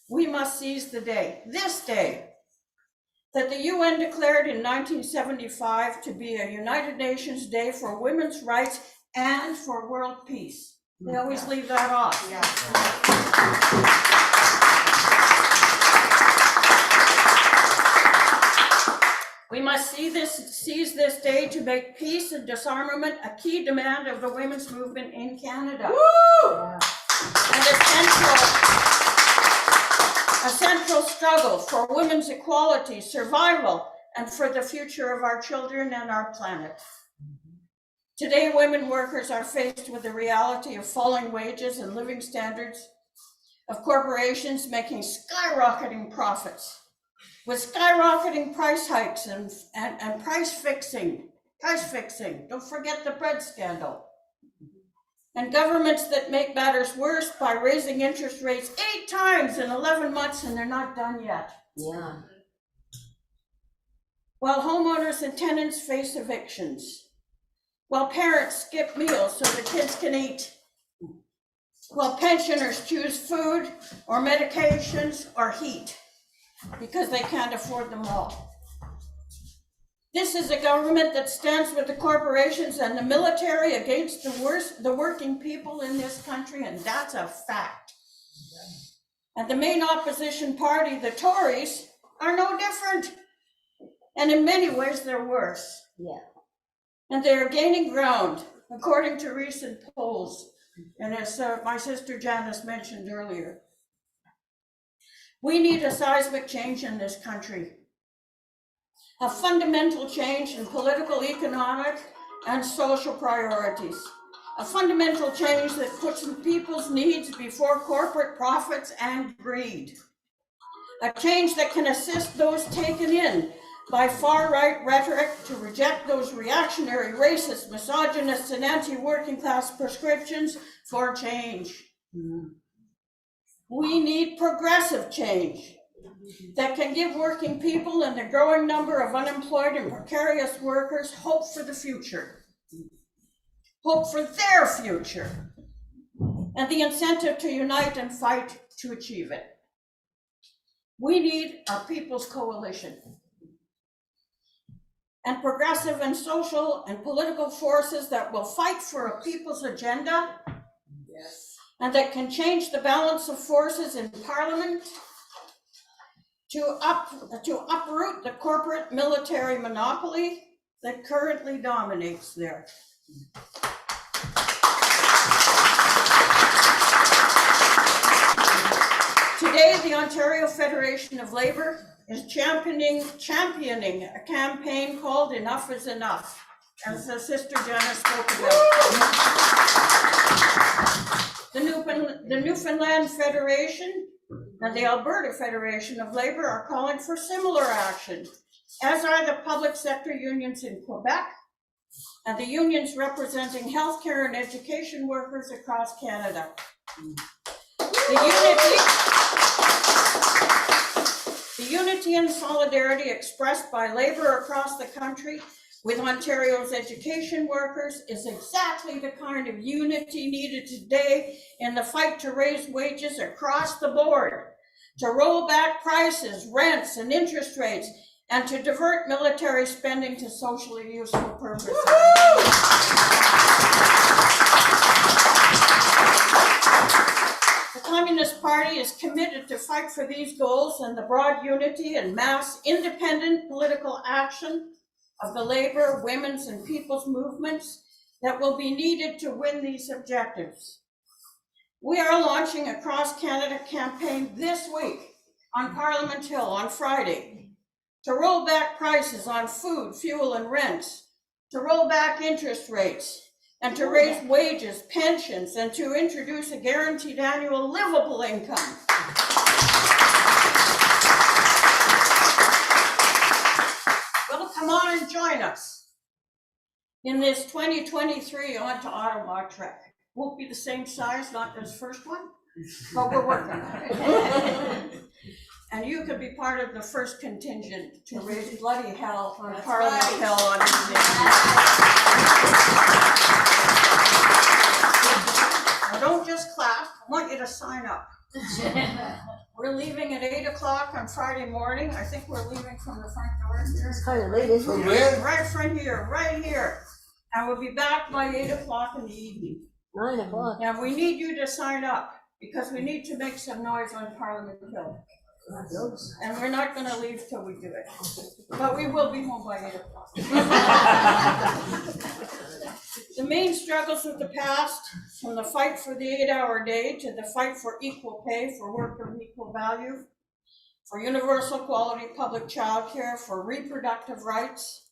We must seize the day, this day, that the UN declared in 1975 to be a United Nations Day for women's rights and for world peace. They always leave that off. We must seize this day to make peace and disarmament a key demand of the women's movement in Canada. And a central struggle for women's equality, survival, and for the future of our children and our planet. Today, women workers are faced with the reality of falling wages and living standards, of corporations making skyrocketing profits, with skyrocketing price hikes and price fixing. Don't forget the bread scandal. And governments that make matters worse by raising interest rates 8 times in 11 months, and they're not done yet. Yeah. While homeowners and tenants face evictions, while parents skip meals so the kids can eat, while pensioners choose food or medications or heat because they can't afford them all. This is a government that stands with the corporations and the military against the working people in this country, and that's a fact. And the main opposition party, the Tories, are no different. And in many ways, they're worse. Yeah. And they are gaining ground, according to recent polls. And as my sister Janice mentioned earlier, we need a seismic change in this country. A fundamental change in political, economic, and social priorities. A fundamental change that puts people's needs before corporate profits and greed. A change that can assist those taken in by far-right rhetoric to reject those reactionary, racist, misogynists, and anti-working class prescriptions for change. We need progressive change that can give working people and the growing number of unemployed and precarious workers hope for the future, hope for their future, and the incentive to unite and fight to achieve it. We need a people's coalition and progressive and social and political forces that will fight for a people's agenda, and that can change the balance of forces in Parliament to uproot the corporate military monopoly that currently dominates there. Today, the Ontario Federation of Labour is championing a campaign called Enough is Enough, as the Sister Janice spoke about. The Newfoundland Federation and the Alberta Federation of Labour are calling for similar action, as are the public sector unions in Quebec and the unions representing healthcare and education workers across Canada. The unity and solidarity expressed by Labour across the country with Ontario's education workers is exactly the kind of unity needed today in the fight to raise wages across the board, to roll back prices, rents, and interest rates, and to divert military spending to socially useful purposes. The Communist Party is committed to fight for these goals and the broad unity and mass independent political action of the labor, women's, and people's movements that will be needed to win these objectives. We are launching a cross-Canada campaign this week on Parliament Hill on Friday to roll back prices on food, fuel, and rents, to roll back interest rates, and to raise wages, pensions, and to introduce a guaranteed annual livable income. join us in this 2023 On to Ottawa trek. Won't be the same size, not this first one, but we're working on it. And you could be part of the first contingent to raise bloody hell on Parliament Hill on this day. Now don't just clap, I want you to sign up. We're leaving at 8 o'clock on Friday morning. I think we're leaving from the front door here. It's kind of late, isn't From it? where? Right from here, right here. And we'll be back by 8 o'clock in the evening. 9 o'clock. And we need you to sign up because we need to make some noise on Parliament Hill. And we're not gonna leave till we do it. But we will be home by 8 o'clock. The main struggles of the past, from the fight for the 8-hour day to the fight for equal pay for work of equal value, for universal quality public childcare, for reproductive rights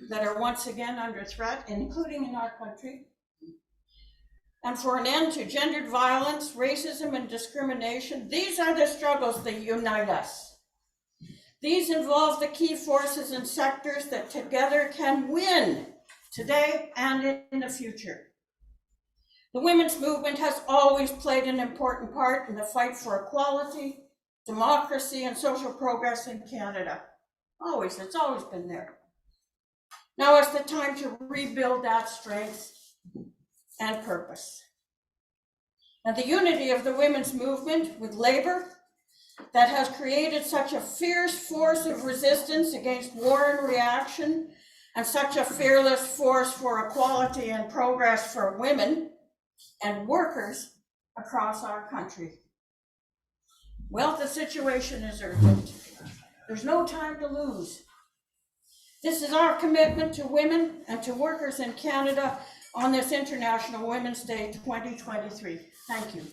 that are once again under threat, including in our country, and for an end to gendered violence, racism, and discrimination. These are the struggles that unite us. These involve the key forces and sectors that together can win today and in the future. The women's movement has always played an important part in the fight for equality, democracy, and social progress in Canada. Always, it's always been there. Now is the time to rebuild that strength and purpose. And the unity of the women's movement with labor that has created such a fierce force of resistance against war and reaction, and such a fearless force for equality and progress for women and workers across our country. Well, the situation is urgent. There's no time to lose. This is our commitment to women and to workers in Canada on this International Women's Day 2023. Thank you.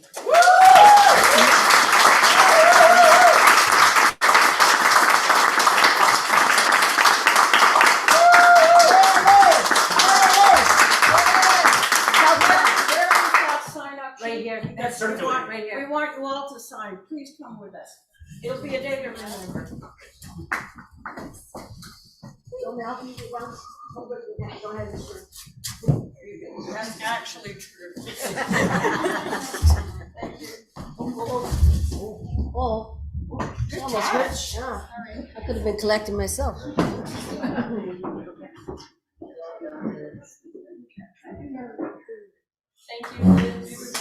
Right here. Yes, we want you all to sign. Please come with us. It'll be a day to remember. That's actually true. Oh, it almost hurt. Yeah. I could have been collecting myself. Thank you, Liz.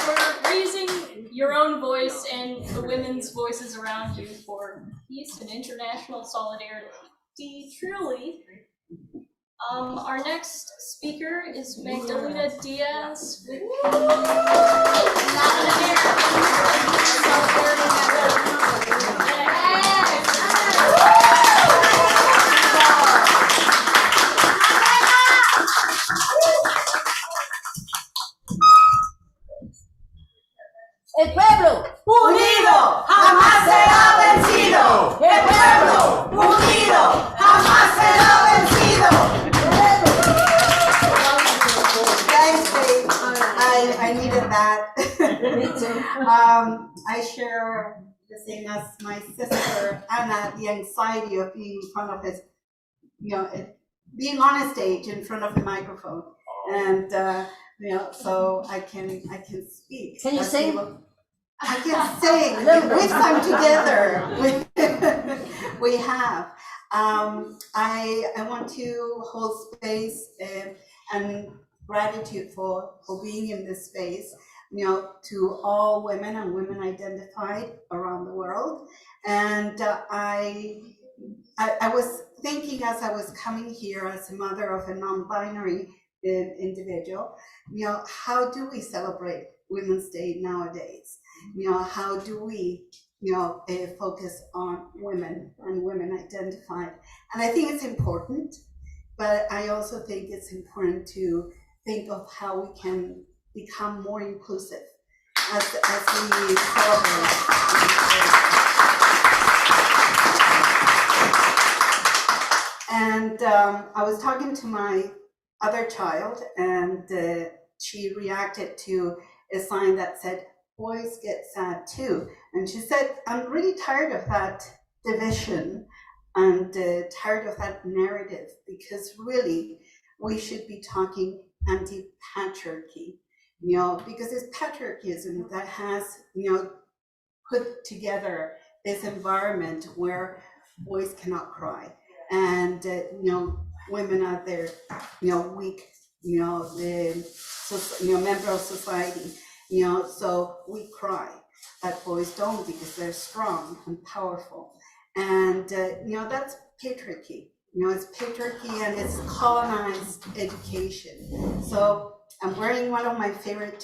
For raising your own voice and the women's voices around you for peace and international solidarity. Truly. Our next speaker is Magdalena Diaz with El pueblo Unido jamás será vencido. El pueblo unido jamás será vencido. Thanks, Faith. I needed that. Me too. I share the same as my sister Anna, the anxiety of being in front of his, being on a stage in front of the microphone, and so I can speak. Can you sing? I can sing. We've sung together. We have. I want to hold space and gratitude for being in this space, to all women and women identified around the world. And I was thinking as I was coming here as a mother of a non-binary individual, how do we celebrate Women's Day nowadays? How do we, focus on women and women identified? And I think it's important, but I also think it's important to think of how we can become more inclusive as we celebrate. And I was talking to my other child, and she reacted to a sign that said, boys get sad too. And she said, I'm really tired of that division and tired of that narrative, because really we should be talking anti-patriarchy, because it's patriarchism that has, put together this environment where boys cannot cry, and women are there, weak, member of society, so we cry, but boys don't, because they're strong and powerful, and that's patriarchy. It's patriarchy and it's colonized education. So I'm wearing one of my favorite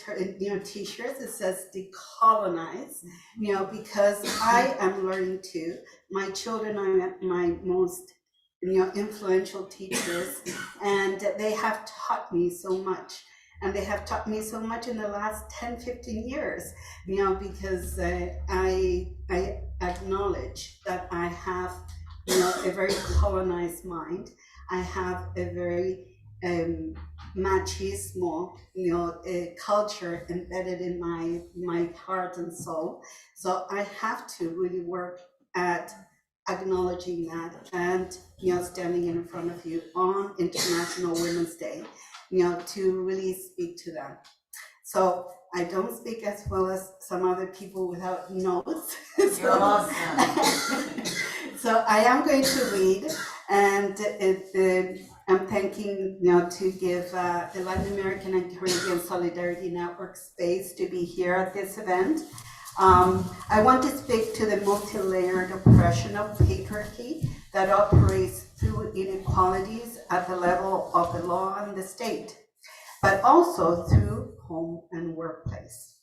t-shirts. It says decolonize, because I am learning too. My children are my most influential teachers, and they have taught me so much. And they have taught me so much in the last 10-15 years, because I acknowledge that I have a very colonized mind. I have a very machismo, culture embedded in my heart and soul. So I have to really work at acknowledging that, and standing in front of you on International Women's Day, to really speak to that. So I don't speak as well as some other people without notes. You're awesome. So I am going to read, and I'm thanking to give the Latin American and Caribbean Solidarity Network space to be here at this event. I want to speak to the multi-layered oppression of patriarchy that operates through inequalities at the level of the law and the state, but also through home and workplace.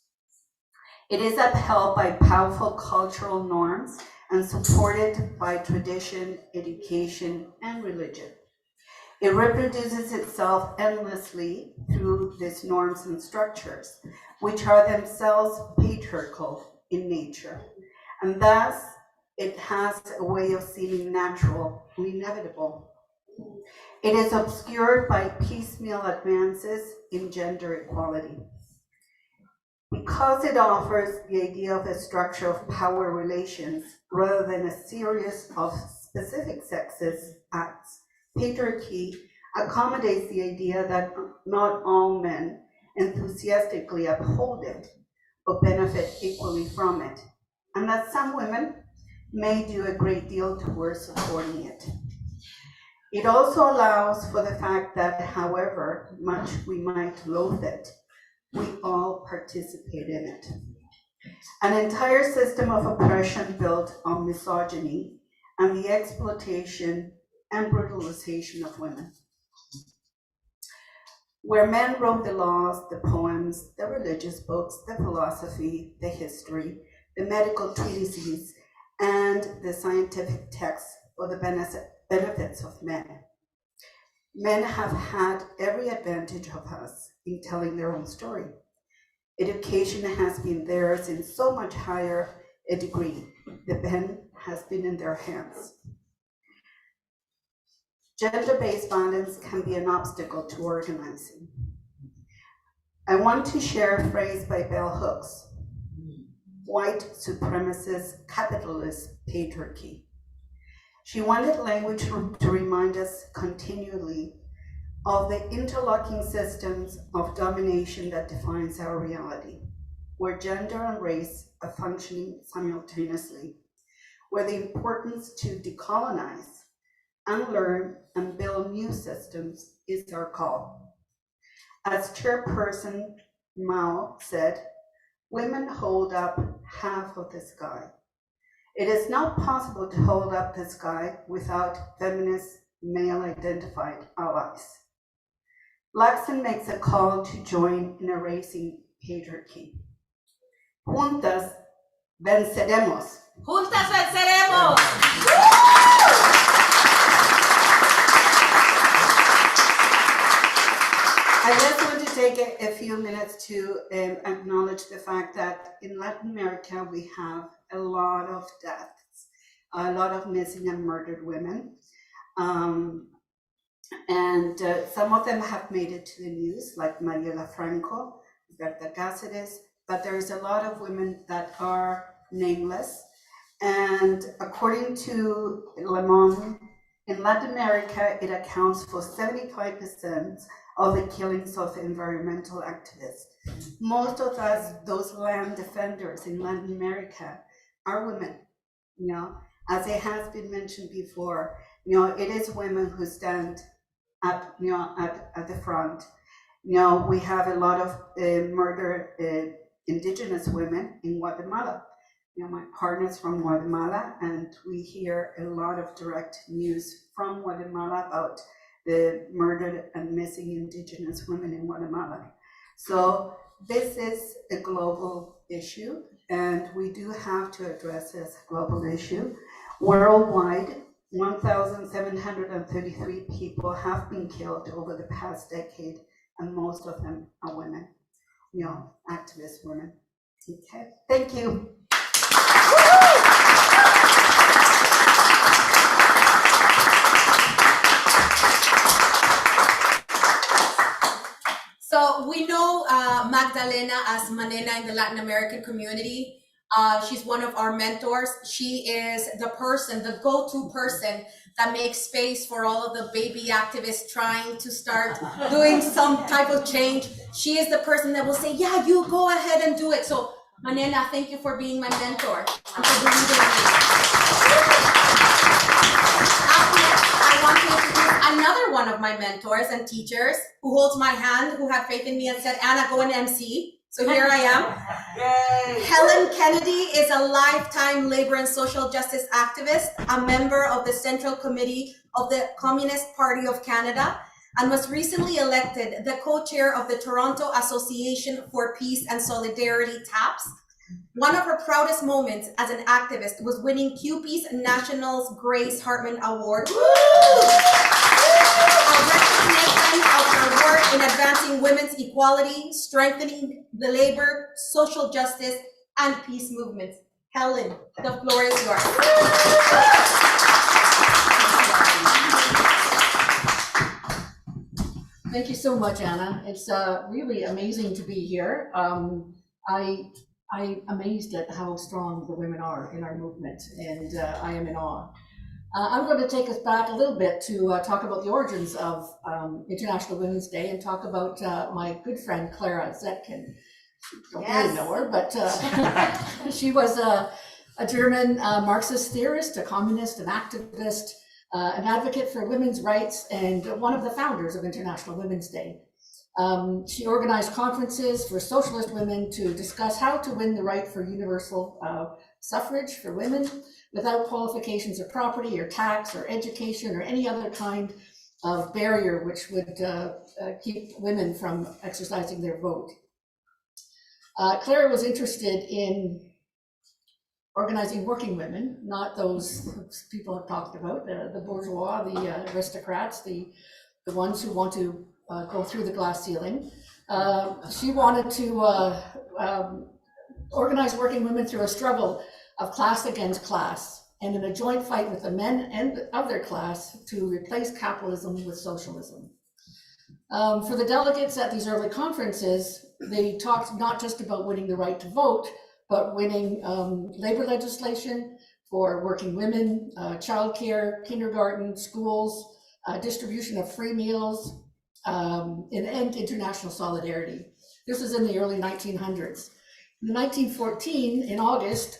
It is upheld by powerful cultural norms and supported by tradition, education, and religion. It reproduces itself endlessly through these norms and structures, which are themselves patriarchal in nature. And thus, it has a way of seeming natural and inevitable. It is obscured by piecemeal advances in gender equality. Because it offers the idea of a structure of power relations rather than a series of specific sexist acts, patriarchy accommodates the idea that not all men enthusiastically uphold it or benefit equally from it, and that some women may do a great deal towards supporting it. It also allows for the fact that however much we might loathe it, we all participate in it. An entire system of oppression built on misogyny and the exploitation and brutalization of women. Where men wrote the laws, the poems, the religious books, the philosophy, the history, the medical treatises, and the scientific texts for the benefits of men. Men have had every advantage of us in telling their own story. Education has been theirs in so much higher a degree. The pen has been in their hands. Gender-based violence can be an obstacle to organizing. I want to share a phrase by Bell Hooks: white supremacist capitalist patriarchy. She wanted language to remind us continually of the interlocking systems of domination that defines our reality, where gender and race are functioning simultaneously, where the importance to decolonize, unlearn, and build new systems is our call. As Chairperson Mao said, women hold up half of the sky. It is not possible to hold up the sky without feminist, male-identified allies. Blackson makes a call to join in erasing patriarchy. Juntas venceremos. Juntas venceremos! I just want to take a few minutes to acknowledge the fact that in Latin America we have a lot of deaths, a lot of missing and murdered women. And some of them have made it to the news, like Mariela Franco, Berta Cáceres, but there's a lot of women that are nameless. And according to Le Monde, in Latin America, it accounts for 75% of the killings of environmental activists. Most of us, those land defenders in Latin America, are women. You know, as it has been mentioned before, you know, it is women who stand at, you know, at the front. You know, we have a lot of murdered indigenous women in Guatemala. You know, my partner's from Guatemala, and we hear a lot of direct news from Guatemala about the murdered and missing indigenous women in Guatemala. So this is a global issue, and we do have to address this global issue. Worldwide, 1,733 people have been killed over the past decade, and most of them are women, you know, activist women. Okay, thank you. So we know Magdalena as Manena in the Latin American community. She's one of our mentors. She is the person, the go-to person that makes space for all of the baby activists trying to start doing some type of change. She is the person that will say, yeah, you go ahead and do it. So Manena, thank you for being my mentor and for believing in me. I want to introduce another one of my mentors and teachers who holds my hand, who had faith in me and said, Anna, go and MC. So here I am. Yay. Helen Kennedy is a lifetime labor and social justice activist, a member of the Central Committee of the Communist Party of Canada, and was recently elected the co-chair of the Toronto Association for Peace and Solidarity, TAPS. One of her proudest moments as an activist was winning CUPE's National's Grace Hartman Award, a recognition of her work in advancing women's equality, strengthening the labor, social justice, and peace movements. Helen, the floor is yours. Thank you so much, Anna. It's really amazing to be here. I'm amazed at how strong the women are in our movement, and I am in awe. I'm going to take us back a little bit to talk about the origins of International Women's Day and talk about my good friend Clara Zetkin. Don't really know her, but she was a German Marxist theorist, a communist, an activist, an advocate for women's rights, and one of the founders of International Women's Day. She organized conferences for socialist women to discuss how to win the right for universal suffrage for women without qualifications of property or tax or education or any other kind of barrier which would keep women from exercising their vote. Clara was interested in organizing working women, not those people have talked about, the bourgeois, the aristocrats, the ones who want to go through the glass ceiling. She wanted to organize working women through a struggle of class against class and in a joint fight with the men and of their class to replace capitalism with socialism. For the delegates at these early conferences, they talked not just about winning the right to vote, but winning labor legislation for working women, childcare, kindergarten, schools, distribution of free meals, and international solidarity. This was in the early 1900s. In 1914, in August,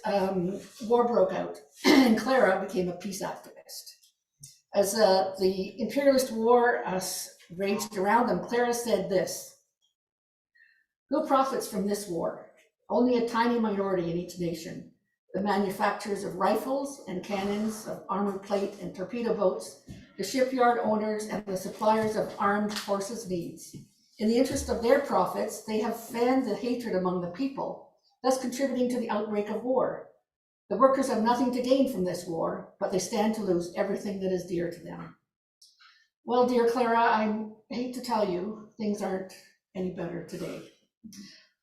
war broke out, and Clara became a peace activist. As the imperialist war raged around them, Clara said this: "Who profits from this war? Only a tiny minority in each nation. The manufacturers of rifles and cannons, of armor plate and torpedo boats, the shipyard owners and the suppliers of armed forces' needs. In the interest of their profits, they have fanned the hatred among the people, thus contributing to the outbreak of war. The workers have nothing to gain from this war, but they stand to lose everything that is dear to them." Well, dear Clara, I hate to tell you, things aren't any better today.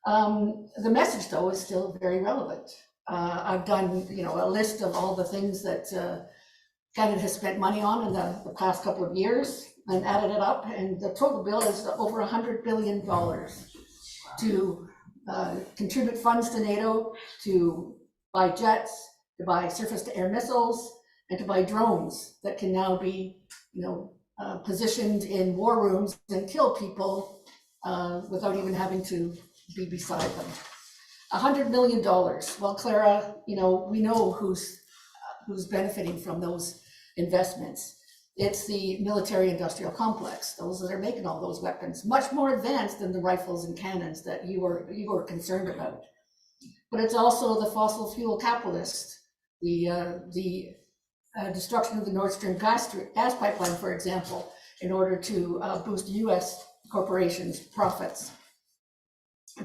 The message, though, is still very relevant. I've done, a list of all the things that Canada has spent money on in the past couple of years and added it up, and the total bill is over $100 billion to contribute funds to NATO to buy jets, to buy surface-to-air missiles, and to buy drones that can now be, positioned in war rooms and kill people without even having to be beside them. $100 million. Well, Clara, we know who's benefiting from those investments. It's the military-industrial complex, those that are making all those weapons, much more advanced than the rifles and cannons that you were concerned about. But it's also the fossil fuel capitalists, the destruction of the Nord Stream gas pipeline, for example, in order to boost U.S. corporations' profits.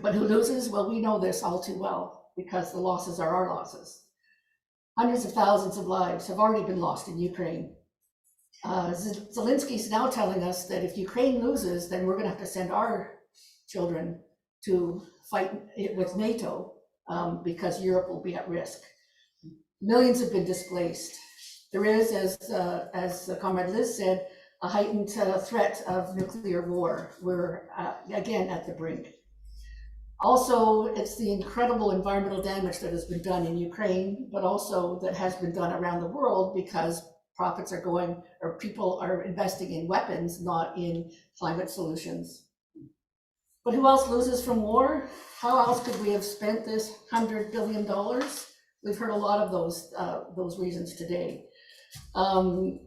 But who loses? Well, we know this all too well because the losses are our losses. Hundreds of thousands of lives have already been lost in Ukraine. Zelensky's now telling us that if Ukraine loses, then we're going to have to send our children to fight with NATO because Europe will be at risk. Millions have been displaced. There is, as Comrade Liz said, a heightened threat of nuclear war. We're again at the brink. Also, it's the incredible environmental damage that has been done in Ukraine, but also that has been done around the world because profits are going, or people are investing in weapons, not in climate solutions. But who else loses from war? How else could we have spent this $100 billion? We've heard a lot of those reasons today.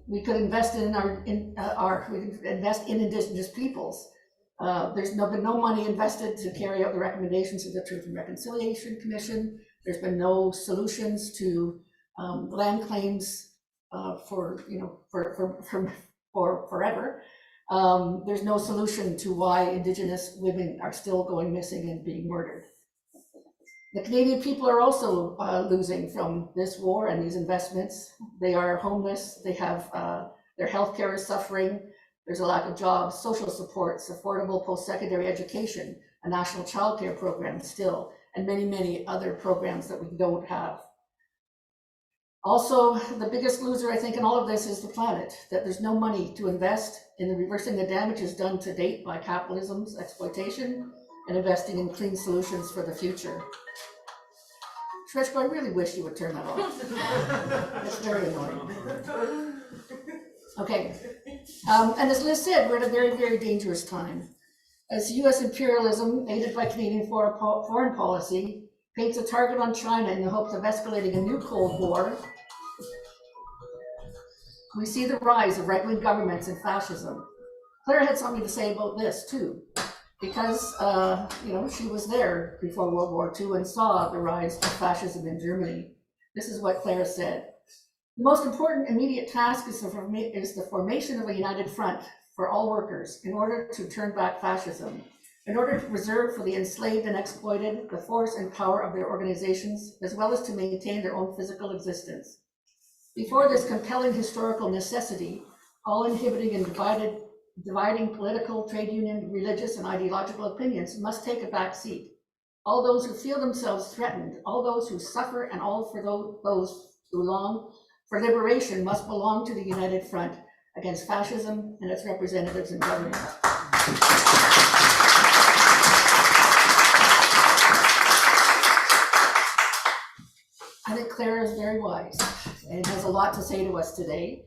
We could invest in invest in Indigenous peoples. There's been no money invested to carry out the recommendations of the Truth and Reconciliation Commission. There's been no solutions to land claims for forever. There's no solution to why Indigenous women are still going missing and being murdered. The Canadian people are also losing from this war and these investments. They are homeless. They have their healthcare is suffering. There's a lack of jobs, social supports, affordable post-secondary education, a national childcare program still, and many, many other programs that we don't have. Also, the biggest loser, I think, in all of this is the planet, that there's no money to invest in the reversing the damages done to date by capitalism's exploitation and investing in clean solutions for the future. Shreshko, I really wish you would turn that off. It's very annoying. Okay, and as Liz said, we're at a very, very dangerous time. As US imperialism, aided by Canadian foreign policy, paints a target on China in the hopes of escalating a new Cold War, we see the rise of right-wing governments and fascism. Claire had something to say about this too, because she was there before World War II and saw the rise of fascism in Germany. This is what Claire said. The most important immediate task is the formation of a united front for all workers in order to turn back fascism, in order to preserve for the enslaved and exploited the force and power of their organizations, as well as to maintain their own physical existence. Before this compelling historical necessity, all inhibiting and dividing political, trade union, religious, and ideological opinions must take a back seat. All those who feel themselves threatened, all those who suffer, and all for those who long for liberation must belong to the United Front against fascism and its representatives in government. I think Claire is very wise and has a lot to say to us today.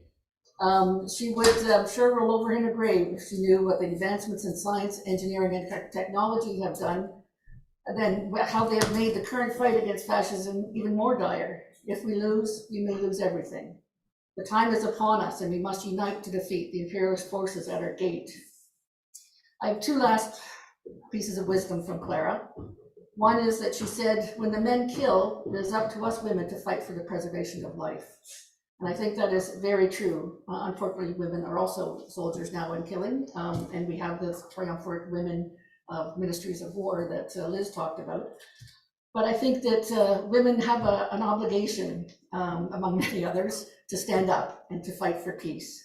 She would, I'm sure, roll over in her grave if she knew what the advancements in science, engineering, and technology have done, and then how they have made the current fight against fascism even more dire. If we lose, we may lose everything. The time is upon us, and we must unite to defeat the imperialist forces at our gate. I have two last pieces of wisdom from Clara. One is that she said, when the men kill, it is up to us women to fight for the preservation of life. And I think that is very true. Unfortunately, women are also soldiers now in killing, and we have the triumvirate women ministries of war that Liz talked about. But I think that women have an obligation, among many others, to stand up and to fight for peace.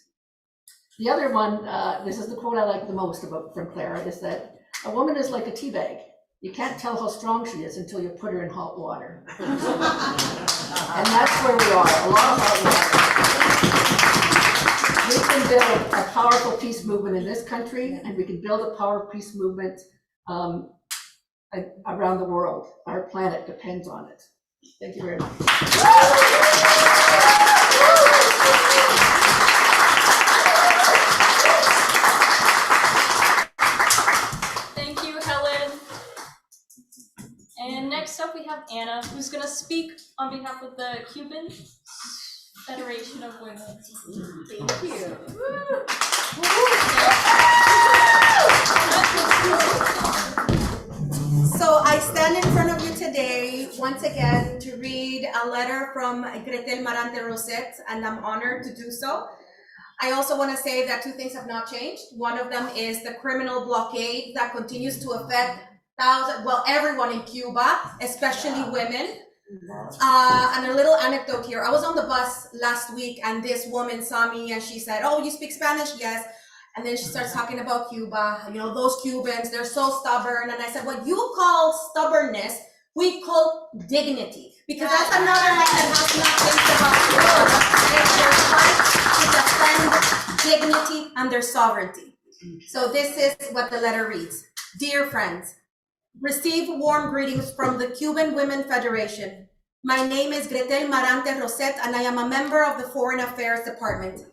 The other one, this is the quote I like the most from Clara, is that a woman is like a tea bag. You can't tell how strong she is until you put her in hot water. And that's where we are, a lot of hot water. We can build a powerful peace movement in this country, and we can build a powerful peace movement around the world. Our planet depends on it. Thank you very much. Thank you, Helen. And next up we have Anna, who's going to speak on behalf of the Cuban Federation of Women. Thank you. So I stand in front of you today, once again, to read a letter from Gretel Marante Roset, and I'm honored to do so. I also want to say that two things have not changed. One of them is the criminal blockade that continues to affect everyone in Cuba, especially women. And a little anecdote here. I was on the bus last week and this woman saw me and she said, "Oh, you speak Spanish?" "Yes." And then she starts talking about Cuba. You know, those Cubans, they're so stubborn. And I said, what you call stubbornness, we call dignity. Because that's another man that has not think about Cuba. They're trying to defend dignity and their sovereignty. So this is what the letter reads. Dear friends, receive warm greetings from the Cuban Women Federation. My name is Gretel Marante Roset and I am a member of the Foreign Affairs Department.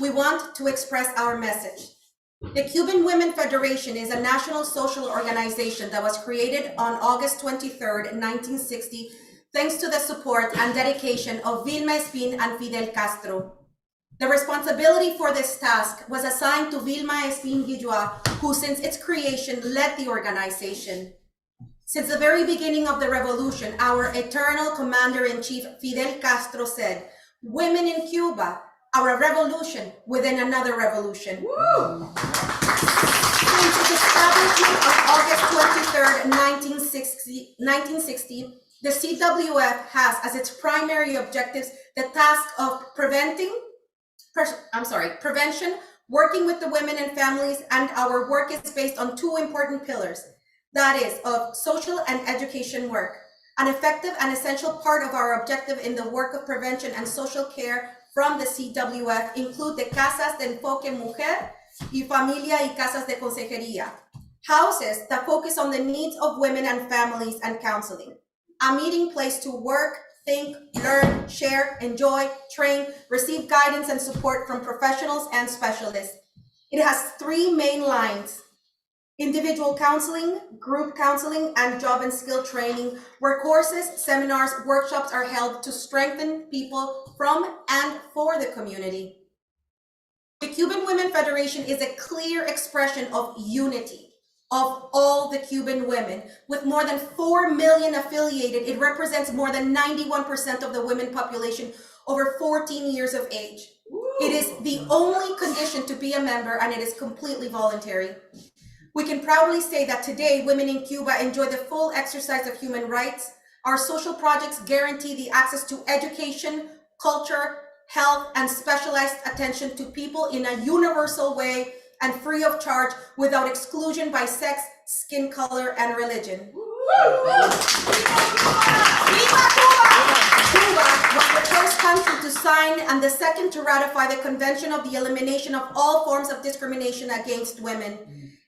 We want to express our message. The Cuban Women Federation is a national social organization that was created on August 23rd, 1960, thanks to the support and dedication of Vilma Espín and Fidel Castro. The responsibility for this task was assigned to Vilma Espín Guillois, who since its creation led the organization. Since the very beginning of the revolution, our eternal commander-in-chief Fidel Castro said, "Women in Cuba are a revolution within another revolution." Woo! Since its establishment on August 23rd, 1960, the CWF has as its primary objectives the task of prevention, working with the women and families, and our work is based on two important pillars. That is, of social and education work. An effective and essential part of our objective in the work of prevention and social care from the CWF include the Casas de Enfoque Mujer y Familia y Casas de Consejería, houses that focus on the needs of women and families and counseling, a meeting place to work, think, learn, share, enjoy, train, receive guidance and support from professionals and specialists. It has three main lines: individual counseling, group counseling, and job and skill training, where courses, seminars, workshops are held to strengthen people from and for the community. The Cuban Women Federation is a clear expression of unity of all the Cuban women. With more than 4 million affiliated, it represents more than 91% of the women population over 14 years of age. It is the only condition to be a member, and it is completely voluntary. We can proudly say that today, women in Cuba enjoy the full exercise of human rights. Our social projects guarantee the access to education, culture, health, and specialized attention to people in a universal way and free of charge without exclusion by sex, skin color, and religion. Cuba was the first country to sign and the second to ratify the Convention of the Elimination of All Forms of Discrimination Against Women.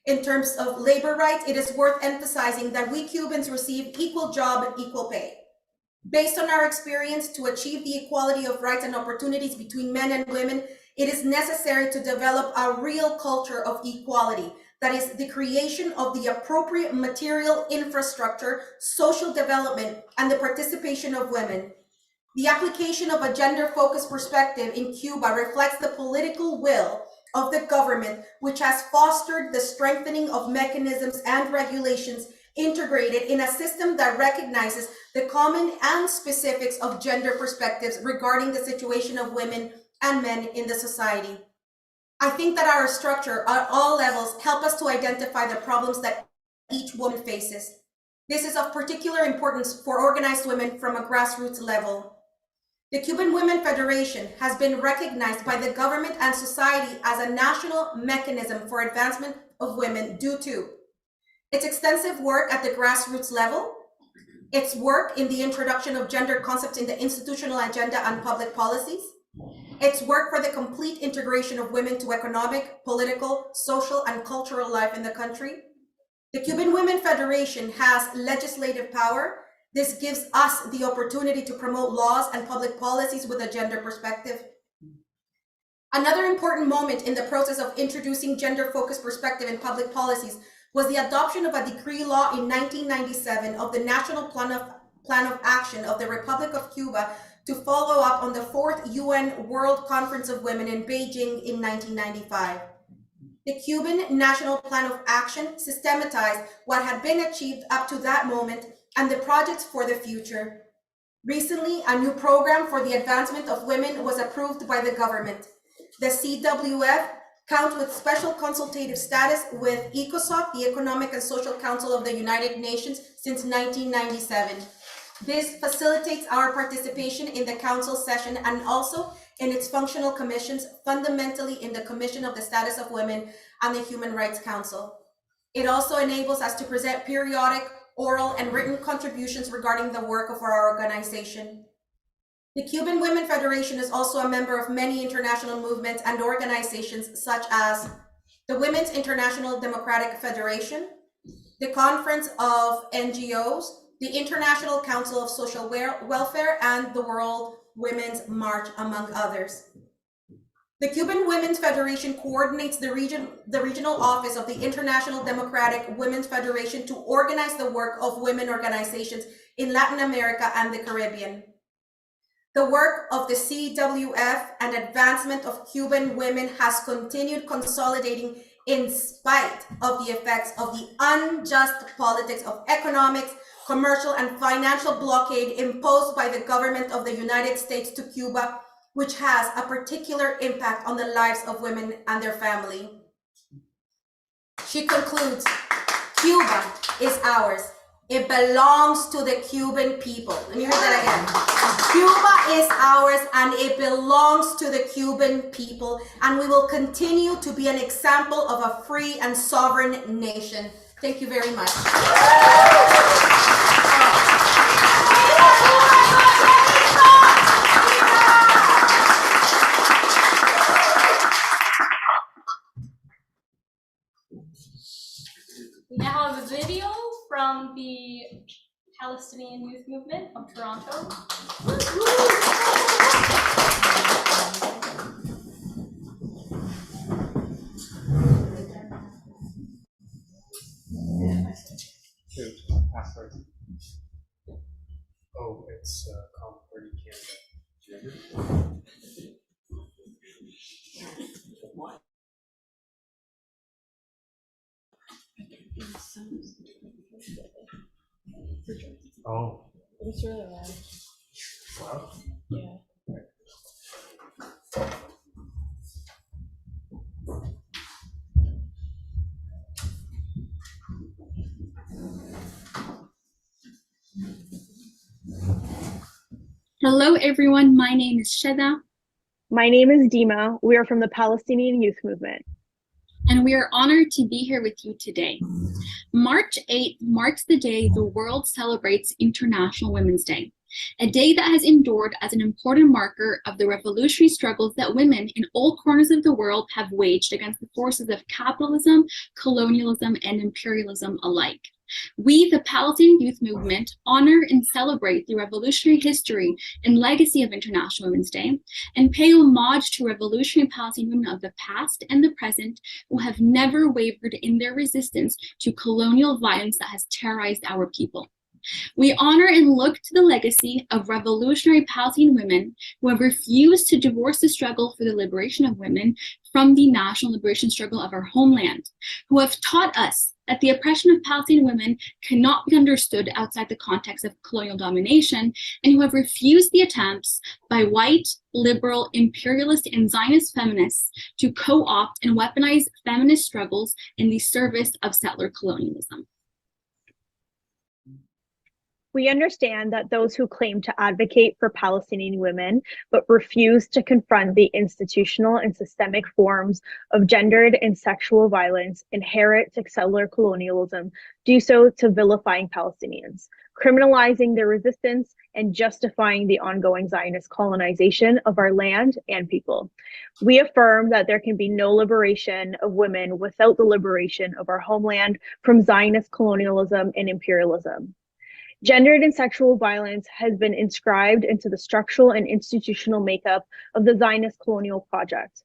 In terms of labor rights, it is worth emphasizing that we Cubans receive equal job and equal pay. Based on our experience, to achieve the equality of rights and opportunities between men and women, it is necessary to develop a real culture of equality. That is the creation of the appropriate material infrastructure, social development, and the participation of women. The application of a gender-focused perspective in Cuba reflects the political will of the government, which has fostered the strengthening of mechanisms and regulations integrated in a system that recognizes the common and specifics of gender perspectives regarding the situation of women and men in the society. I think that our structure at all levels help us to identify the problems that each woman faces. This is of particular importance for organized women from a grassroots level. The Cuban Women Federation has been recognized by the government and society as a national mechanism for advancement of women due to its extensive work at the grassroots level, its work in the introduction of gender concepts in the institutional agenda and public policies, its work for the complete integration of women to economic, political, social, and cultural life in the country, The Cuban Women Federation has legislative power. This gives us the opportunity to promote laws and public policies with a gender perspective. Another important moment in the process of introducing gender-focused perspective in public policies was the adoption of a decree law in 1997 of the National Plan of Action of the Republic of Cuba to follow up on the 4th UN World Conference of Women in Beijing in 1995. The Cuban National Plan of Action systematized what had been achieved up to that moment and the projects for the future. Recently, a new program for the advancement of women was approved by the government. The CWF counts with special consultative status with ECOSOC, the Economic and Social Council of the United Nations, since 1997. This facilitates our participation in the council session and also in its functional commissions, fundamentally in the Commission of the Status of Women and the Human Rights Council. It also enables us to present periodic, oral, and written contributions regarding the work of our organization. The Cuban Women Federation is also a member of many international movements and organizations such as the Women's International Democratic Federation, the Conference of NGOs, the International Council of Social Welfare, and the World Women's March, among others. The Cuban Women's Federation coordinates the regional office of the International Democratic Women's Federation to organize the work of women organizations in Latin America and the Caribbean. The work of the CWF and advancement of Cuban women has continued consolidating in spite of the effects of the unjust politics of economics, commercial, and financial blockade imposed by the government of the United States to Cuba, which has a particular impact on the lives of women and their family. She concludes, Cuba is ours. It belongs to the Cuban people. Let me read that again. Cuba is ours and it belongs to the Cuban people, and we will continue to be an example of a free and sovereign nation. Thank you very much. We now have a video from the Palestinian Youth Movement of Toronto. Oh, it's Concord, Canada. Oh. It's really loud. Wow. Yeah. Hello everyone, my name is Sheda. My name is Dima. We are from the Palestinian Youth Movement. And we are honored to be here with you today. March 8th marks the day the world celebrates International Women's Day, a day that has endured as an important marker of the revolutionary struggles that women in all corners of the world have waged against the forces of capitalism, colonialism, and imperialism alike. We, the Palestinian Youth Movement, honor and celebrate the revolutionary history and legacy of International Women's Day and pay homage to revolutionary Palestinian women of the past and the present who have never wavered in their resistance to colonial violence that has terrorized our people. We honor and look to the legacy of revolutionary Palestinian women who have refused to divorce the struggle for the liberation of women from the national liberation struggle of our homeland, who have taught us that the oppression of Palestinian women cannot be understood outside the context of colonial domination, and who have refused the attempts by white, liberal, imperialist, and Zionist feminists to co-opt and weaponize feminist struggles in the service of settler colonialism. We understand that those who claim to advocate for Palestinian women but refuse to confront the institutional and systemic forms of gendered and sexual violence inherent to settler colonialism do so to vilifying Palestinians, criminalizing their resistance and justifying the ongoing Zionist colonization of our land and people. We affirm that there can be no liberation of women without the liberation of our homeland from Zionist colonialism and imperialism. Gendered and sexual violence has been inscribed into the structural and institutional makeup of the Zionist colonial project.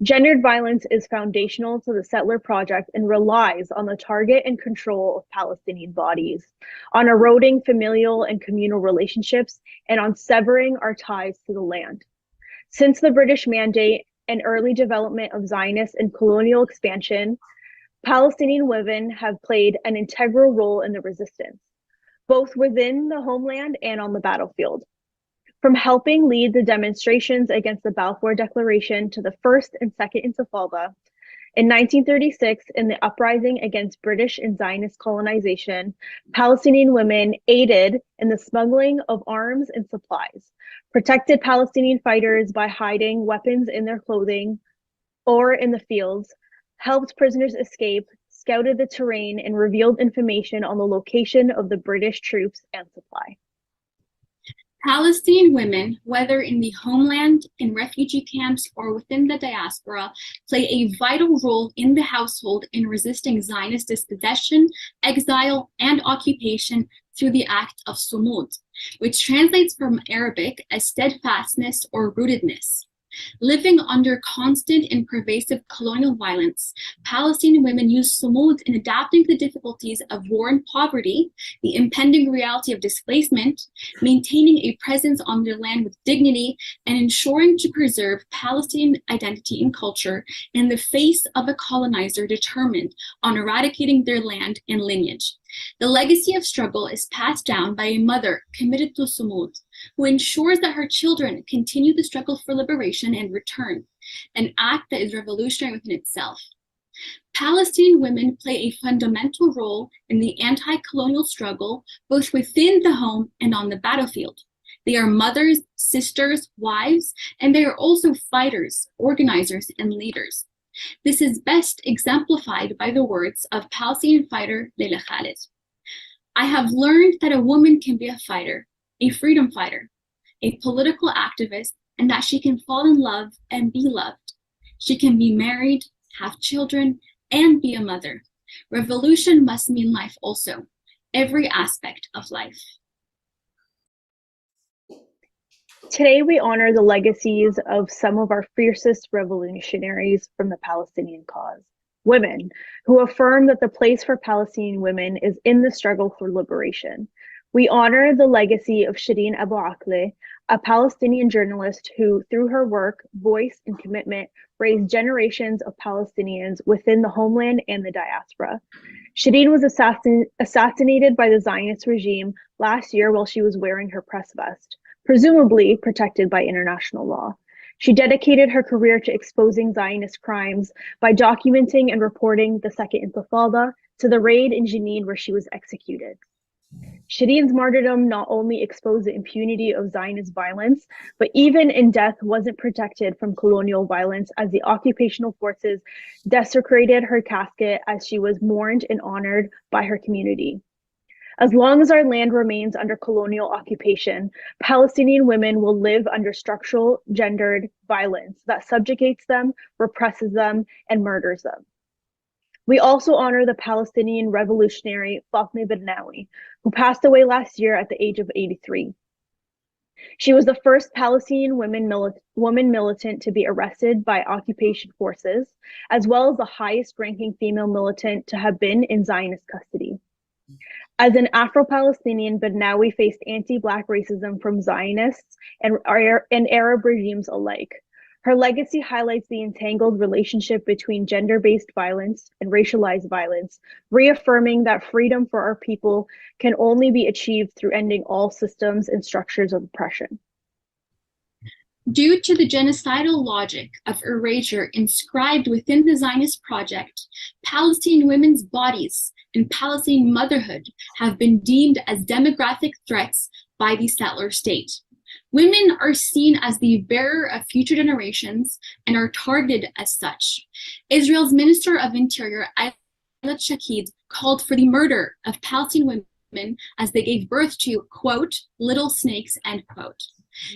Gendered violence is foundational to the settler project and relies on the target and control of Palestinian bodies, on eroding familial and communal relationships, and on severing our ties to the land. Since the British Mandate and early development of Zionist and colonial expansion, Palestinian women have played an integral role in the resistance, both within the homeland and on the battlefield. From helping lead the demonstrations against the Balfour Declaration to the First and Second Intifada, in 1936, in the uprising against British and Zionist colonization, Palestinian women aided in the smuggling of arms and supplies, protected Palestinian fighters by hiding weapons in their clothing or in the fields, helped prisoners escape, scouted the terrain, and revealed information on the location of the British troops and supply. Palestinian women, whether in the homeland, in refugee camps, or within the diaspora, play a vital role in the household in resisting Zionist dispossession, exile, and occupation through the act of sumud, which translates from Arabic as steadfastness or rootedness. Living under constant and pervasive colonial violence, Palestinian women use sumud in adapting to the difficulties of war and poverty, the impending reality of displacement, maintaining a presence on their land with dignity, and ensuring to preserve Palestinian identity and culture in the face of a colonizer determined on eradicating their land and lineage. The legacy of struggle is passed down by a mother committed to sumud, who ensures that her children continue the struggle for liberation and return, an act that is revolutionary within itself. Palestinian women play a fundamental role in the anti-colonial struggle, both within the home and on the battlefield. They are mothers, sisters, wives, and they are also fighters, organizers, and leaders. This is best exemplified by the words of Palestinian fighter Leila Khaled. I have learned that a woman can be a fighter, a freedom fighter, a political activist, and that she can fall in love and be loved. She can be married, have children, and be a mother. Revolution must mean life also, every aspect of life. Today, we honor the legacies of some of our fiercest revolutionaries from the Palestinian cause, women who affirm that the place for Palestinian women is in the struggle for liberation. We honor the legacy of Shireen Abu Akleh, a Palestinian journalist who, through her work, voice, and commitment, raised generations of Palestinians within the homeland and the diaspora. Shireen was assassinated by the Zionist regime last year while she was wearing her press vest, presumably protected by international law. She dedicated her career to exposing Zionist crimes by documenting and reporting the Second Intifada to the raid in Jenin where she was executed. Shireen's martyrdom not only exposed the impunity of Zionist violence, but even in death wasn't protected from colonial violence as the occupational forces desecrated her casket as she was mourned and honored by her community. As long as our land remains under colonial occupation, Palestinian women will live under structural gendered violence that subjugates them, represses them, and murders them. We also honor the Palestinian revolutionary Fatma Bednawi, who passed away last year at the age of 83. She was the first Palestinian woman militant to be arrested by occupation forces, as well as the highest ranking female militant to have been in Zionist custody. As an Afro-Palestinian, Bednawi faced anti-Black racism from Zionists and Arab regimes alike. Her legacy highlights the entangled relationship between gender-based violence and racialized violence, reaffirming that freedom for our people can only be achieved through ending all systems and structures of oppression. Due to the genocidal logic of erasure inscribed within the Zionist project, Palestinian women's bodies and Palestinian motherhood have been deemed as demographic threats by the settler state. Women are seen as the bearer of future generations and are targeted as such. Israel's Minister of Interior, Ayelet Shaked, called for the murder of Palestinian women as they gave birth to, quote, little snakes, end quote.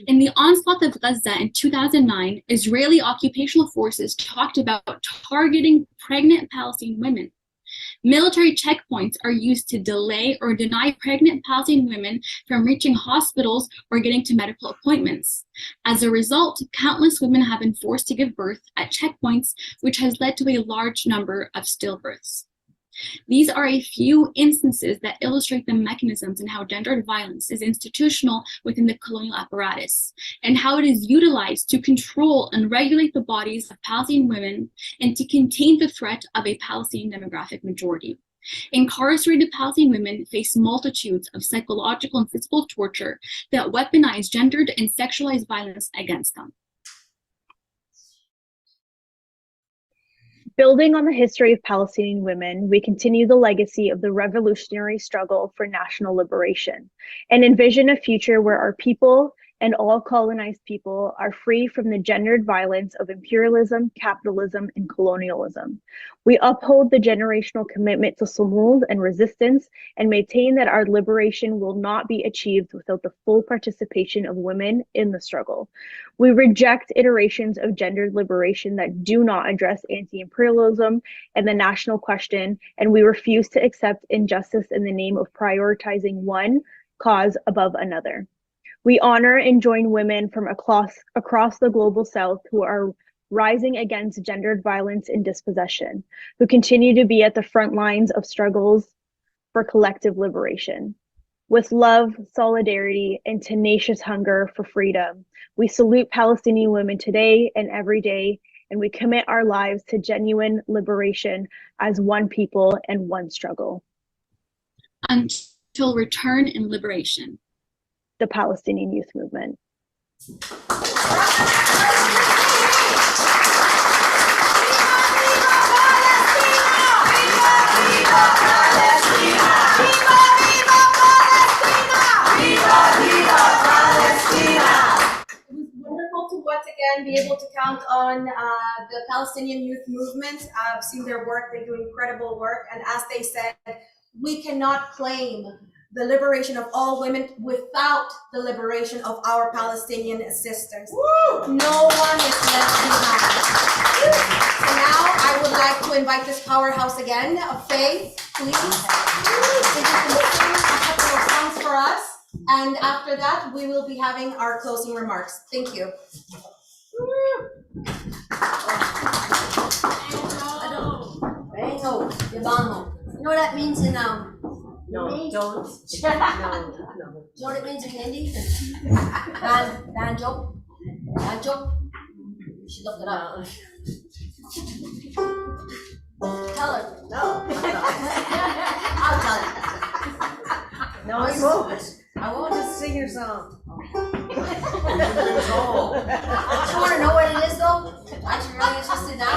In the onslaught of Gaza in 2009, Israeli occupational forces talked about targeting pregnant Palestinian women. Military checkpoints are used to delay or deny pregnant Palestinian women from reaching hospitals or getting to medical appointments. As a result, countless women have been forced to give birth at checkpoints, which has led to a large number of stillbirths. These are a few instances that illustrate the mechanisms and how gendered violence is institutional within the colonial apparatus, and how it is utilized to control and regulate the bodies of Palestinian women and to contain the threat of a Palestinian demographic majority. Incarcerated Palestinian women face multitudes of psychological and physical torture that weaponize gendered and sexualized violence against them. Building on the history of Palestinian women, we continue the legacy of the revolutionary struggle for national liberation and envision a future where our people and all colonized people are free from the gendered violence of imperialism, capitalism, and colonialism. We uphold the generational commitment to Sumud and resistance and maintain that our liberation will not be achieved without the full participation of women in the struggle. We reject iterations of gendered liberation that do not address anti-imperialism and the national question, and we refuse to accept injustice in the name of prioritizing one cause above another. We honor and join women from across the global South who are rising against gendered violence and dispossession, who continue to be at the front lines of struggles for collective liberation. With love, solidarity, and tenacious hunger for freedom, we salute Palestinian women today and every day, and we commit our lives to genuine liberation as one people and one struggle. Until return and liberation. The Palestinian Youth Movement. Wonderful to once again be able to count on the Palestinian Youth Movement. I've seen their work, they do incredible work, and as they said, we cannot claim the liberation of all women without the liberation of our Palestinian sisters. Woo! No one is left behind. So now I would like to invite this powerhouse again, Faith, please. If you can sing a couple of songs for us, and after that we will be having our closing remarks. Thank you. Vengo, Yabano. You know what that means in No, Hindi? don't. No. You know what it means in Hindi? Danjo? Danjo? You should look it up. Tell her. No. I'll tell you. No, you won't. I won't just sing your song. Don't you want to know what it is, though? Aren't you really interested now?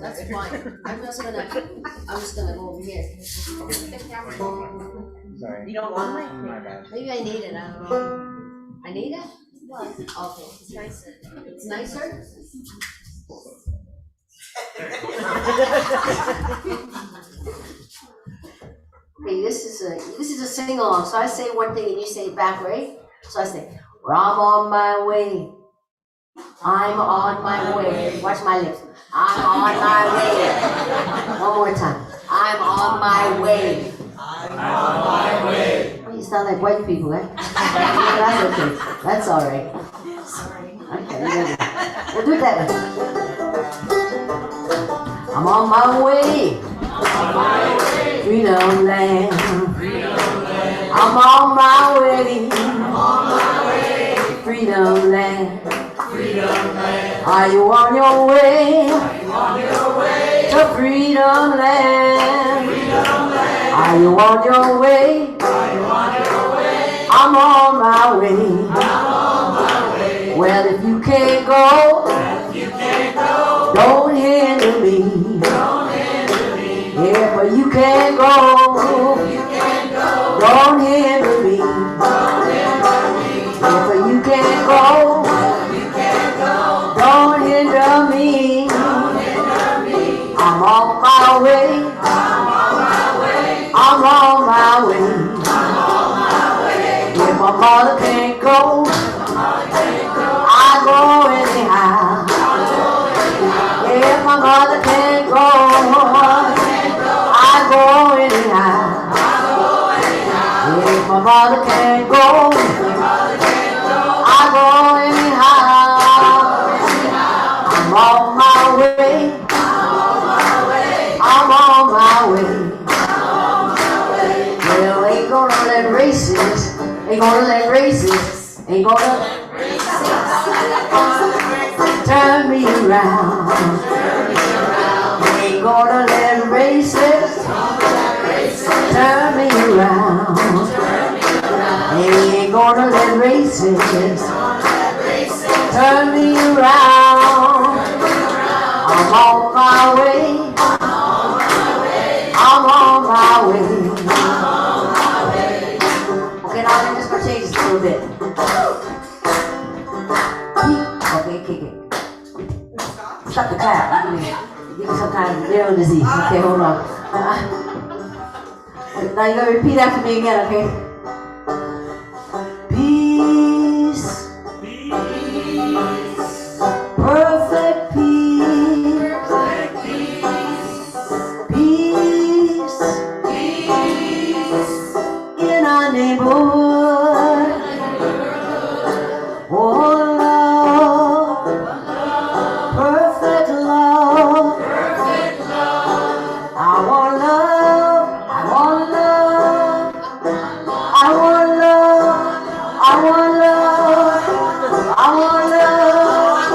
That's fine. I'm just gonna go over here. Sorry. You don't want my Maybe I need it. I don't know. I need it? What? Okay. It's nicer. It's nicer? Okay, this is a sing along. So I say one thing and you say it back, right? So I say, well, I'm on my way. I'm on my way. Watch my lips. I'm on my way. One more time. I'm on my way. I'm on my way. Well, you sound like white people, eh? That's okay. That's all right. Okay, we'll do it that way. I'm on my way. Freedom land. I'm on my way. Freedom land. Are you on your way? To freedom land. Are you on your way? I'm on my way. Well, if you can't go, don't hinder me. Yeah, but you can't go. Don't hinder me. Yeah, but you can't go. Don't hinder me. I'm on my my brother can't go, I go anyhow. I'm on my way. I'm on my way. Well, ain't gonna let racists, ain't gonna let racists, ain't gonna turn me around. Ain't gonna let racists turn me around. Ain't gonna let racists turn me around. I'm on my way. I'm on my way. Okay, now let me just change this a little bit. Okay, kick it. Stop the clap. Give me some kind of nerve disease. Okay, hold on. Now you're gonna repeat after me again, okay? Peace. Perfect peace. Peace. In our neighborhood. Oh, love. Perfect love. I want love. I want love. I want love. I want love. I want love.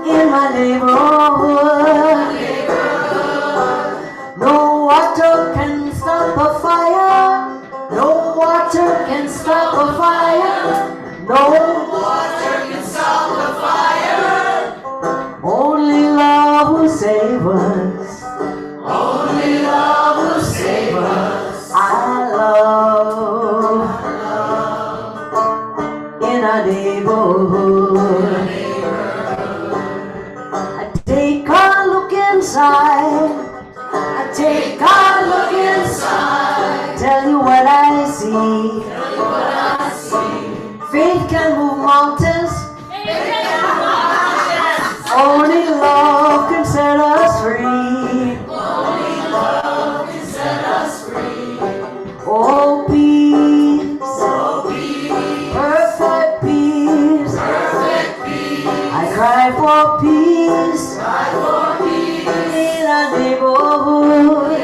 In my neighborhood. No water can stop a fire. No water can stop a fire. No water can stop a fire. Only love will save us. Only love will save us. I love in our neighborhood. I take a look inside. I take a look inside. Tell you what I see. Faith can move mountains. Only love can set us free. Only love can set us free. Oh peace. Oh peace. Perfect peace. Perfect peace. I cry for peace. Cry for peace. In our neighborhood.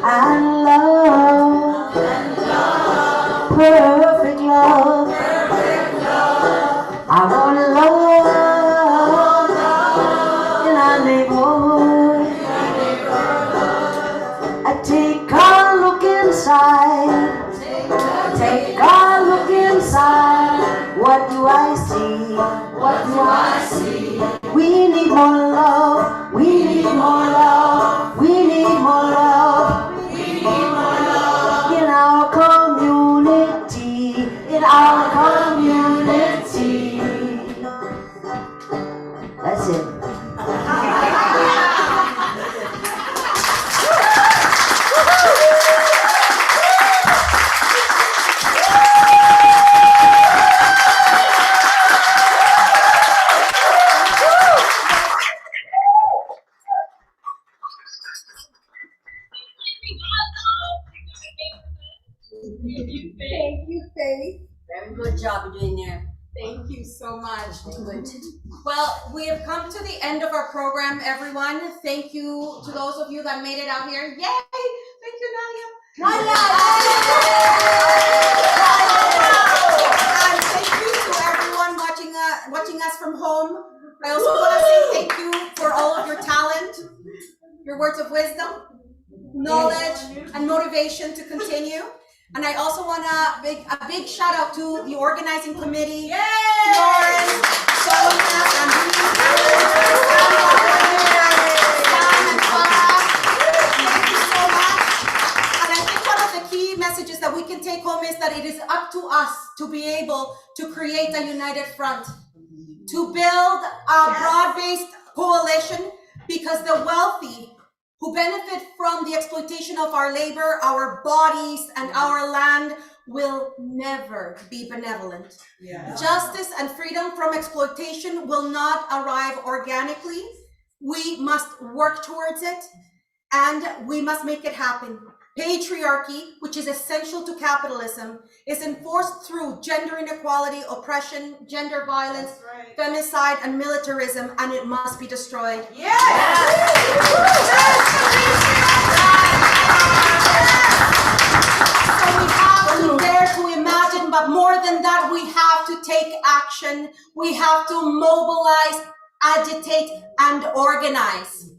And love. Perfect love. Perfect love. I want love. In our neighborhood. I take a look inside. Take a look inside. What do I see? What do I see? We need more love. We need more love. We need more love. We need more love. In our community. In our community. That's it. Thank you, Faith. Very good job you're doing there. Thank you so much. Good. Well, we have come to the end of our program, everyone. Thank you to those of you that made it out here. Yay! Thank you, Nadia. Nadia! And thank you to everyone watching us from home. I also want to say thank you for all of your talent, your words of wisdom, knowledge, and motivation to continue. And I also want a big shout out to the organizing committee, Florence, Solomon, and thank you so much. And I think one of the key messages that we can take home is that it is up to us to be able to create a united front, to build a broad-based coalition, because the wealthy who benefit from the exploitation of our labor, our bodies, and our land will never be benevolent. Justice and freedom from exploitation will not arrive organically. We must work towards it, and we must make it happen. Patriarchy, which is essential to capitalism, is enforced through gender inequality, oppression, gender violence, femicide, and militarism, and it must be destroyed. So we have to dare to imagine, but more than that, we have to take action. We have to mobilize, agitate, and organize.